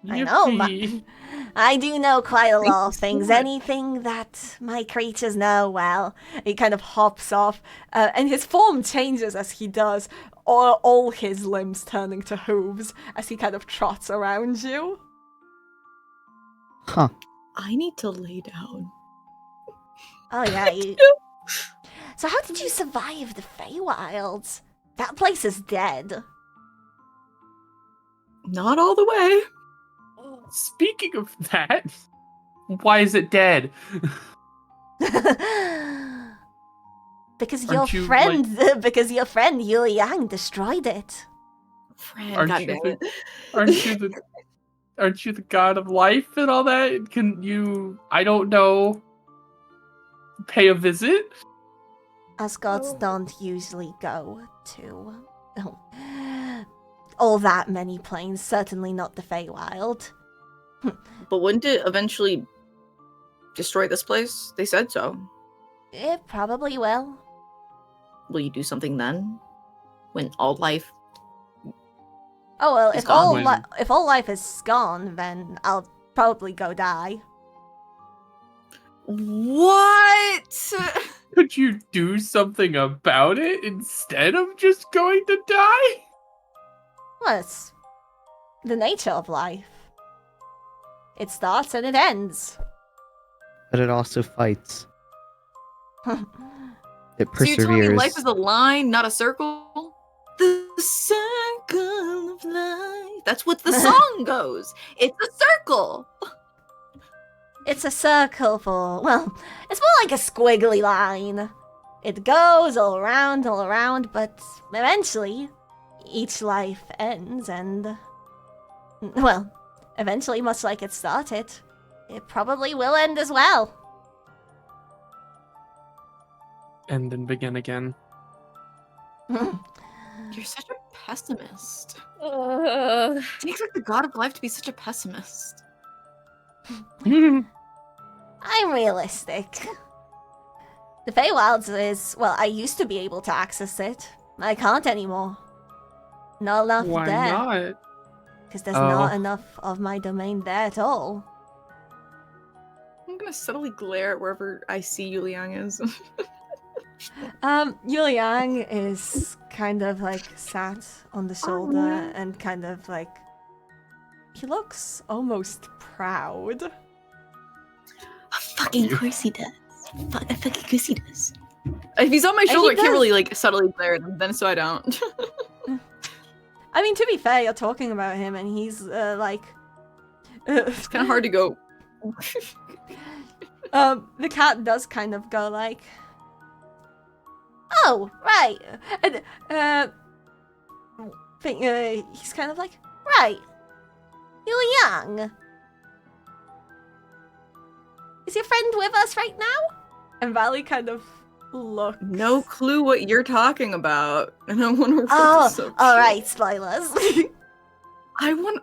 I know, Yippee. I do know quite a Thank lot you of so things. much. Anything that my creatures know well. He kind of hops off, and his form changes as he does, all his limbs turning to hooves as he kind of trots around you. Huh. I need to lay down. Oh yeah, you... So how did you survive the Feywilds? That place is dead. Not all the way. Speaking of that, why is it dead? Because your Aren't you, friend, because your friend Yuli Yang destroyed it. Friend, Aren't God you damn the- it. Aren't you the god of life and all that? Can you, I don't know, pay a visit? Us gods don't usually go to all that many planes, certainly not the Feywild. But wouldn't it eventually destroy this place? They said so. It probably will. Will you do something then? When all life... Oh well, It's if all gone. if all life is gone, then I'll probably go die. What? Could you do something about it instead of just going to die? Well, it's the nature of life. It starts and it ends. But it also fights. It So you're telling me perseveres. life is a line, not a circle? The circle of life. That's what the song goes. It's a circle. It's a circle for, well, it's more like a squiggly line. It goes all around, but eventually, each life ends and, well, eventually, much like it started, it probably will end as well. And then begin again. You're such a pessimist. Ugh. It takes like the god of life to be such a pessimist. I'm realistic. The Feywilds is, well, I used to be able to access it. I can't anymore. Not enough Why there. not? Because there's Oh. not enough of my domain there at all. I'm gonna subtly glare at wherever I see Yuliang is. Yuliang is kind of like sat on the shoulder yeah. and kind of like, he looks almost proud. Fucking course he does. Fucking course he does. If he's on my And shoulder, he I can't does. really like subtly glare at him then, so I don't. I mean, to be fair, you're talking about him and he's like... It's kind of hard to go. The cat does kind of go like, oh, right. And, he's kind of like, right. You're young. Is your friend with us right now? And Valley kind of looks. No clue what you're talking about, and I want to. Oh, alright, spoilers. I want,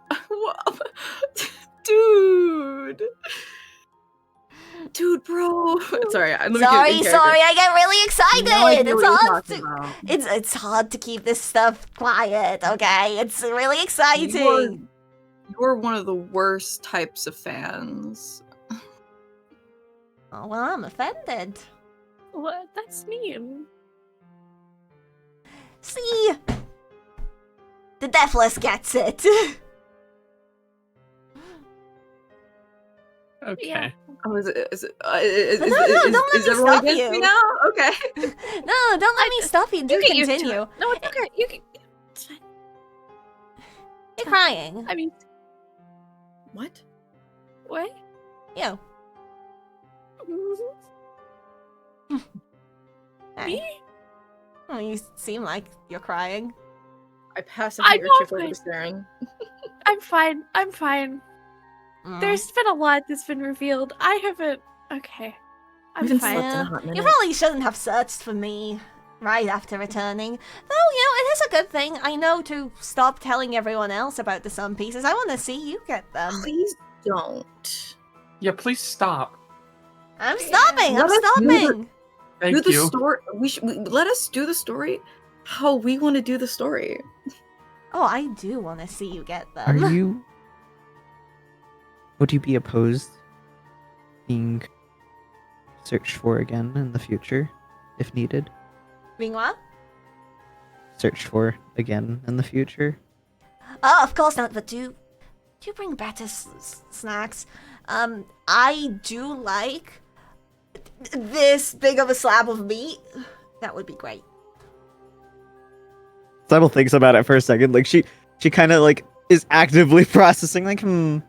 dude, bro. Sorry, let me Sorry, get in character. I get really excited. No idea It's what you're hard talking to, about. it's hard to keep this stuff quiet, okay? It's really exciting. You're one of the worst types of fans. Oh, well, I'm offended. What? That's mean. See? The Deathless gets it. Okay. Yeah. Oh, is No, don't let me everyone stop against you. me now? Okay. No, don't let me stop you. Do You get used to continue. it. No, it's okay. You can. It's fine. You're crying. I mean, What? what? You. Hey. Me? Oh, you seem like you're crying. I pass a I handkerchief know, over but- to Seren. I'm fine. I'm fine. Mm. There's been a lot that's been revealed. I haven't. Okay. I'm We haven't fine. slept in a hot You minute. probably shouldn't have searched for me right after returning. Though, it is a good thing. I know to stop telling everyone else about the Sun Pieces. I want to see you get them. Please don't. Yeah, please stop. I'm stopping. Let I'm us do the- stopping. Thank do the you. story. Let us do the story how we want to do the story. Oh, I do want to see you get Are them. you? Would you be opposed being searched for again in the future, if needed? Being what? Searched for again in the future? Oh, of course not. But do bring better snacks. I do like this big of a slab of meat. That would be great. Sybil thinks about it for a second. Like she kind of like is actively processing, like and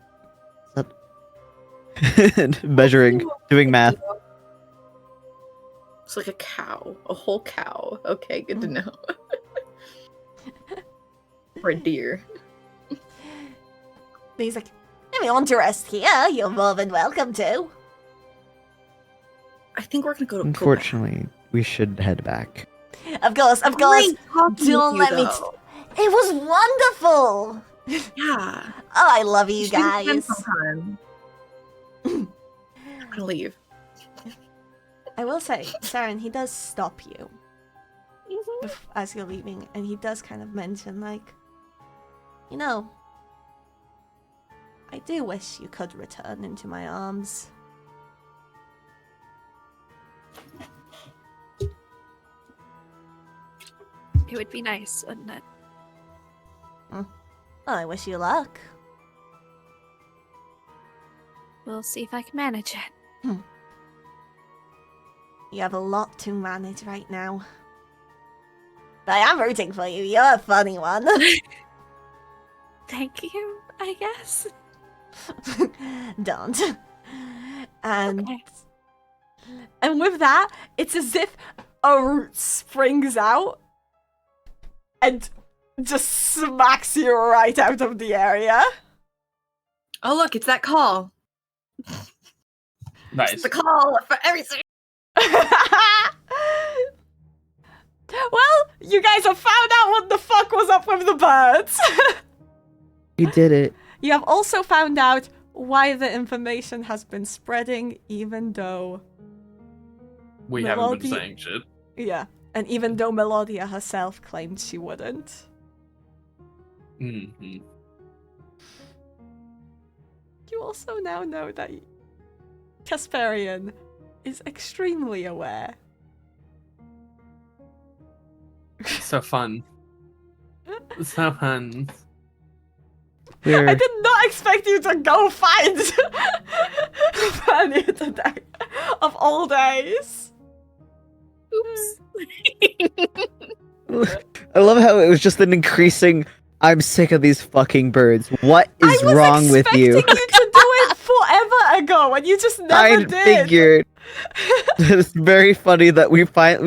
measuring, doing math. It's like a cow, a whole cow. Okay, good to know. Or a deer. He's like, if you want to rest here, you're more than welcome to. I think we're gonna go to. Unfortunately, we should head back. Of course. Great talking Don't with let you, me. though. It was wonderful. Yeah. Oh, I love you should do it again guys. sometime. I'm gonna leave. I will say, Seren, he does stop you as you're leaving, and he does kind of mention, like, you know, I do wish you could return into my arms. It would be nice, wouldn't it? Well, I wish you luck. We'll see if I can manage it. You have a lot to manage right now. But I am rooting for you. You're a funny one. Thank you, I guess. Don't. And Okay. and with that, it's as if a root springs out and just smacks you right out of the area. Oh look, it's that call. Nice. It's the call for everything. Well, you guys have found out what the fuck was up with the birds. You did it. You have also found out why the information has been spreading, even though... We haven't been Melody- saying shit. Yeah, and even though Melodia herself claimed she wouldn't. Mm-hmm. You also now know that Casparian is extremely aware. So fun. So fun. We're... I did not expect you to go find Fanny today, of all days. Oops. I love how it was just an increasing. I'm sick of these fucking birds. What is wrong with you? I was expecting you to do it forever ago, and you just never I did. figured. It's very funny that we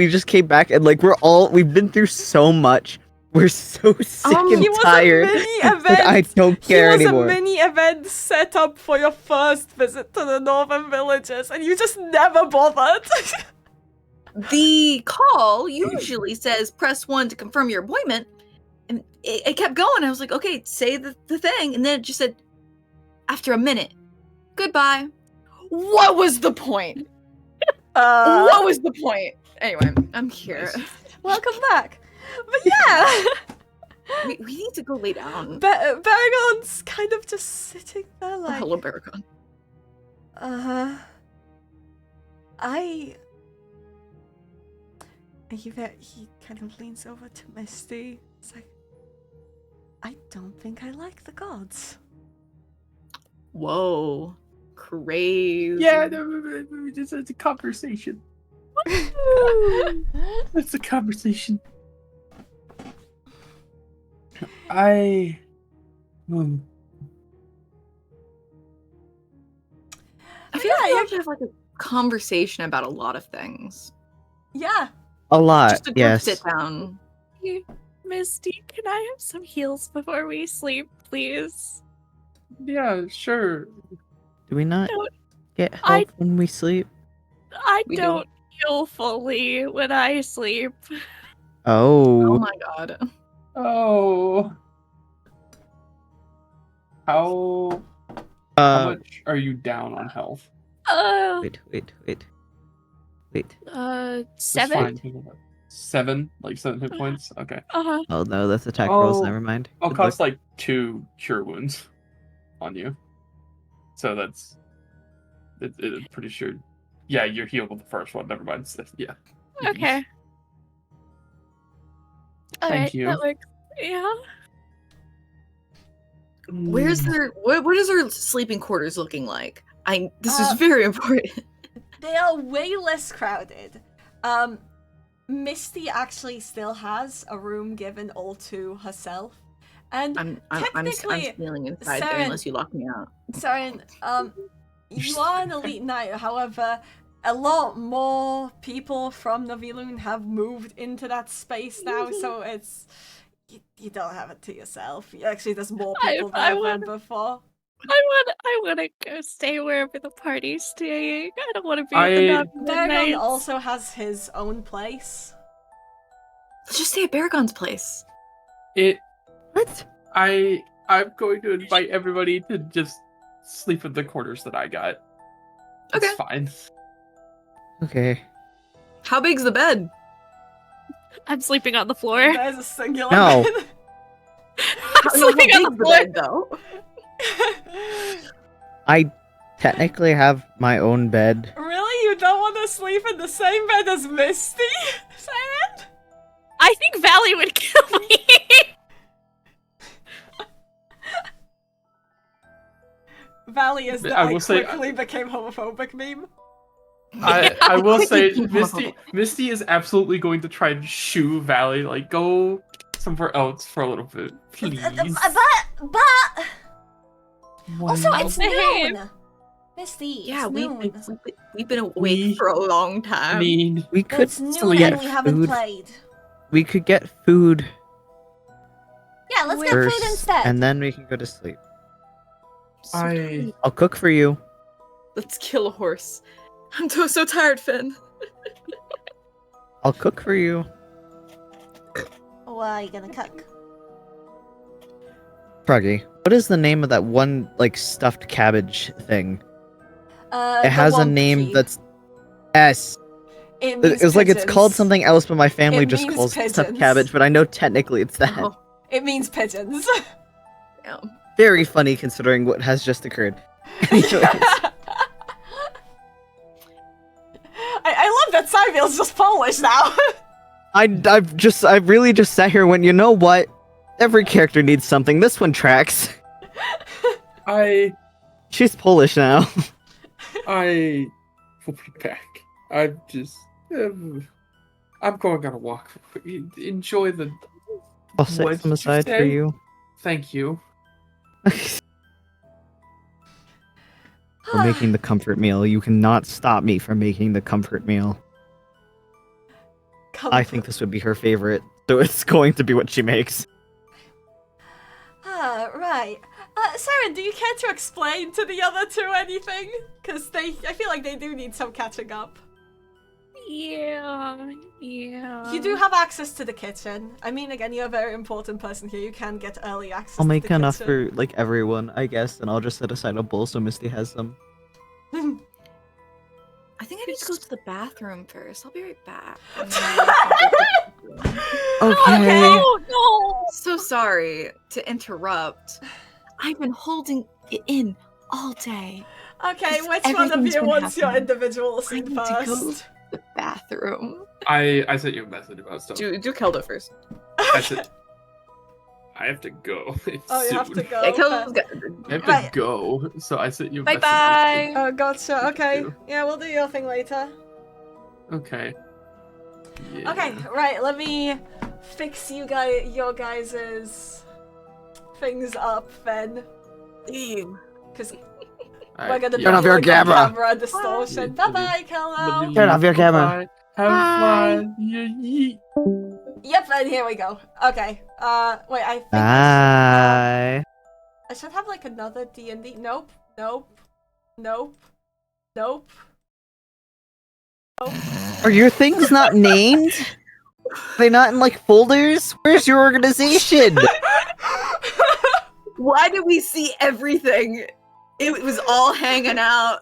just came back and like we've been through so much. We're so sick and He was tired. a mini that event. I don't care He was anymore. a mini event set up for your first visit to the northern villages, and you just never bothered. The call usually says press 1 to confirm your appointment. And it kept going. I was like, okay, say the thing. And then it just said, after a minute, goodbye. What was the point? What was the point? Anyway, I'm here. Welcome back. But yeah, We need to go lay down. Baragon's kind of just sitting there Oh, like, hello, Baragon. He kind of leans over to Misty. It's like, I don't think I like the gods. Whoa. Crazy. Yeah, it's a conversation. It's a conversation. I feel like Yeah, we have to have like a conversation about a lot of things. Yeah. A lot, Just a group yes. sit down. Misty, can I have some heals before we sleep, please? yeah, sure. Do we not Don't- get help I- when we sleep? I We don't heal fully when I sleep. Oh Oh, my god. Oh. How much are you down on health? wait. That's 7? fine. 7? Like 7 hit points? Okay. Uh-huh. Oh no, that's attack rolls. Oh, Never mind. I'll Good cost luck. like 2 cure wounds on you. So that's... It's pretty sure... Yeah, you're healed with the first one. Never mind. Yeah. Okay. Alright, you. that works. Yeah. Where's their what is their sleeping quarters looking like? This is very important. They are way less crowded. Misty actually still has a room given all to herself. And I'm technically, stealing inside there Seren- unless you lock me out. Saren, you are an elite knight, however, a lot more people from Navilun have moved into that space now, so it's... You don't have it to yourself. Actually, there's more people there than before. I wanna go stay wherever the party's staying. I don't wanna be at the Navilun Baragon Knights. also has his own place. Let's just stay at Baragon's place. What? I'm going to invite everybody to just sleep in the quarters that I got. It's Okay. fine. Okay. How big's the bed? I'm sleeping on the floor. There's a singular No. bed. I'm sleeping on the floor. bed, though? I technically have my own bed. Really? You don't want to sleep in the same bed as Misty? Saren? I think Valley would kill me. Valley is I will say- quickly became homophobic meme. I will say, Quickly. Misty is absolutely going to try and shoo Valley, like, go somewhere else for a little bit, please. But also, it's Behave. noon. Misty, Yeah, it's noon. we've been awake We for a long time. Need We Well, could it's noon still and get we haven't food. played. We could get food Yeah, let's get first, food instead. and then we can go to sleep. I I'll cook for you. Let's kill a horse. I'm so tired, Finn. I'll cook for you. What are you gonna cook? Froggy, what is the name of that one, like, stuffed cabbage thing? The It has a wonky. name that's... S. It means It was like it's called pigeons. something else, but my family It just means calls it stuffed pigeons. cabbage, but I know technically it's that. Oh, It means pigeons. damn. Very funny considering what has just occurred. Anyways, I love that Sybill's just Polish now. I really just sat here and went, you know what? Every character needs something. This one tracks. She's Polish now. I will be back. I'm just I'm going on a walk. Enjoy the I'll set What some did you aside for say? you. thank you. For making the comfort meal. You cannot stop me from making the comfort meal. I think this would be her favorite, so it's going to be what she makes. Right. Saren, do you care to explain to the other two anything? Because I feel like they do need some catching up. Yeah. You do have access to the kitchen. I mean, again, you're a very important person here. You can get early access I'll to make the enough kitchen. for, like, everyone, I guess, and I'll just set aside a bowl so Misty has some. I think I need to go to the bathroom first. I'll be right back. Okay. No. So sorry to interrupt. I've been holding it in all day. Okay, Just which one of everything's you been wants your happening. individual I scene need to go first? to the bathroom. I sent you a message about stuff. Do Kelda first. I said I have to go. Oh, you have soon. to go. Yeah, Okay. Kelda's got... I have Right. to go, so I sent you a Bye message. bye. Oh, gotcha. Okay. you. Yeah, we'll do your thing later. Okay. Yeah. Okay, right. Let me fix your guys's things up then, Ew. because Alright, we're gonna yeah. Turn off your be like camera. camera distortion. Yeah, Bye bye, Let Kello. me Turn leave. off your camera. Bye-bye. Have Bye. fun. Yeet. Yep, and here we go. Okay. Wait. I think Bye. I should have like another D&D. Nope. Nope. Nope. Nope. Are your things not named? Are they not in, like, folders? Where's your organization? Why did we see everything? It was all hanging out.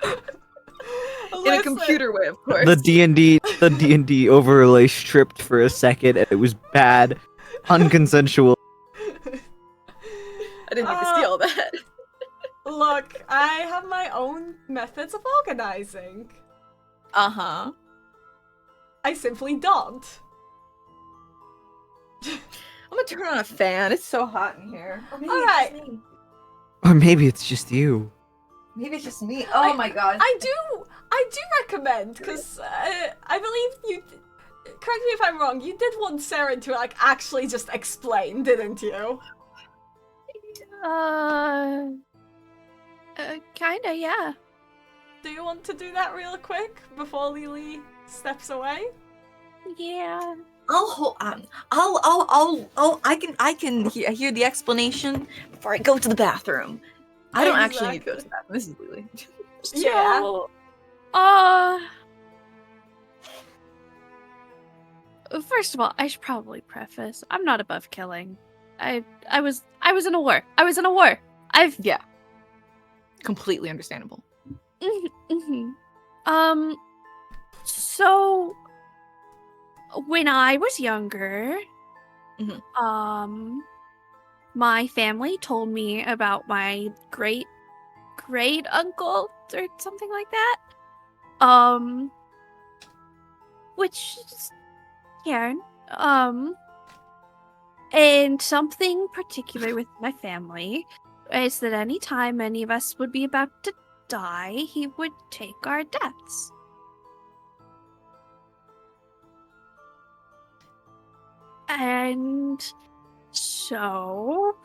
In a Listen. computer way, of course. The D&D overlay stripped for a second, and it was bad. Unconsensual. I didn't mean to steal that. Look, I have my own methods of organizing. Uh-huh. I simply don't. I'm gonna turn on a fan. It's so hot in here. Or maybe All it's right. just me. Or maybe it's just you. Maybe it's just me. Oh my god. I do recommend, because I believe you. Correct me if I'm wrong. You did want Seren to like actually just explain, didn't you? Kinda, yeah. Do you want to do that real quick before Lele steps away? Yeah. I'll hold on. I'll I can hear the explanation before I go to the bathroom. I don't actually need to go to the bathroom. This is Lele. Yeah. So, first of all, I should probably preface, I'm not above killing. I was in a war. I was in a war. Yeah. Completely understandable. So when I was younger, my family told me about my great uncle or something like that. Which is Karen. And something particular with my family is that anytime any of us would be about to die, he would take our deaths. And so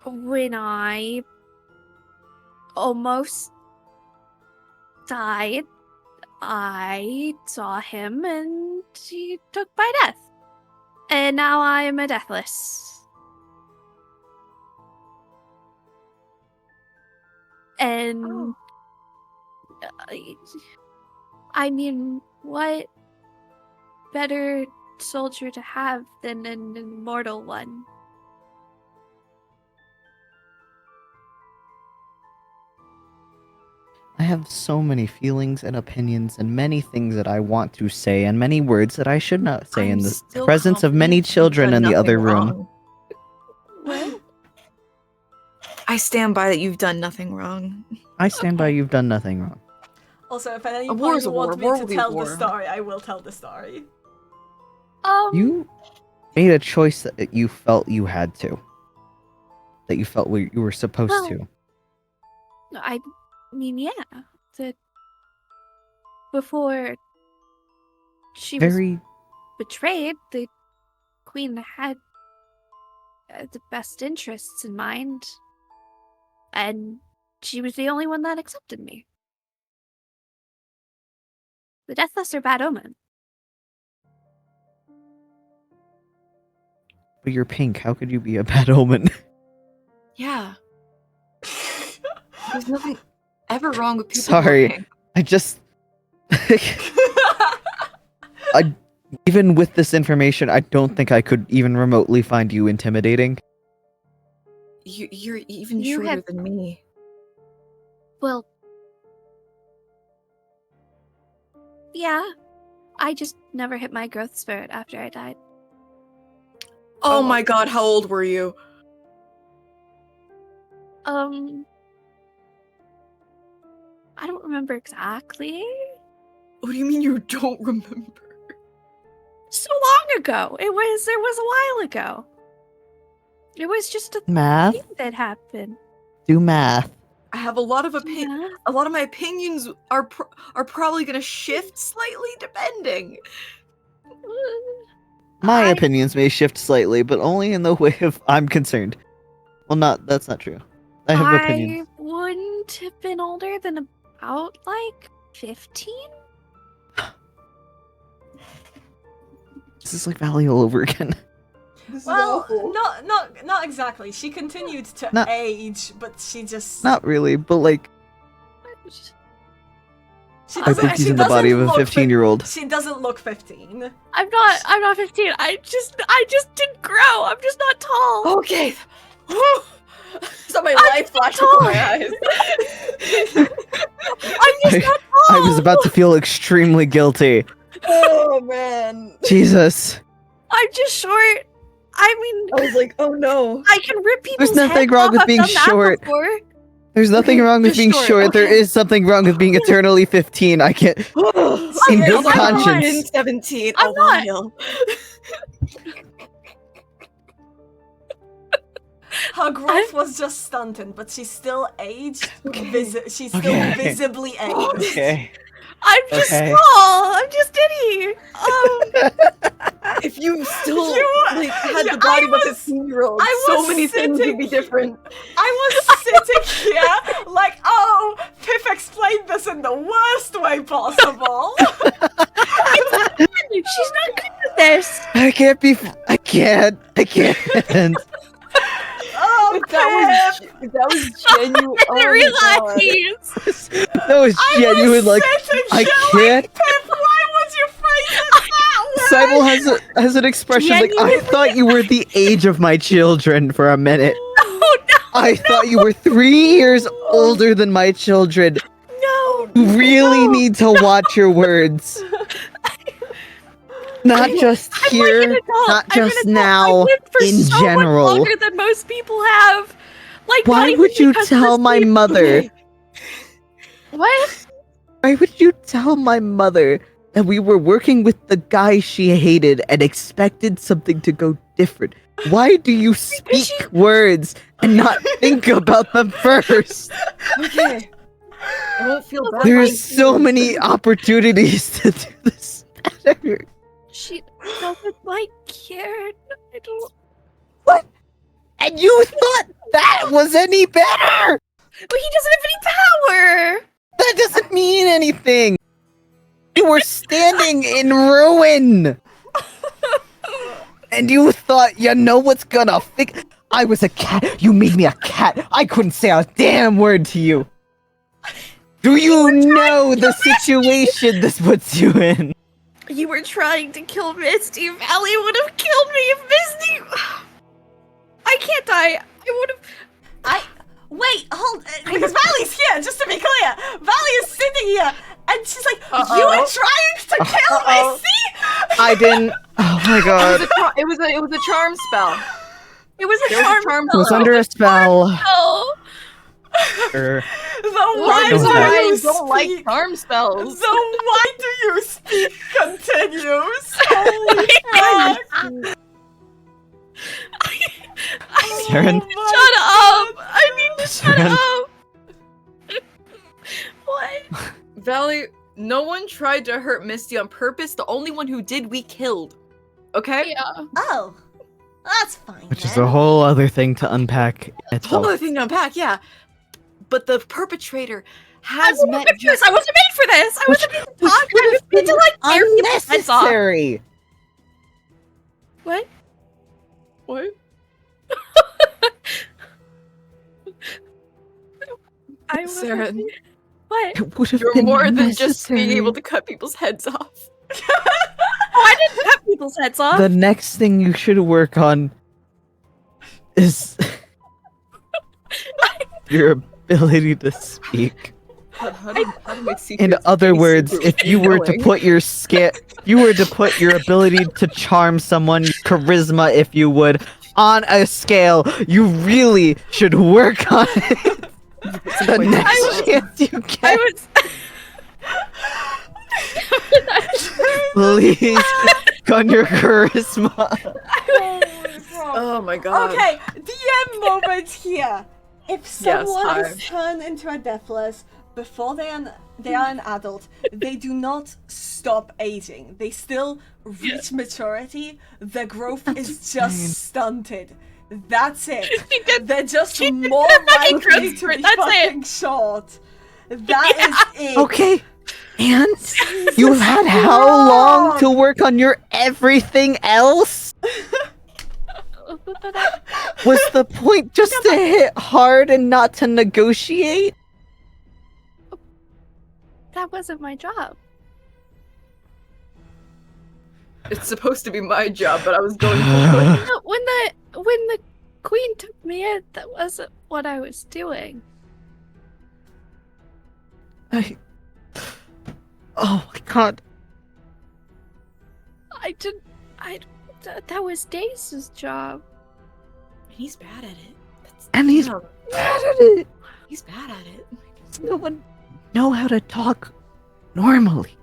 when I almost died, I saw him and he took my death. And now I am a deathless. And I mean, what better soldier to have than an immortal one? I have so many feelings and opinions and many things that I want to say and many words that I should not say in the presence of many children in the other room. What? I stand by that you've done nothing wrong. I stand by you've done nothing wrong. Also, if at any A war point is a you want war. War me will to be tell war. the story, I will tell the story. You made a choice that you felt you had to. That you felt you were supposed to. I mean, yeah. That before she was betrayed, the queen had the best interests in mind, and she was the only one that accepted me. The deathless are bad omen. But you're pink. How could you be a bad omen? Yeah. There's nothing ever wrong with people. Sorry. I just... even with this information, I don't think I could even remotely find you intimidating. You're even shrewder than me. Well, yeah. I just never hit my growth spurt after I died. Oh my god, how old were you? I don't remember exactly. What do you mean you don't remember? So long ago. It was a while ago. It was just a Math? thing that happened. Do math. I have a lot of opinions. A lot of my opinions are probably gonna shift slightly depending. My opinions may shift slightly, but only in the way of I'm concerned. Well, that's not true. I have opinions. I wouldn't have been older than about, like, 15? This is like Valley all over again. Well, not exactly. She continued to age, but she just... Not really, but like... I think he's in the body of a 15-year-old. She doesn't look 15. I'm not 15. I just didn't grow. I'm just not tall. Okay. So my life flashed before my eyes. I'm just not tall. I was about to feel extremely guilty. Oh man. Jesus. I'm just short. I mean, I was like, oh no. I can rip people's There's nothing heads wrong off. with I've being done that short. before. There's nothing wrong with being short. There is something wrong with being eternally 15. I can't. In good conscience. In 17. I'm not. her growth was just stunted, but she's still aged. She's still Okay. visibly aged. Okay. I'm just Okay. small. I'm just itty. If you still like had yeah, the body of a I was- 15-year-old, I so was many things sitting would be different. I was sitting here like, oh, Pip explained this in the worst way possible. She's not good at this. I can't be. I can't. Oh, If that was genuine, I didn't realize. That was genuine. Like sitting I here can't. like, Pip, why would you phrase it that way? Sybil has an expression like I thought you were the age of my children for a minute. Oh I thought you were 3 years older than my children. no. You really need to watch your words. Not just I'm like an here, adult. not I'm an just adult. now, I've lived for in so general. much longer than most people have. Like, not Why even would you because tell this my week- mother? What? Why would you tell my mother that we were working with the guy she hated and expected something to go different? Why do you speak words and not think about them first? Okay. I won't feel bad. There's so many opportunities to do this better. She doesn't like Karen. I don't. And you thought that was any better? But he doesn't have any power. That doesn't mean anything. You were standing in ruin. And you thought, you know what's gonna fix? I was a cat. You made me a cat. I couldn't say a damn word to you. Do you know the situation this puts you in? You were trying to kill Misty. Valley would have killed me if Misty. I can't die. I would have. Wait, hold, because Valley's here, just to be clear. Valley is sitting here, and she's like, you were trying to kill Misty? I didn't. Oh my god. It was a charm spell. It was a There was a charm. charm I was spell. under a spell. Oh. Sure. Then why Don't do lie. you I don't like speak? charm spells. Then why do you speak continues? Holy fuck. Seren? Shut up! I need to shut Seren. up! What? Valley, no one tried to hurt Misty on purpose. The only one who did, we killed. Okay? Yeah. Oh, that's fine. Which is then. a whole other thing to unpack Whole itself. other thing to unpack, yeah. But the perpetrator has I met. wasn't made for this. I wasn't made for this. I wasn't made to Which talk. I would was have made been to like tear people's heads off. unnecessary. What? What? I wasn't Seren, made- What? It would have you're been more than just being necessary. able to cut people's heads off. Oh, I didn't cut people's heads off. The next thing you should work on is your ability to speak. How do make In secrets other be words, super if you were to fulfilling? put your your ability to charm someone, charisma, if you would, on a scale, you really should work on it. The next chance you I get, was. please, on your charisma. Holy fuck. Oh my god. Okay, DM moment here. If someone hi. is turned into a deathless before they are an adult, they do not stop aging. They still reach maturity. Their growth is just stunted. That's it. She did. They're just She did more the fucking likely growth to spurt, be that's it. fucking short. That is it. Okay, and you had how long to work on your everything else? Was the point just to hit hard and not to negotiate? That wasn't my job. It's supposed to be my job, but I was going to. No, when the queen took me in, that wasn't what I was doing. Oh my god. That was Dace's job. He's bad at it. That's, And he's no, bad at it. he's bad at it. No one know how to talk normally.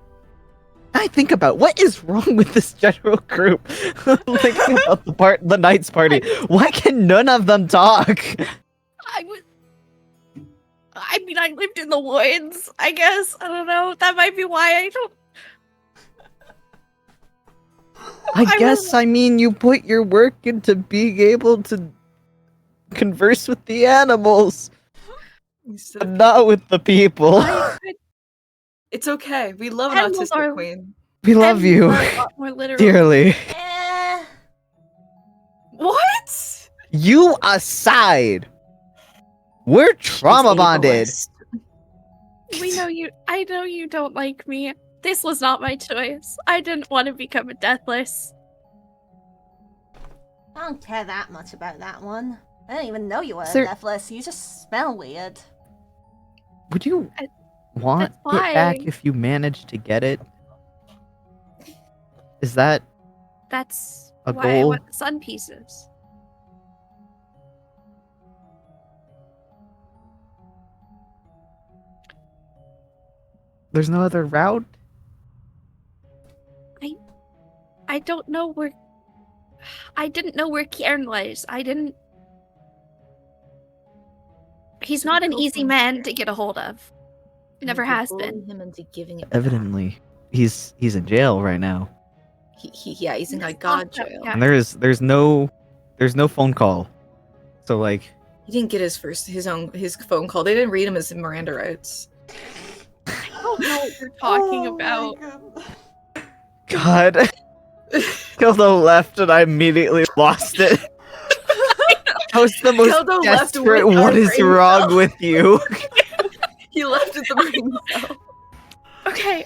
I think about what is wrong with this general group. Thinking about the Knights party. Why can none of them talk? I mean, I lived in the woods, I guess. I don't know. That might be why I don't. I mean, you put your work into being able to converse with the animals, Instead but of not with the people. It's okay. We love an Animals autistic are- queen. We love Animals you are a lot more literal. dearly. Eh, What? You aside, we're trauma bonded. We know you. I know you don't like me. This was not my choice. I didn't want to become a deathless. I don't care that much about that one. I didn't even know you were Sir- a deathless. You just smell weird. Would you I- want that's it back fine. if you manage to get it? Is that That's A why I goal? want the sun pieces. there's no other route? I don't know where. I didn't know where Kieran was. I didn't. He's not an easy man to get a hold of. Never has been. Him into giving it. Evidently, he's in jail right now, Yeah, he's in like God jail. Yeah. and there's no phone call. So like, He didn't get his phone call. They didn't read him his Miranda rights. I don't know what you're talking Oh my about. God. God, Kildo left, and I immediately lost it. I was the most Kildo left desperate. with What our is brain wrong cell. with you? He left at the brain cell. Okay.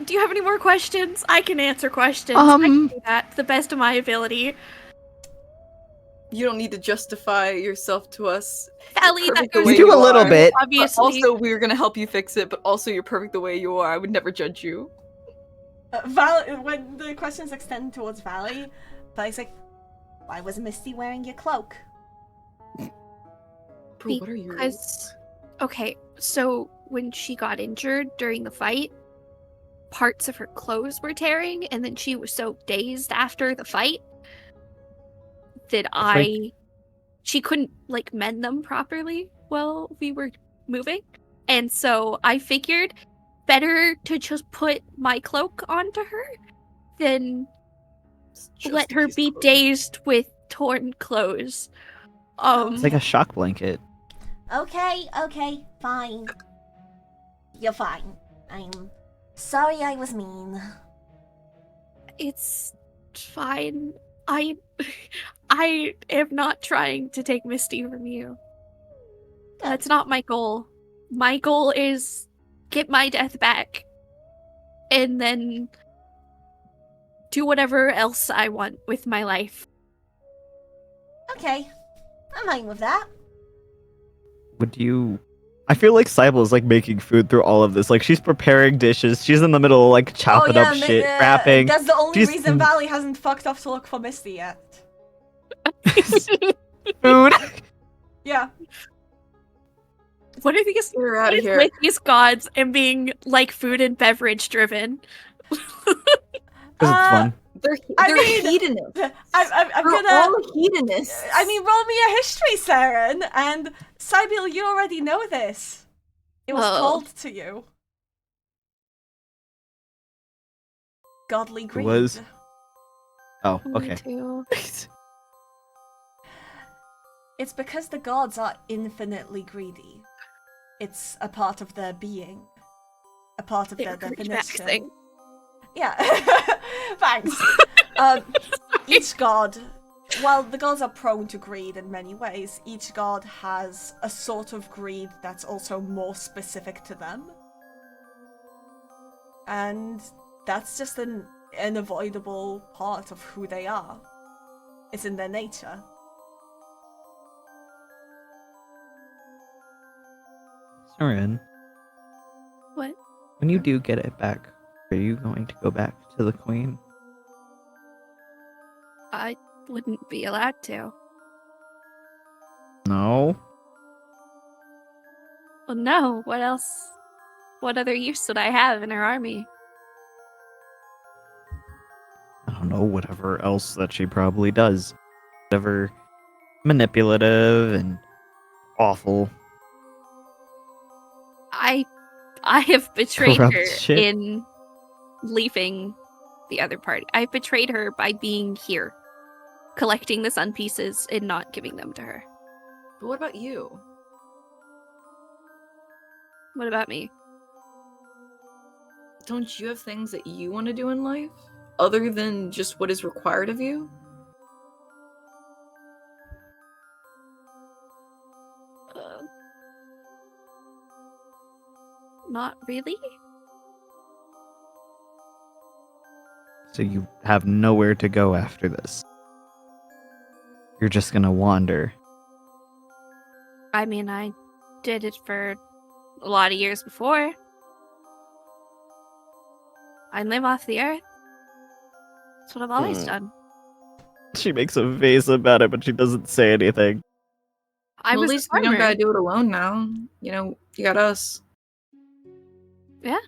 Do you have any more questions? I can answer questions. I can do that to the best of my ability. You don't need to justify yourself to us. Ellie, You're that perfect the goes way You do you a little are. bit. But obviously. also, we're gonna help you fix it. But also, you're perfect the way you are. I would never judge you. When the questions extend towards Valley, Valley's like, why was Misty wearing your cloak? Bro, what are you? Because, okay, so when she got injured during the fight, parts of her clothes were tearing, and then she was so dazed after the fight that she couldn't like mend them properly while we were moving. And so I figured better to just put my cloak onto her than Just let a her piece of be clothing. dazed with torn clothes. It's like a shock blanket. Okay, fine. You're fine. I'm sorry I was mean. It's fine. I am not trying to take Misty from you. That's not my goal. My goal is get my death back and then do whatever else I want with my life. Okay, I'm fine with that. Would you? I feel like Sibylle is like making food through all of this. Like she's preparing dishes. She's in the middle of like chopping up shit, wrapping. That's the only She's- reason Valley hasn't fucked off to look for Misty yet. Food. Yeah. What are these? We're What out of is here. with these gods and being like food and beverage driven? Because it's fun. They're I mean, hedonists. I'm We're gonna. all hedonists. I mean, roll me a history, Seren, and Sibylle, you already know this. It was Oh. told to you. Godly greed. was? Oh, Me okay. too. It's because the gods are infinitely greedy. It's a part of their being. A part of They their were definition. maxing. Yeah. Thanks. Each god, while the gods are prone to greed in many ways, each god has a sort of greed that's also more specific to them. And that's just an unavoidable part of who they are. It's in their nature. Seren, What? when you do get it back, are you going to go back to the queen? I wouldn't be allowed to. No. Well, no. What else? What other use would I have in her army? I don't know, whatever else that she probably does. Whatever manipulative and awful. I have betrayed Corrupt her shit. in leaving the other party. I betrayed her by being here, collecting the sun pieces and not giving them to her. But what about you? What about me? Don't you have things that you want to do in life? Other than just what is required of you? Not really. So you have nowhere to go after this. You're just gonna wander. I mean, I did it for a lot of years before. I live off the earth. That's what I've always done. She makes a face about it, but she doesn't say anything. I Well, was at a least you don't farmer. gotta do it alone now. You know, you got us. Yeah.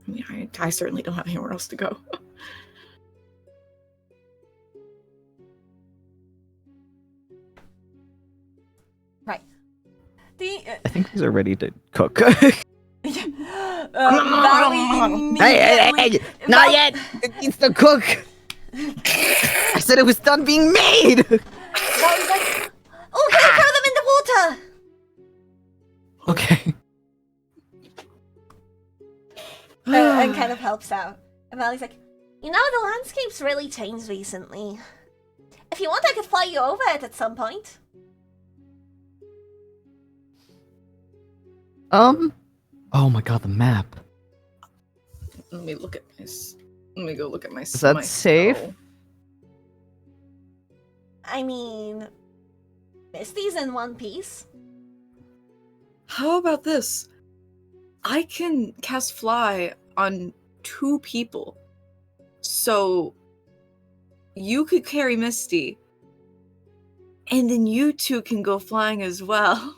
I mean, I certainly don't have anywhere else to go. Right. The I think these are ready to cook. Valley Hey, not yet! It needs to cook! I said it was done being made! Valley's like, oh, can I throw them in the water? Okay. And kind of helps out. And Valley's like, you know, the landscape's really changed recently. If you want, I could fly you over it at some point. Oh my god, the map. Let me look at my. Let me go look at my. Is that my safe? spell. I mean, Misty's in one piece. How about this? I can cast fly on 2 people. So you could carry Misty. And then you 2 can go flying as well.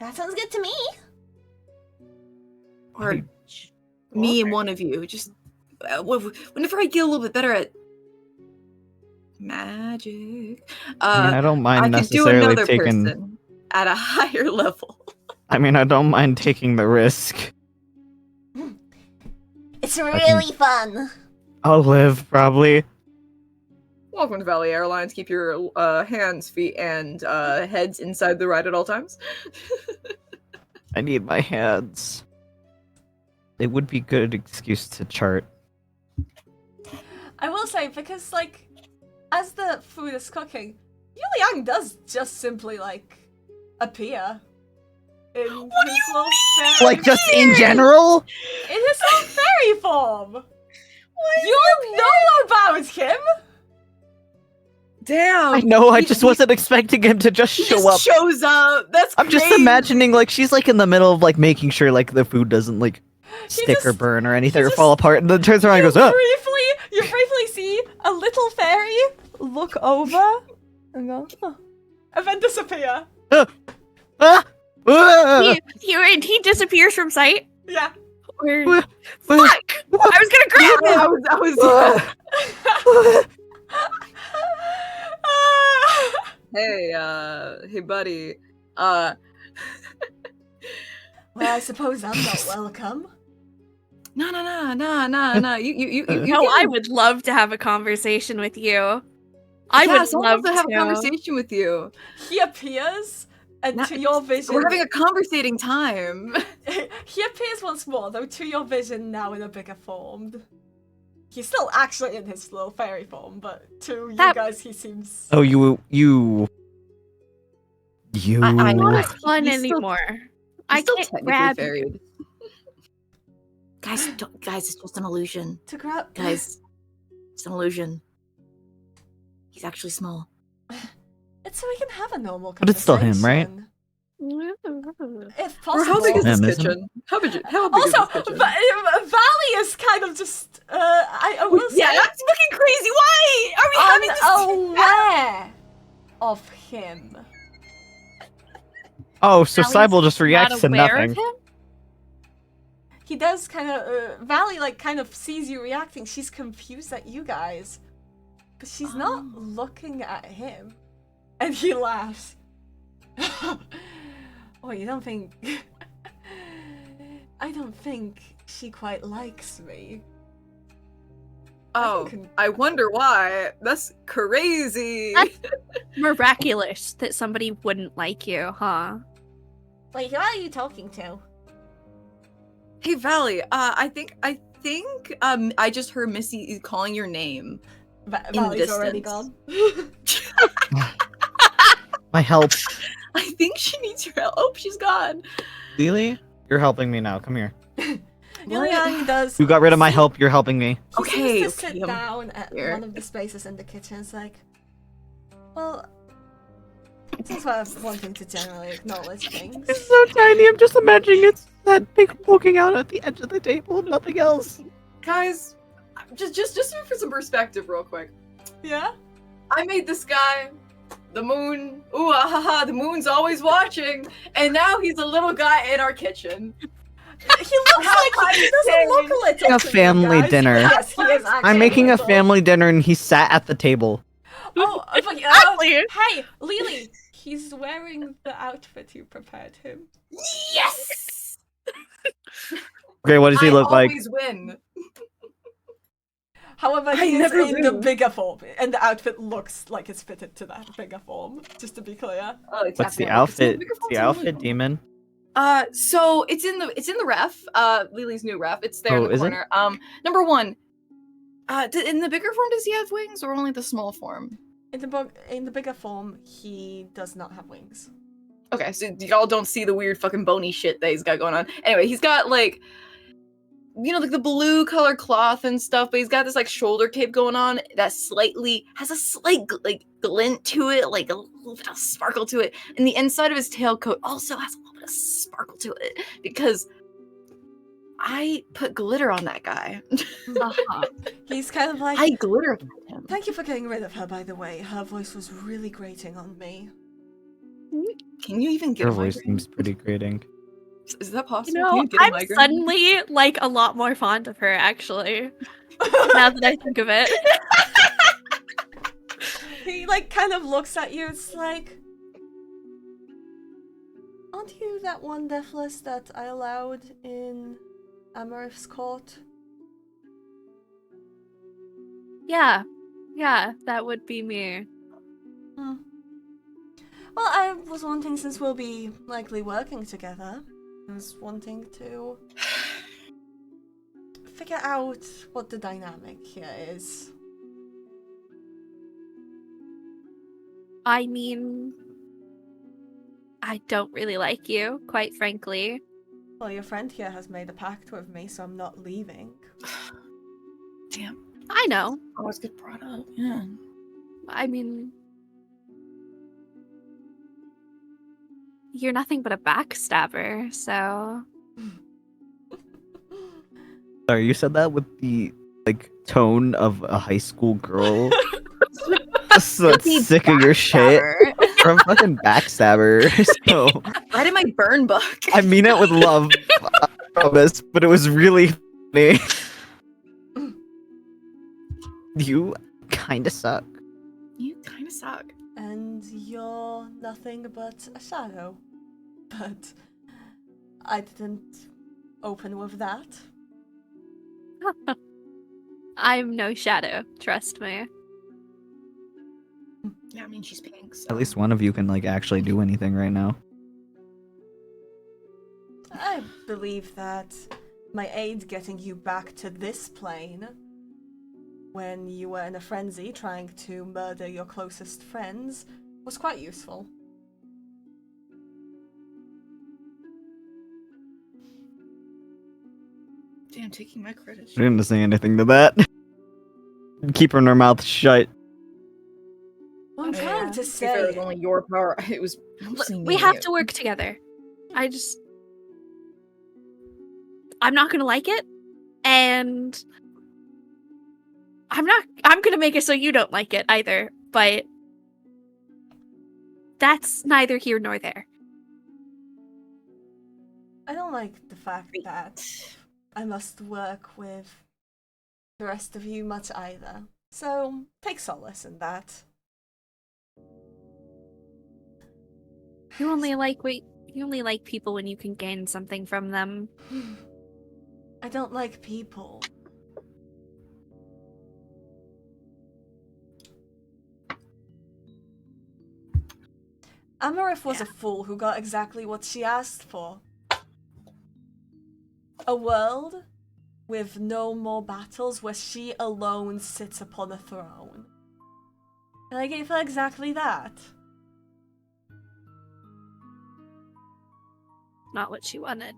That sounds good to me. Or me and one of you. Just whenever I get a little bit better at magic, I mean, I don't mind I could do necessarily another taking. person at a higher level. I mean, I don't mind taking the risk. It's really fun. I'll live, probably. Welcome to Valley Airlines. Keep your hands, feet, and heads inside the ride at all times. I need my hands. It would be good excuse to chart. I will say, because, like, as the food is cooking, Yuliang does just simply, like, appear. In his little fairy Like, just in general? In his little fairy form! You know about him! Damn. I know, I He- just he- wasn't expecting him to just he show just up. shows up. That's I'm just crazy. imagining, like, she's, like, in the middle of, like, making sure, like, the food doesn't, like, stick or just- burn or anything or just- fall apart, and then turns around and goes, oh! You briefly see a little fairy look over and go, oh, and then disappear. Ah! Ah! He disappears from sight. Yeah. Where? Ah! Fuck! I was gonna grab him. I was hey, buddy. Well, I suppose I'm not welcome. No. You No, can- I would love to have a conversation with you. I Yes, would I'd love to have a to. conversation with you. He appears, and to your vision, We're having a conversating time. he appears once more, though to your vision now in a bigger form. He's still actually in his little fairy form, but to you That- guys, he seems. Oh, you. I Not as fun He's still- anymore. I still can't technically grab you. fairied. Guys, it's just an illusion. To grab. Guys, it's an illusion. He's actually small. It's so we can have a normal But it's still him, right? conversation. If Or possible. how big is Him, this isn't it? kitchen? How big Also, is this kitchen? Valley is kind of just. I will say. Yeah, that's fucking crazy. Why are we having this? Unaware of him. Oh, so Sally's Sibylle just not reacts to aware of nothing. him? He does kind of, Valley like kind of sees you reacting. She's confused at you guys. But she's not looking at him. And he laughs. Oh, you don't think... I don't think she quite likes me. Oh, think- I wonder why. That's crazy. That's miraculous that somebody wouldn't like you, huh? Wait, who are you talking to? Hey, Valley. I think I just heard Misty calling your name. Valley's already distance. gone. My help. I think she needs your help. Oh, she's gone. Lele, you're helping me now. Come here. Liliani does. You got rid of my sit- help. You're helping me. He Okay, seems to okay, sit I'm down at here. one of the spaces in the kitchen. It's like, well, since we're wanting to generally acknowledge things. It's so tiny. I'm just imagining it's that big poking out at the edge of the table. Nothing else. Guys, just for some perspective, real quick. Yeah. I made this guy, the moon. Ooh, ah, ha, ha, the moon's always watching, and now he's a little guy in our kitchen. He looks like he doesn't look little. A to you family guys. dinner. Yes, he is actually I'm making a little. family dinner and he sat at the table. Oh, but, Exactly. hey, Lily, he's wearing the outfit you prepared him. Yes. Okay, what does he look I like? always win. However, I he is never in the do. bigger form, and the outfit looks like it's fitted to that bigger form. Just to be clear. Oh, it's What's the happening. It's in outfit? bigger The form, outfit, too. demon. So it's in the ref. Lily's new ref. It's there Oh, in the is it? corner. Number one. In the bigger form, does he have wings, or only the small form? In the bigger form, he does not have wings. Okay, so y'all don't see the weird fucking bony shit that he's got going on. Anyway, he's got like, like the blue color cloth and stuff, but he's got this like shoulder cape going on that has a slight like glint to it, like a little bit of sparkle to it. And the inside of his tailcoat also has a little bit of sparkle to it because I put glitter on that guy. Uh-huh. He's kind of like, I glitter on him. thank you for getting rid of her, by the way. Her voice was really grating on me. Can you even get Your a voice migraine? seems pretty grating. Is that possible? You Can know, you get a I'm migraine? suddenly like a lot more fond of her, actually. Now that I think of it. He like kind of looks at you. It's like, aren't you that one deathless that I allowed in Amarith's court? Yeah, that would be me. Hmm. Well, I was wanting, since we'll be likely working together, I was wanting to figure out what the dynamic here is. I mean, I don't really like you, quite frankly. Well, your friend here has made a pact with me, so I'm not leaving. Damn. I know. Always get brought up. Yeah. I mean, you're nothing but a backstabber, so. Sorry, you said that with the like tone of a high school girl. So sick of your shit from fucking backstabber. So Right in my burn book. I mean it with love, I promise, but it was really funny. You kinda suck. You kind of suck. And you're nothing but a shadow. But I didn't open with that. I'm no shadow, trust me. Yeah, I mean she's pink. So. At least one of you can like actually do anything right now. I believe that my aid getting you back to this plane when you were in a frenzy trying to murder your closest friends was quite useful. Damn, taking my credit. She didn't say anything to that. Keeping her mouth shut. Well, I'm Yeah. trying to To be fair, it was say, only your power. It was mostly We me. have to work together. I'm not gonna like it, and I'm gonna make it so you don't like it either, but that's neither here nor there. I don't like the fact that I must work with the rest of you much either. So take solace in that. You only like people when you can gain something from them. I don't like people. Amarith was a fool who got exactly what she asked for. A world with no more battles where she alone sits upon a throne. And I gave her exactly that. Not what she wanted.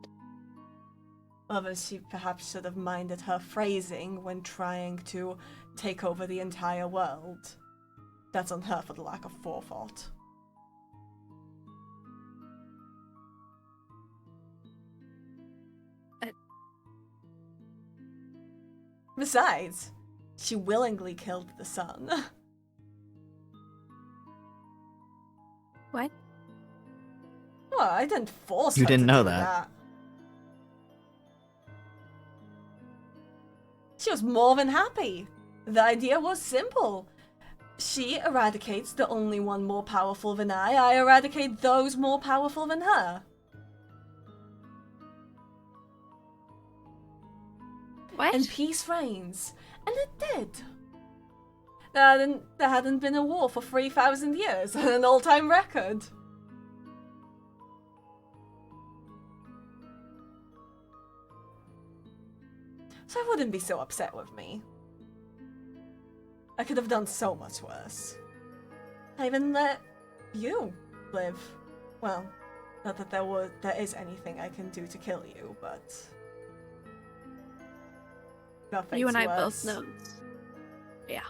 Although she perhaps should have minded her phrasing when trying to take over the entire world. That's on her for the lack of forethought. Besides, she willingly killed the sun. What? Well, I didn't force You her didn't to know do that. She was more than happy. The idea was simple. She eradicates the only one more powerful than I eradicate those more powerful than her. What? And peace reigns. And it did. There hadn't been a war for 3,000 years, an all-time record. So I wouldn't be so upset with me. I could have done so much worse. I even let you live. Well, not that there is anything I can do to kill you, but nothing. You and I worse. both know. Yeah.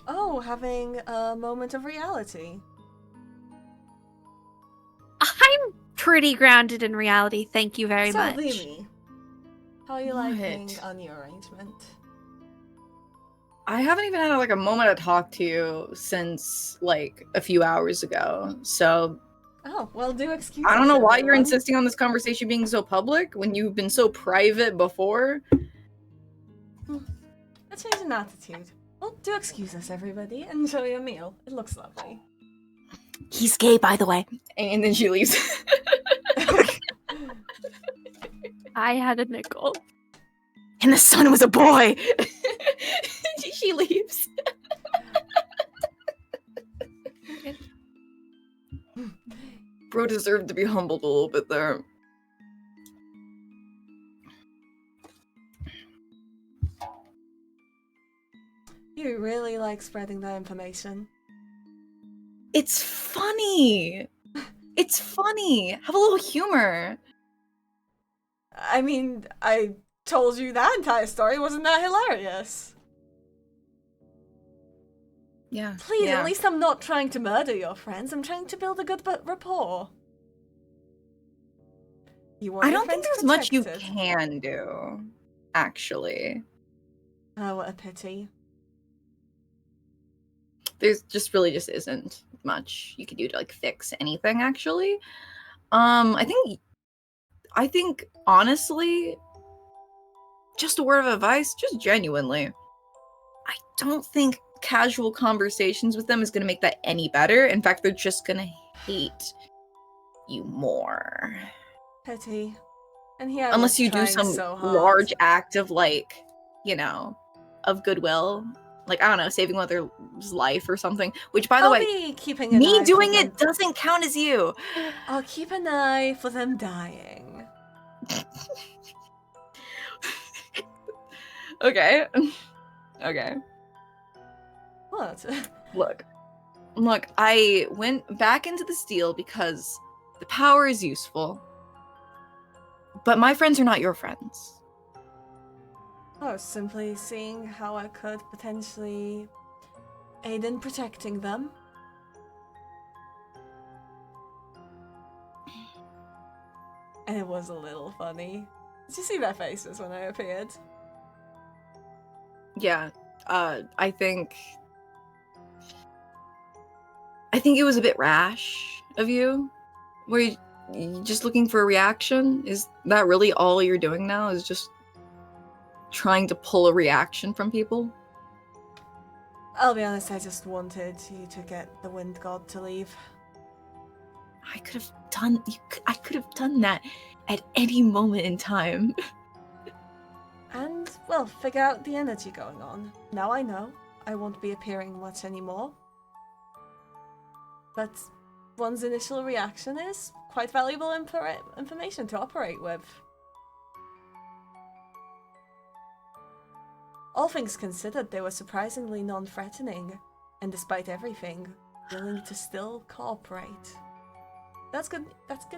Oh, having a moment of reality. I'm pretty grounded in reality, thank you very So, much. Lele, how are you liking What? our new arrangement? I haven't even had like a moment to talk to you since like a few hours ago. So Oh, well, do excuse I don't us, know why you're everyone. insisting on this conversation being so public when you've been so private before. A change in attitude. Well, do excuse us, everybody. Enjoy your meal. It looks lovely. He's gay, by the way. And then she leaves. I had a nickel. And the son was a boy. She leaves. Bro deserved to be humbled a little bit there. You really like spreading that information. It's funny. It's funny. Have a little humor. I mean, I told you that entire story. Wasn't that hilarious? Yeah. Please, yeah. at least I'm not trying to murder your friends. I'm trying to build a good rapport. You want I your don't think friends there's much you protected. can do, actually. Oh, what a pity. There's just isn't much you can do to like fix anything, actually. I think honestly, just a word of advice, just genuinely, I don't think casual conversations with them is going to make that any better. In fact, they're just going to hate you more. Pity. And here I Unless was you do trying some so hard. large act of like, of goodwill. Like, I don't know, saving another's life or something. Which, by the I'll way, be keeping an me eye doing for it doesn't count as you. I'll keep an eye for them dying. Okay. Okay. What? Look, I went back into the steel because the power is useful. But my friends are not your friends. I was simply seeing how I could potentially aid in protecting them. And it was a little funny. Did you see their faces when I appeared? Yeah. I think I think it was a bit rash of you. Were you just looking for a reaction? Is that really all you're doing now? Is just trying to pull a reaction from people? I'll be honest, I just wanted you to get the wind god to leave. I could have done. I could have done that at any moment in time. And, well, figure out the energy going on. Now I know. I won't be appearing much anymore. But one's initial reaction is quite valuable information to operate with. All things considered, they were surprisingly non-threatening, and despite everything, willing to still cooperate. That's good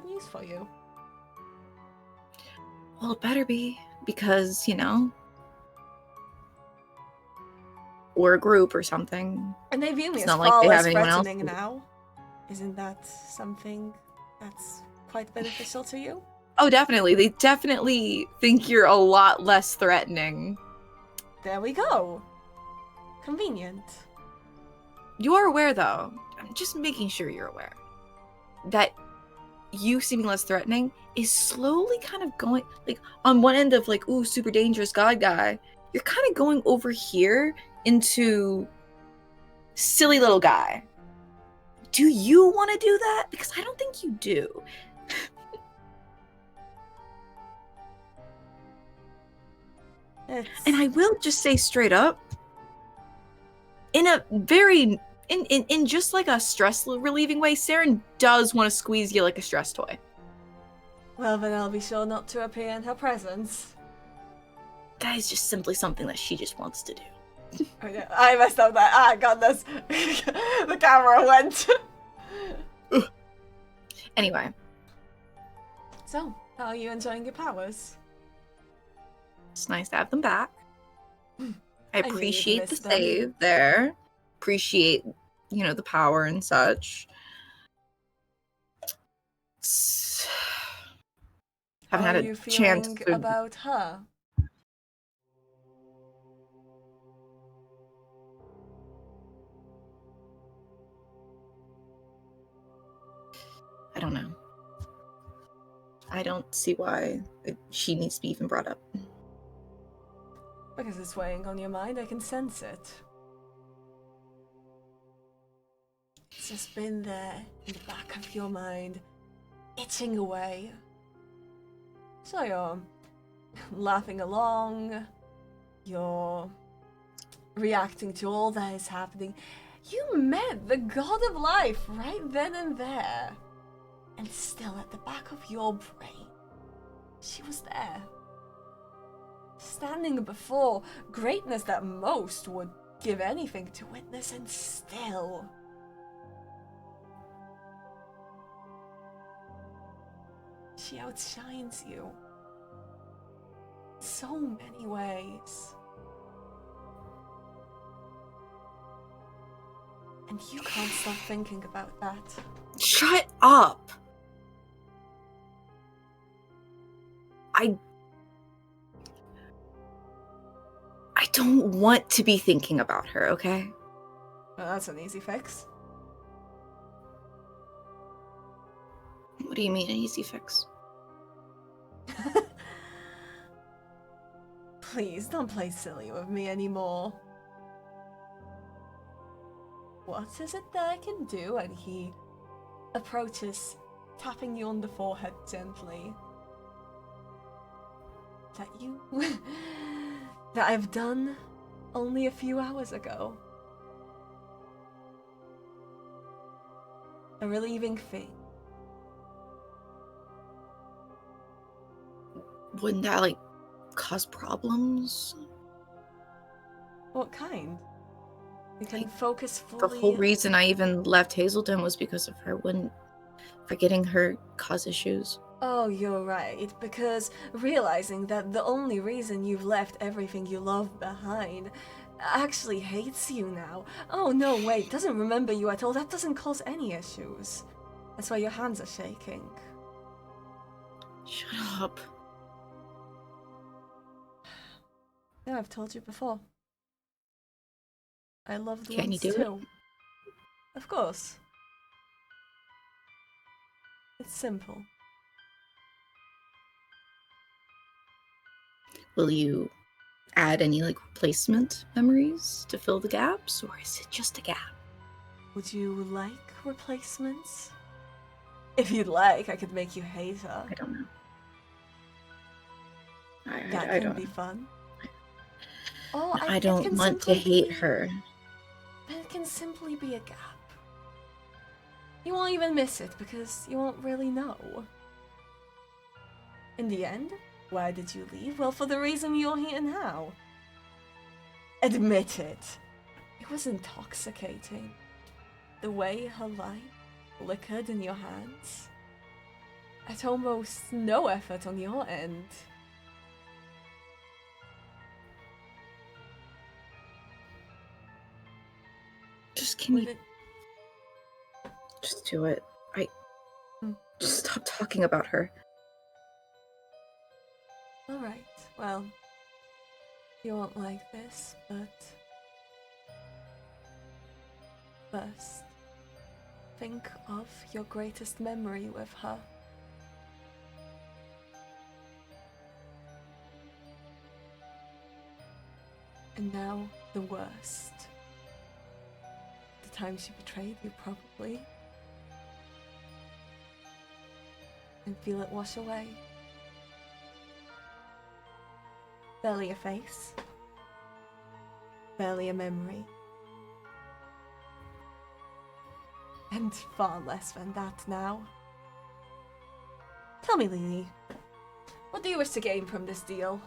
news for you. Well, it better be, because, you know, we're a group or something. And they view me It's as not like far they less have anyone else threatening to- now. Isn't that something that's quite beneficial to you? Oh, definitely. They definitely think you're a lot less threatening. There we go. Convenient. You are aware, though, I'm just making sure you're aware, that you seeming less threatening is slowly kind of going, like, on one end of, like, ooh, super dangerous god guy, you're kind of going over here into silly little guy. Do you want to do that? Because I don't think you do. And I will just say straight up, in a very, in just like a stress relieving way, Seren does want to squeeze you like a stress toy. Well, then I'll be sure not to appear in her presence. That is just simply something that she just wants to do. I messed up that. Ah, goodness. The camera went. Anyway. So, how are you enjoying your powers? It's nice to have them back. I knew you'd appreciate the miss them. save there. Appreciate, you know, the power and such. Haven't How had are a you chance feeling to... about her? I don't know. I don't see why she needs to be even brought up. Because it's weighing on your mind, I can sense it. It's just been there in the back of your mind, itching away. So you're laughing along, you're reacting to all that is happening. You met the god of life right then and there. And still at the back of your brain, she was there. Standing before greatness that most would give anything to witness, and still. She outshines you. In so many ways. And you can't stop thinking about that. Shut up! I don't want to be thinking about her, okay? Well, that's an easy fix. What do you mean, an easy fix? Please, don't play silly with me anymore. What is it that I can do? And he approaches, tapping you on the forehead gently. That you... that I've done only a few hours ago. A relieving thing. Wouldn't that, like, cause problems? What kind? You can Like, focus The fully... whole reason I even left Hazelton was because of her. Wouldn't forgetting her cause issues? Oh, you're right, because realizing that the only reason you've left everything you love behind actually hates you now. Oh, no, wait, doesn't remember you at all. That doesn't cause any issues. That's why your hands are shaking. Shut up. Yeah, I've told you before. I loved Can you ones do it? too. Of course. It's simple. Will you add any like replacement memories to fill the gaps, or is it just a gap? Would you like replacements? If you'd like, I could make you hate her. I don't know. That I can don't be know. fun. Oh, I it don't can want to simply hate be- her. It can simply be a gap. You won't even miss it because you won't really know. In the end, why did you leave? Well, for the reason you're here now. Admit it. It was intoxicating. The way her light flickered in your hands. At almost no effort on your end. Just can Would you it... just do it? Hmm. Just stop talking about her. Alright, well, you won't like this, but first, think of your greatest memory with her. And now, the worst. The time she betrayed you, probably. And feel it wash away. Barely a face. Barely a memory. And far less than that now. Tell me, Lele, what do you wish to gain from this deal?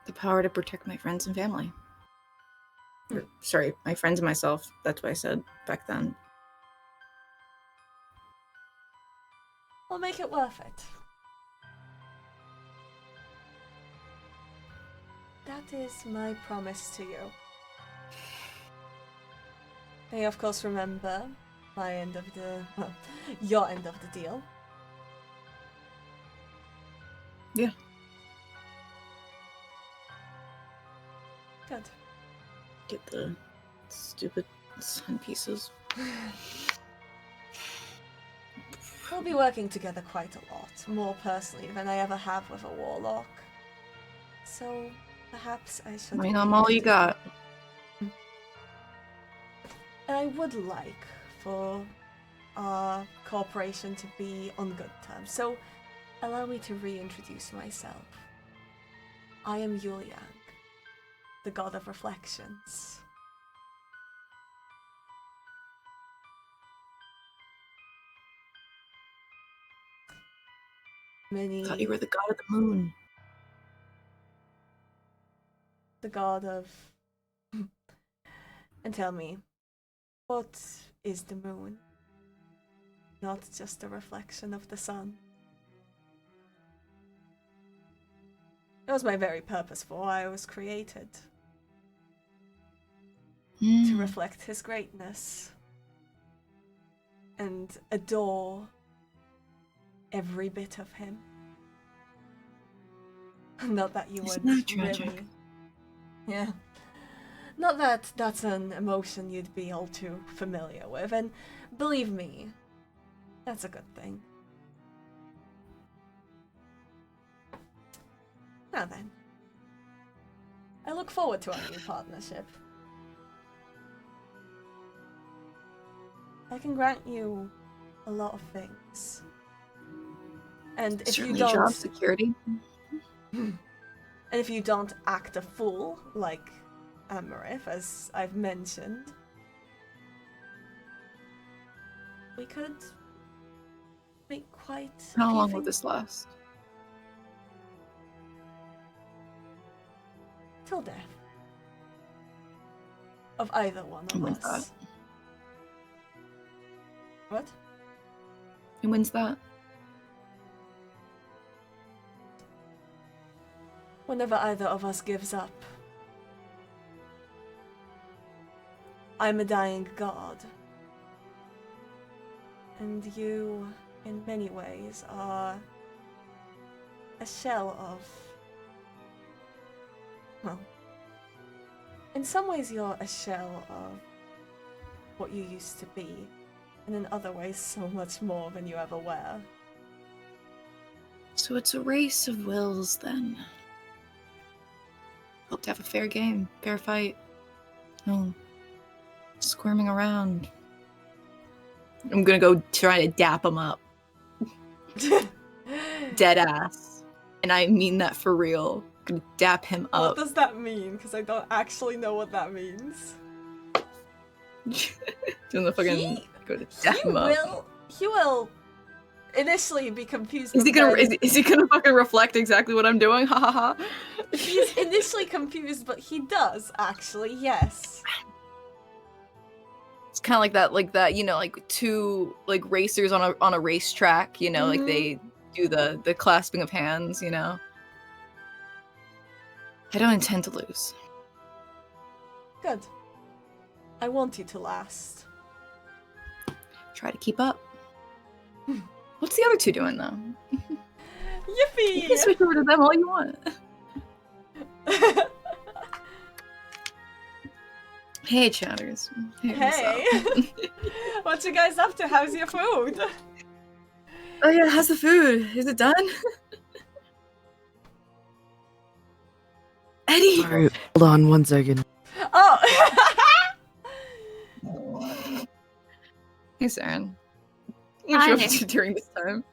The power to protect my friends and family. Or, sorry, my friends and myself. That's what I said back then. We'll make it worth it. That is my promise to you. I of course remember my end of the, well, your end of the deal. Yeah. Good. Get the stupid sun pieces. We'll be working together quite a lot, more personally than I ever have with a warlock. So perhaps I should. Bring on all you got. I would like for our cooperation to be on good terms, so allow me to reintroduce myself. I am Yuliang, the god of reflections. I thought you were the god of the moon. The god of... And tell me, what is the moon? Not just a reflection of the sun. It was my very purpose for why I was created. To reflect his greatness. And adore every bit of him. Not that you Isn't would that tragic? really... Yeah. Not that that's an emotion you'd be all too familiar with, and believe me, that's a good thing. Now then, I look forward to our new partnership. I can grant you a lot of things. And if Certainly you don't... job security. And if you don't act a fool, like Amarith, as I've mentioned, we could make quite a How few long will things this last? till death. Of either one And of when's us. that? What? And when's that? Whenever either of us gives up. I'm a dying god. And you, in many ways, are a shell of, well, in some ways you're a shell of what you used to be, and in other ways so much more than you ever were. So it's a race of wills then. Hope to have a fair game, fair fight. No squirming around. I'm gonna go try to dap him up. Dead ass. And I mean that for real. I'm gonna dap him What up. does that mean? Because I don't actually know what that means. Doing the fucking He- go to dap him up. He will initially be confused. Is he but gonna then- is he gonna fucking reflect exactly what I'm doing? Ha ha ha. He's initially confused, but he does actually. Yes. It's kind of like that, you know, like two like racers on a racetrack, you know, like they do the clasping of hands, you know. I don't intend to lose. Good. I want you to last. Try to keep up. What's the other two doing though? You can Yippee! switch over to them all you want. Hey, chatters. Hey. what's Hey. up? What you guys up to? How's your food? Oh yeah, how's the food? Is it done? Eddie! Sorry, hold on 1 second. Oh! Hey, Seren. What you up Hi. to during this time?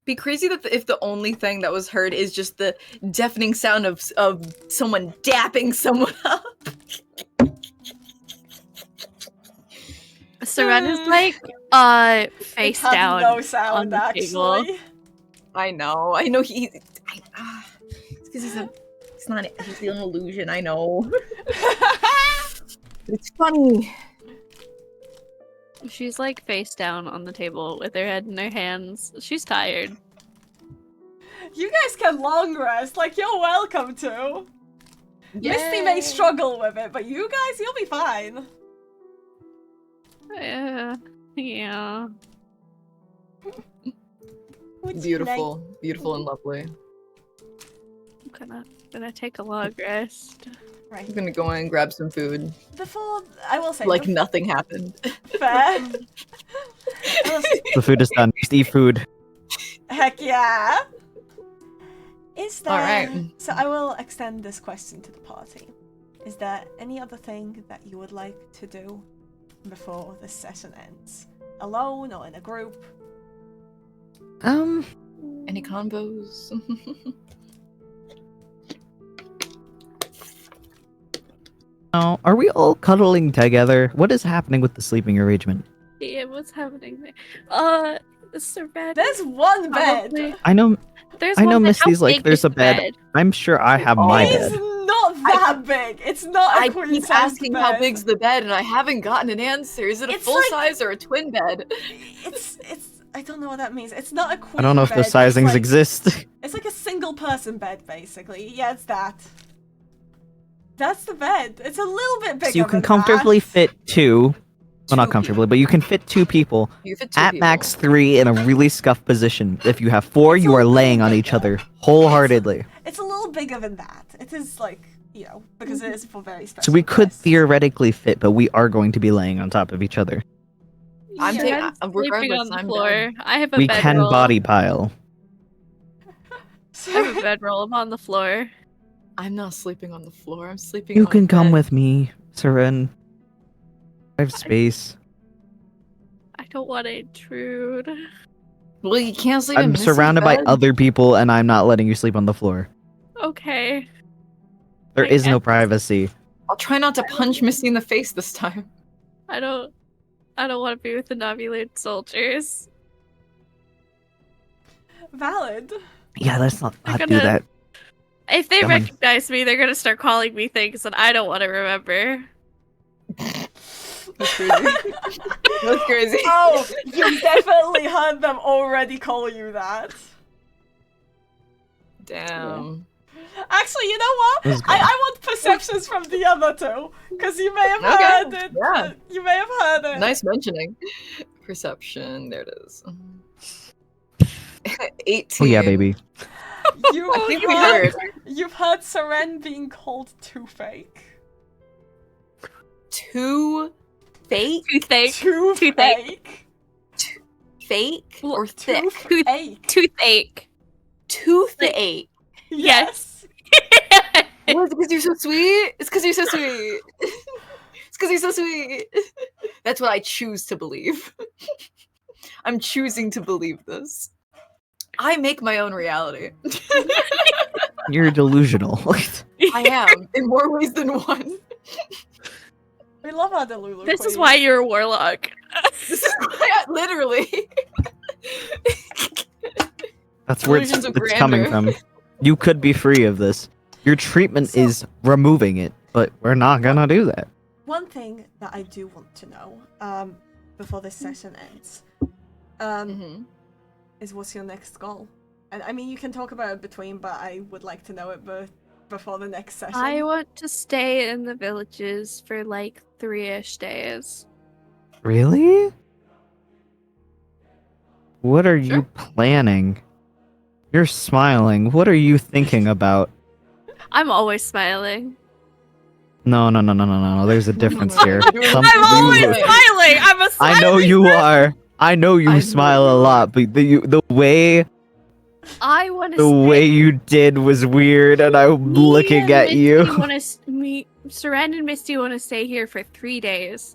Be crazy that if the only thing that was heard is just the deafening sound of someone dapping someone up. Seren is like face It had down no on sound, the table. actually. I know he. It's because it's not. He's an illusion. I know. It's funny. She's like face down on the table with her head in her hands. She's tired. You guys can long rest, like you're welcome to. Misty may struggle with it, but you guys, you'll be fine. Yeah. Would you Beautiful, beautiful and lovely. I'm gonna take a long rest. Right. I'm gonna go in and grab some food. Before, I will say, Like nothing happened. fair. The food is done. Just eat food. Heck yeah. Is there... Alright. So I will extend this question to the party. Is there any other thing that you would like to do before this session ends? Alone or in a group? Any combos? Oh, are we all cuddling together? What is happening with the sleeping arrangement? Yeah, what's happening there? Seren. There's one Probably- bed. I know There's I know one bed. How Misty's like, big there's is a the bed. I'm sure I have my It's bed. not that big. It's not a I queen keep size asking bed. how big's the bed, and I haven't gotten an answer. Is it a It's full like- size or a twin bed? It's I don't know what that means. It's not a queen I don't know if bed, the it's sizings like- exist. It's like a single person bed, basically. Yeah, it's that. That's the bed. It's a little bit bigger So you can than comfortably that. fit two. Well, not Two comfortably, but you can fit two people. You fit two At people. max 3 in a really scuffed position. If you have 4, It's you a are little laying on bigger. each other wholeheartedly. It's a little bigger than that. It is like, you know, because it is for very special So we could guests. theoretically fit, but we are going to be laying on top of each other. I'm taking- Seren's sleeping regardless, on the I'm floor. down. I have a We bedroll. can body pile. I have a bedroll. I'm on the floor. I'm not sleeping on the floor. I'm sleeping. You on can a come bed. with me, Seren. I have space. I don't want to intrude. Well, you can't sleep. in I'm Missy's surrounded by bed. other people, and I'm not letting you sleep on the floor. Okay. There I is no guess. privacy. I'll try not to punch Missy in the face this time. I don't want to be with the Navilude soldiers. Valid. Yeah, let's not They're do gonna- that. If they Come on. recognize me, they're gonna start calling me things that I don't want to remember. That's crazy. That's crazy. Oh, you definitely heard them already call you that. Damn. Actually, you know what? Let's go. I want perceptions from the other two, because you may have Okay, heard it. yeah. You may have heard it. Nice mentioning. Perception. There it is. 18. Oh yeah, baby. You, I think you we heard. You've heard Seren being called too fake. Too fake? Toothache. Too Toothache. fake. Fake or thick? Toothache. Toothache. Toothache. Yes. Oh, it's because you're so sweet. It's because you're so sweet. It's because you're so sweet. That's what I choose to believe. I'm choosing to believe this. I make my own reality. You're delusional. I am, in more ways than one. We love our Delulu This is queen. why you're a warlock. This is why literally. That's where it's, Delusions of it's coming grandeur. from. You could be free of this. Your treatment is removing it, but we're not gonna do that. One thing that I do want to know, before this session ends, Mhm. is what's your next goal? And I mean, you can talk about it between, but I would like to know it before the next session. I want to stay in the villages for like 3-ish days. Really? What are Sure. you planning? You're smiling. What are you thinking about? I'm always smiling. No. There's a difference here. I'm always you- smiling. I'm a smiling I know you person. are. I know you I know smile you a are. lot, but the way I want to. the way you did was weird, and I'm looking at you. Seren and Misty want to stay here for 3 days.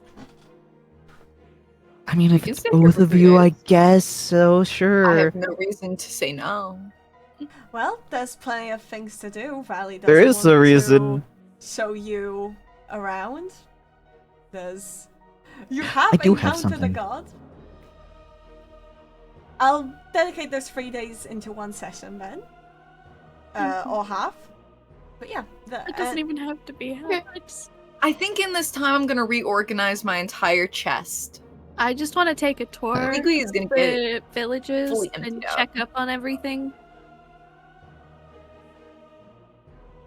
I mean, if can it's stay here both for of 3 you, I days. guess so. I Sure. have no reason to say no. Well, there's plenty of things to do. Valley doesn't There is want a reason. to show you around. You have I do have encountered a something. god. I'll dedicate those 3 days into one session then, or half. But yeah, It doesn't even have to be Okay. half. I think in this time I'm gonna reorganize my entire chest. I just want to take a tour I think he's gonna of get the villages fully and emptied out. check up on everything.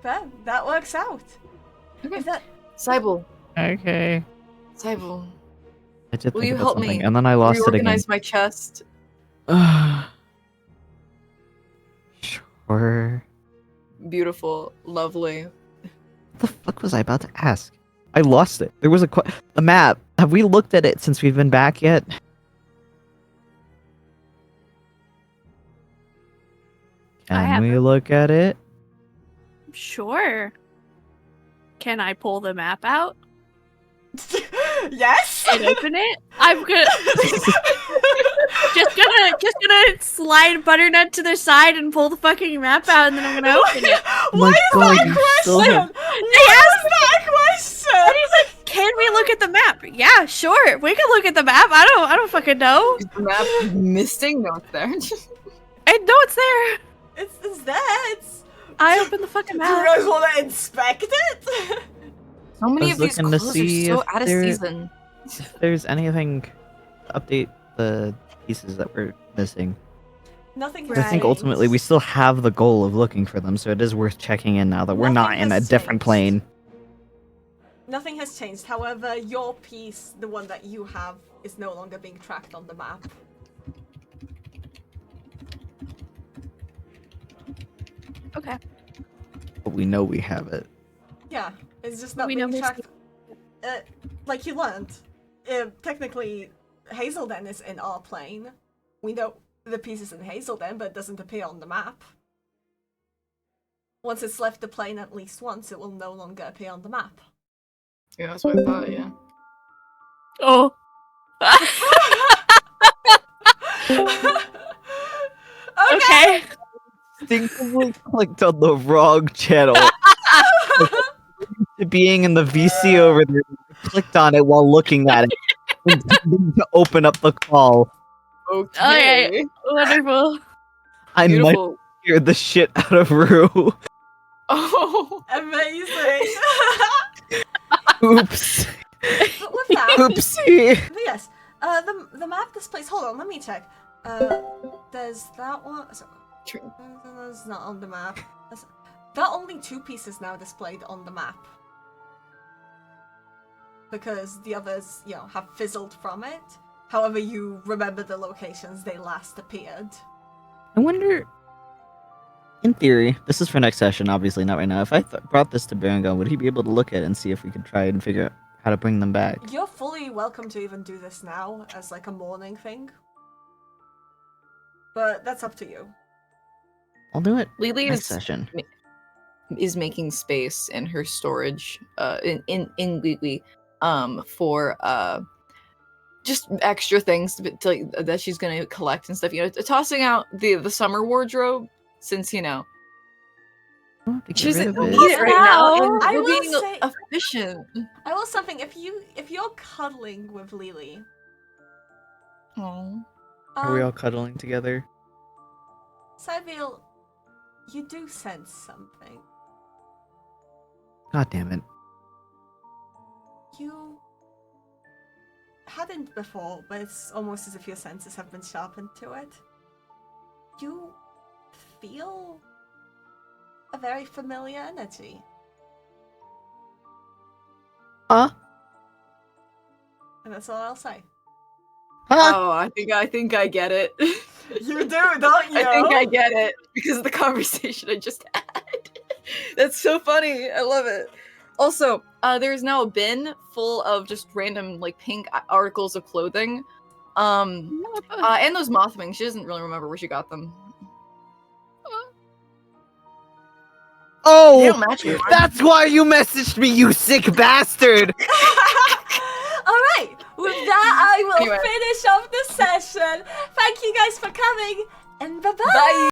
fair. That works out. Okay. Is that Sibylle. Okay. Sibylle. I did Will think you about help something, me and then I lost it again. reorganize my chest? Sure. Beautiful, lovely. What the fuck was I about to ask? I lost it. There was a map. Have we looked at it since we've been back yet? I Can we haven't. look at it? Sure. Can I pull the map out yes? and open it? I'm gonna just gonna slide Butternut to the side and pull the fucking map out, and then I'm gonna open it. Why My is God, that a you question? still have- Why is that a question? He's like, "Can we look at the map?" Yeah, sure. We can look at the map. I don't fucking know. Is the map misting? No, it's there. I know it's there. It's there. I opened the fucking Do you map. guys want to inspect it? So many I of was these looking to clothes are see so if out of there- season. If there's anything to update the pieces that we're missing. Nothing has Right. I think ultimately we changed. still have the goal of looking for them, so it is worth checking in now that we're not Nothing in a has different changed. plane. Nothing has changed. However, your piece, the one that you have, is no longer being tracked on the map. Okay. But we know we have it. Yeah, it's just not We know being Misty- tracked. Like you learned, technically, Hazelden is in our plane. We know the piece is in Hazelden, but it doesn't appear on the map. Once it's left the plane at least once, it will no longer appear on the map. Yeah, that's what I thought, yeah. Oh. Okay. I think we clicked on the wrong channel. To being in the VC over there, I clicked on it while looking at it. Intending to open up the call. Okay. Wonderful. I might Beautiful. hear the shit out of Rue. Oh. Amazing! Oops. But with that, Oopsie. but yes, the map displays. Hold on, let me check. There's that one. So, that's not on the map. There are only 2 pieces now displayed on the map. Because the others, have fizzled from it. However, you remember the locations they last appeared. I wonder. In theory, this is for next session, obviously not right now. If I brought this to Berengon, would he be able to look at it and see if we could try and figure out how to bring them back? You're fully welcome to even do this now as like a morning thing. But that's up to you. I'll do it Lele next is session. is making space in her storage in Lele for just extra things that she's gonna collect and stuff, you know, tossing out the summer wardrobe, since, you know, I want to get she's rid in of need it. it right now, and I we're will being say- efficient. I will something, if you're cuddling with Lele, Aww. Are we all cuddling together? Sibylle, you do sense something. God damn it. You hadn't before, but it's almost as if your senses have been sharpened to it. You feel a very familiar energy. Huh? And that's all I'll say. Huh? Oh, I think I get it. You do, don't you? I think I get it because of the conversation I just had. That's so funny. I love it. Also, there is now a bin full of just random like pink articles of clothing, and those moth wings. She doesn't really remember where she got them. They Oh! don't match anymore. That's why you messaged me, you sick bastard! Alright, with that I will Anyway. finish off the session. Thank you guys for coming, and bye-bye! Bye.